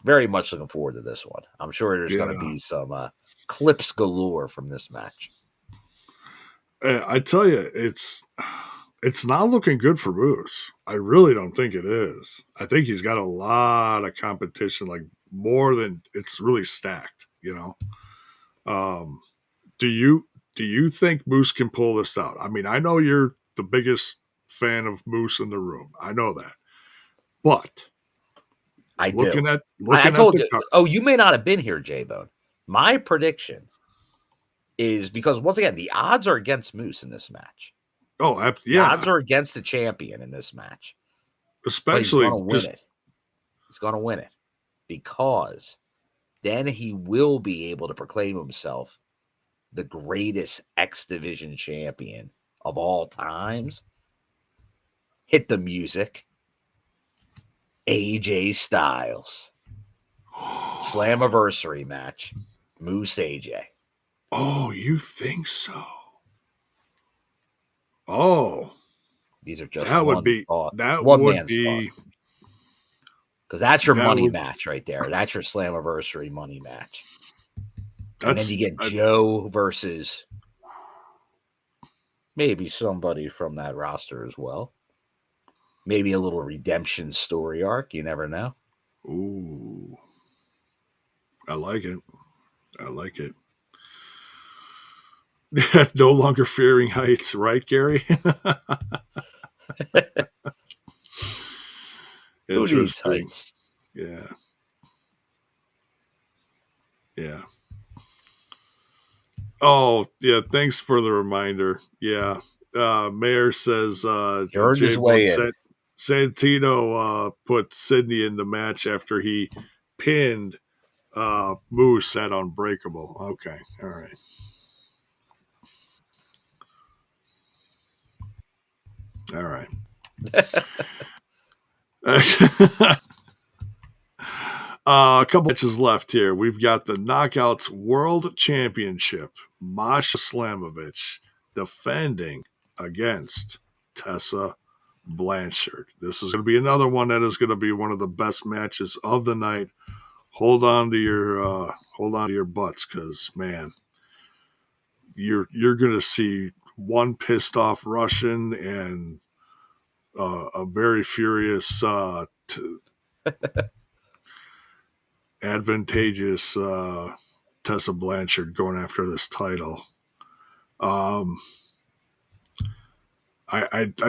very much looking forward to this one. I'm sure there's going to be some clips galore from this match. I tell you, it's not looking good for Moose. I really don't think it is. I think he's got a lot of competition, like more than it's really stacked, you know? Do you think Moose can pull this out? I mean, I know you're the biggest fan of Moose in the room. I know that. But I told you. Oh, you may not have been here, J-Bone. My prediction is, because once again, the odds are against Moose in this match. Oh, yeah. The odds are against the champion in this match. Especially He's going to win it because then he will be able to proclaim himself the greatest X Division champion of all times. Hit the music. AJ Styles. Slammiversary match. Moose AJ. Oh, you think so? Oh. These are just That would be one man's thoughts. Because that's your money would, match right there. That's your Slammiversary money match. And that's then you get Joe versus maybe somebody from that roster as well. Maybe a little redemption story arc. You never know. Ooh. I like it. I like it. No longer fearing heights, right, Gary? Who needs heights? Yeah. Yeah. Oh, yeah. Thanks for the reminder. Yeah. Mayor says Earned his way in. Santino put Sydney in the match after he pinned Moose at Unbreakable. Okay. All right. All right. A couple matches left here. We've got the Knockouts World Championship. Masha Slamovich defending against Tessa Blanchard. This is going to be another one that is going to be one of the best matches of the night. Hold on to your butts, because man, you're going to see one pissed off Russian and a very furious advantageous Tessa Blanchard going after this title. I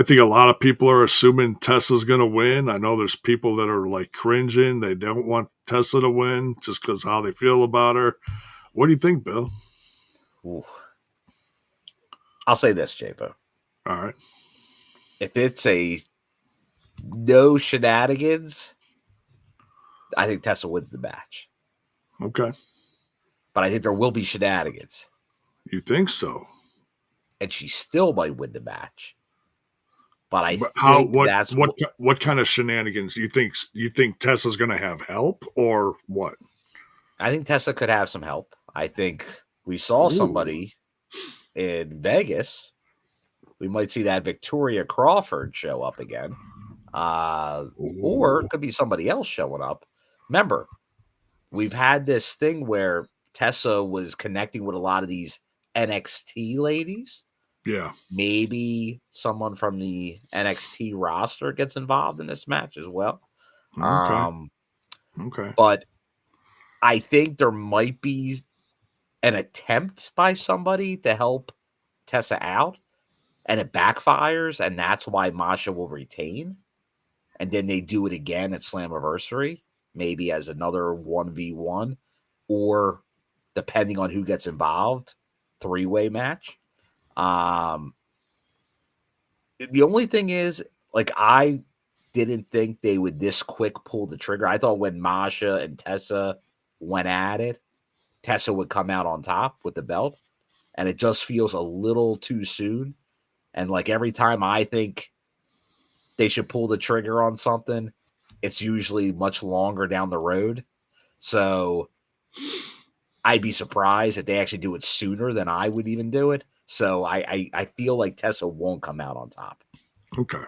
think a lot of people are assuming Tessa's going to win. I know there's people that are like cringing. They don't want Tessa to win just because how they feel about her. What do you think, Bill? Ooh. I'll say this, Japo. All right. If it's a no shenanigans, I think Tessa wins the match. Okay. But I think there will be shenanigans. You think so? And she still might win the match. But what kind of shenanigans do you think? You think Tessa's going to have help or what? I think Tessa could have some help. I think we saw somebody in Vegas. We might see that Victoria Crawford show up again. Or it could be somebody else showing up. Remember, we've had this thing where Tessa was connecting with a lot of these NXT ladies. Yeah. Maybe someone from the NXT roster gets involved in this match as well. Okay. But I think there might be an attempt by somebody to help Tessa out, and it backfires, and that's why Masha will retain. And then they do it again at Slammiversary, maybe as another 1v1, or depending on who gets involved, 3-way match. The only thing is, like, I didn't think they would this quick pull the trigger. I thought when Masha and Tessa went at it, Tessa would come out on top with the belt, and it just feels a little too soon. And like every time I think they should pull the trigger on something, it's usually much longer down the road. So I'd be surprised if they actually do it sooner than I would even do it. So I feel like Tessa won't come out on top. Okay.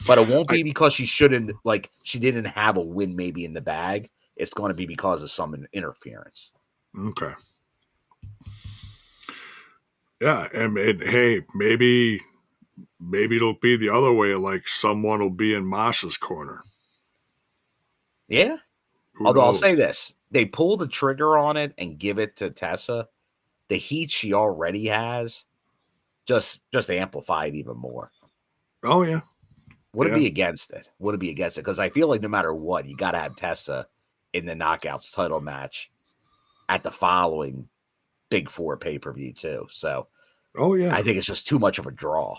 But it won't be because she didn't have a win maybe in the bag. It's going to be because of some interference. Okay. Yeah, and hey, maybe it'll be the other way, like someone will be in Masha's corner. Yeah. Although I'll say this, they pull the trigger on it and give it to Tessa. The heat she already has just amplified even more. Oh, yeah. Wouldn't be against it. Wouldn't be against it. Because I feel like no matter what, you got to have Tessa in the Knockouts title match at the following Big Four pay-per-view too. So I think it's just too much of a draw.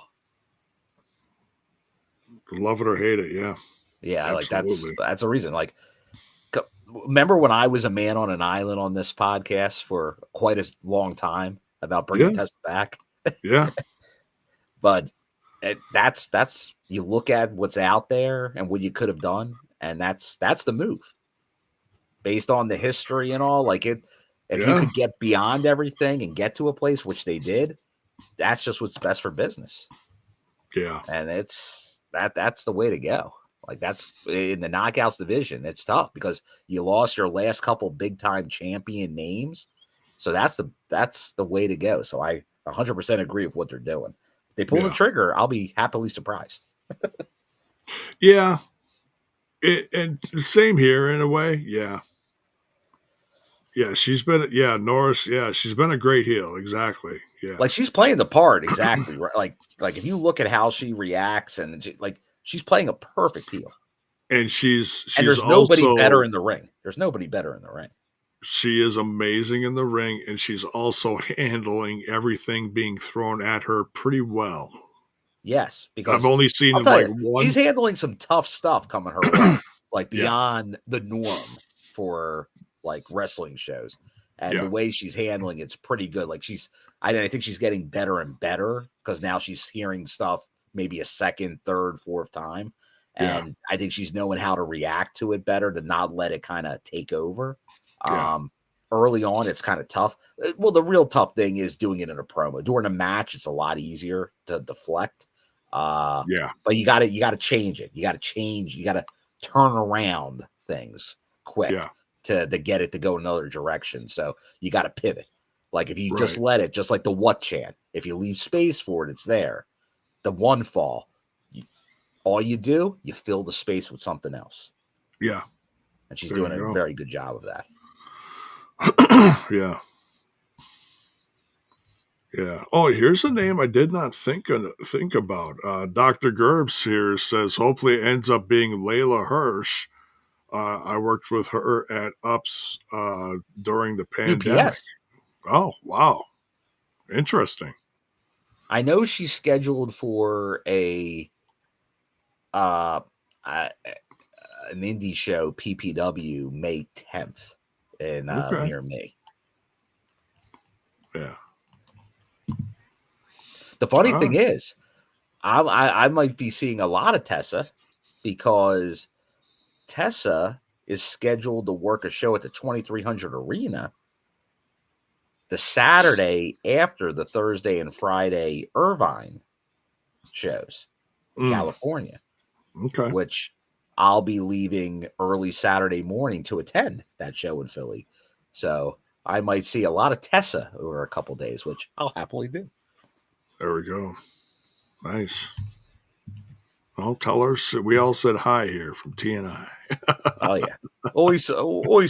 Love it or hate it, yeah. Yeah, like Absolutely. that's a reason. Like, remember when I was a man on an island on this podcast for quite a long time about bringing Yeah. Tessa back? Yeah. But that's you look at what's out there and what you could have done, and that's the move based on the history and all. Like it, if you Yeah. could get beyond everything and get to a place which they did, that's just what's best for business. Yeah. And that's the way to go. Like that's in the knockouts division. It's tough because you lost your last couple big time champion names, so that's the way to go. So I 100% agree with what they're doing. If they pull the trigger, I'll be happily surprised. Yeah. And same here in a way. Yeah. Yeah. Norris. Yeah. She's been a great heel. Exactly. Yeah. Like she's playing the part exactly right. Like if you look at how she reacts and like she's playing a perfect heel. And she's And there's nobody better in the ring. There's nobody better in the ring. She is amazing in the ring, and she's also handling everything being thrown at her pretty well. Yes, because I've only seen one. She's handling some tough stuff coming her way, like beyond the norm for like wrestling shows. And the way she's handling it's pretty good. Like I think she's getting better and better because now she's hearing stuff maybe a second, third, fourth time. And I think she's knowing how to react to it better to not let it kind of take over. Early on, it's kind of tough. Well, the real tough thing is doing it in a promo. During a match, it's a lot easier to deflect. But you got to change it. You got to turn around things quick to get it to go another direction. So you got to pivot. Like if you just let it, just like the what chant, if you leave space for it, it's there. The one fall, all you do, you fill the space with something else. Yeah. And she's doing a very good job of that. Yeah. Yeah. Oh, here's a name I did not think about. Dr. Gerbs here says, hopefully it ends up being Layla Hirsch. I worked with her at Ups during the pandemic. UPS. Oh, wow. Interesting. I know she's scheduled for an indie show, PPW, May 10th in near me. Yeah. The funny thing is, I might be seeing a lot of Tessa because Tessa is scheduled to work a show at the 2300 Arena the Saturday after the Thursday and Friday Irvine shows in California. Okay. Which I'll be leaving early Saturday morning to attend that show in Philly. So I might see a lot of Tessa over a couple days, which I'll happily do. There we go. Nice. Well, tell her we all said hi here from TNI. Oh yeah, always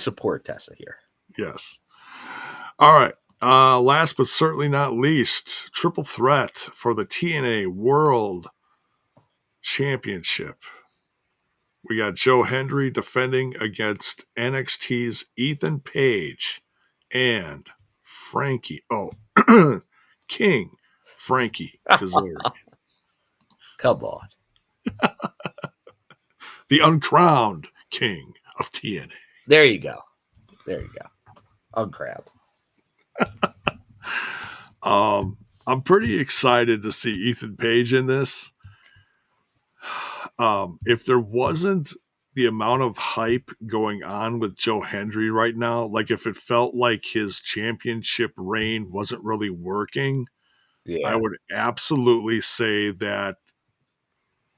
support Tessa here. Yes. All right. Last but certainly not least, triple threat for the TNA World Championship. We got Joe Hendry defending against NXT's Ethan Page and Frankie. Oh, King Frankie Kazarian. Come on. The uncrowned king of TNA. There you go. Uncrowned. I'm pretty excited to see Ethan Page in this. If there wasn't the amount of hype going on with Joe Hendry right now, like if it felt like his championship reign wasn't really working, I would absolutely say that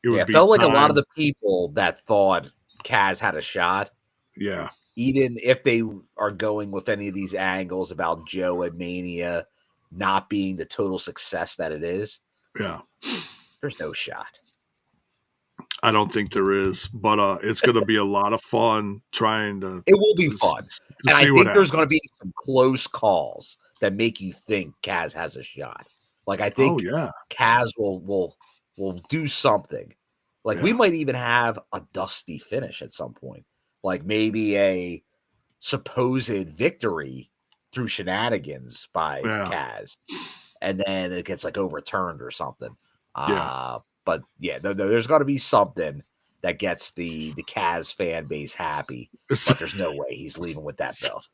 it felt like a lot of the people that thought Kaz had a shot. Yeah. Even if they are going with any of these angles about Joe at Mania not being the total success that it is. Yeah. There's no shot. I don't think there is, but it's going to be a lot of fun trying to. It will be fun. And I think there's going to be some close calls that make you think Kaz has a shot. Like I think Kaz will do something. Like we might even have a dusty finish at some point. Like maybe a supposed victory through shenanigans by Kaz. And then it gets like overturned or something. But there's got to be something that gets the Kaz fan base happy. But there's no way he's leaving with that belt.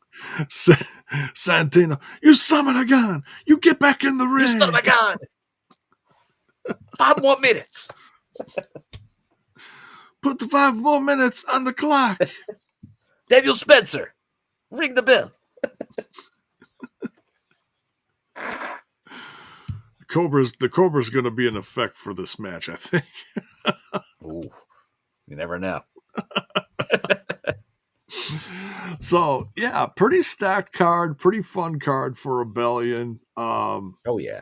Santino, you summon a gun. You get back in the ring. You summon a gun. 5 more minutes. Put the 5 more minutes on the clock. Daniel Spencer, ring the bell. The Cobra's going to be in effect for this match, I think. Ooh, you never know. So, yeah, pretty stacked card, pretty fun card for Rebellion. Oh, yeah.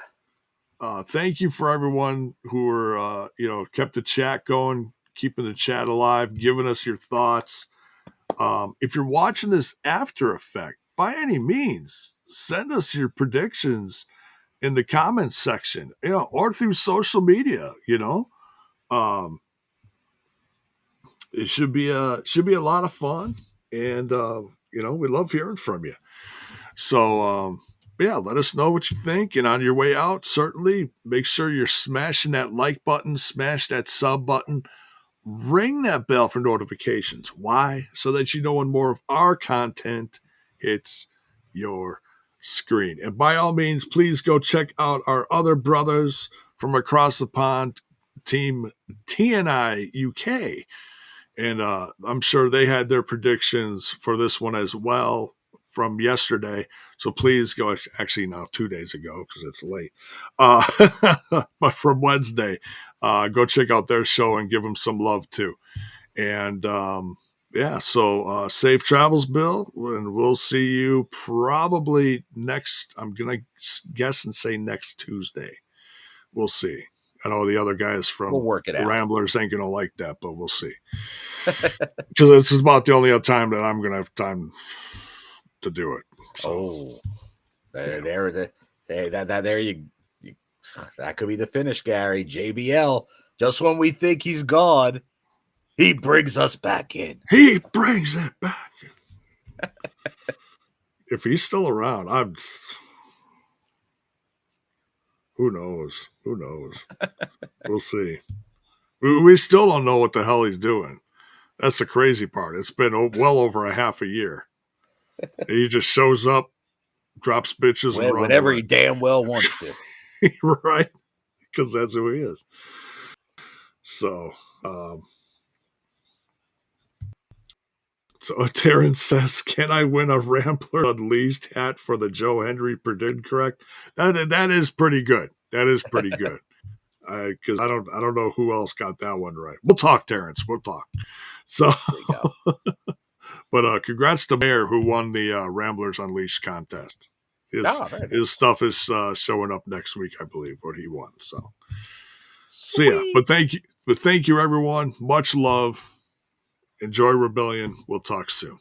Thank you for everyone who were, kept the chat going, keeping the chat alive, giving us your thoughts. If you're watching this after effect, by any means, send us your predictions in the comments section, or through social media, it should be a lot of fun, and we love hearing from you. So let us know what you think, and on your way out, certainly make sure you're smashing that like button, smash that sub button, ring that bell for notifications. Why? So that you know when more of our content hits your screen. And by all means, please go check out our other brothers from across the pond, team TNI UK. And I'm sure they had their predictions for this one as well from yesterday. So please go, actually now 2 days ago because it's late. But from Wednesday, go check out their show and give them some love too. And so safe travels, Bill. And we'll see you probably next, I'm going to guess and say next Tuesday. We'll see. I know the other guys from We'll work it out. Ramblers ain't going to like that, but we'll see. Because this is about the only other time that I'm going to have time to do it. So, that could be the finish, Gary. JBL, just when we think he's gone, he brings us back in. He brings it back in. If he's still around, who knows? We'll see. We still don't know what the hell he's doing. That's the crazy part. It's been well over a half a year. He just shows up, drops bitches, and runs whenever away. he damn well wants to. Right? Because that's who he is. So, Terrence says, can I win a Rambler Unleashed hat for the Joe Hendry predicted correct? That is pretty good. That is pretty good. Because I don't know who else got that one right. We'll talk, Terrence. We'll talk. So, but congrats to Mayor who won the Ramblers Unleashed contest. His stuff is showing up next week, I believe, what he won. So yeah. But thank you, everyone. Much love. Enjoy Rebellion. We'll talk soon.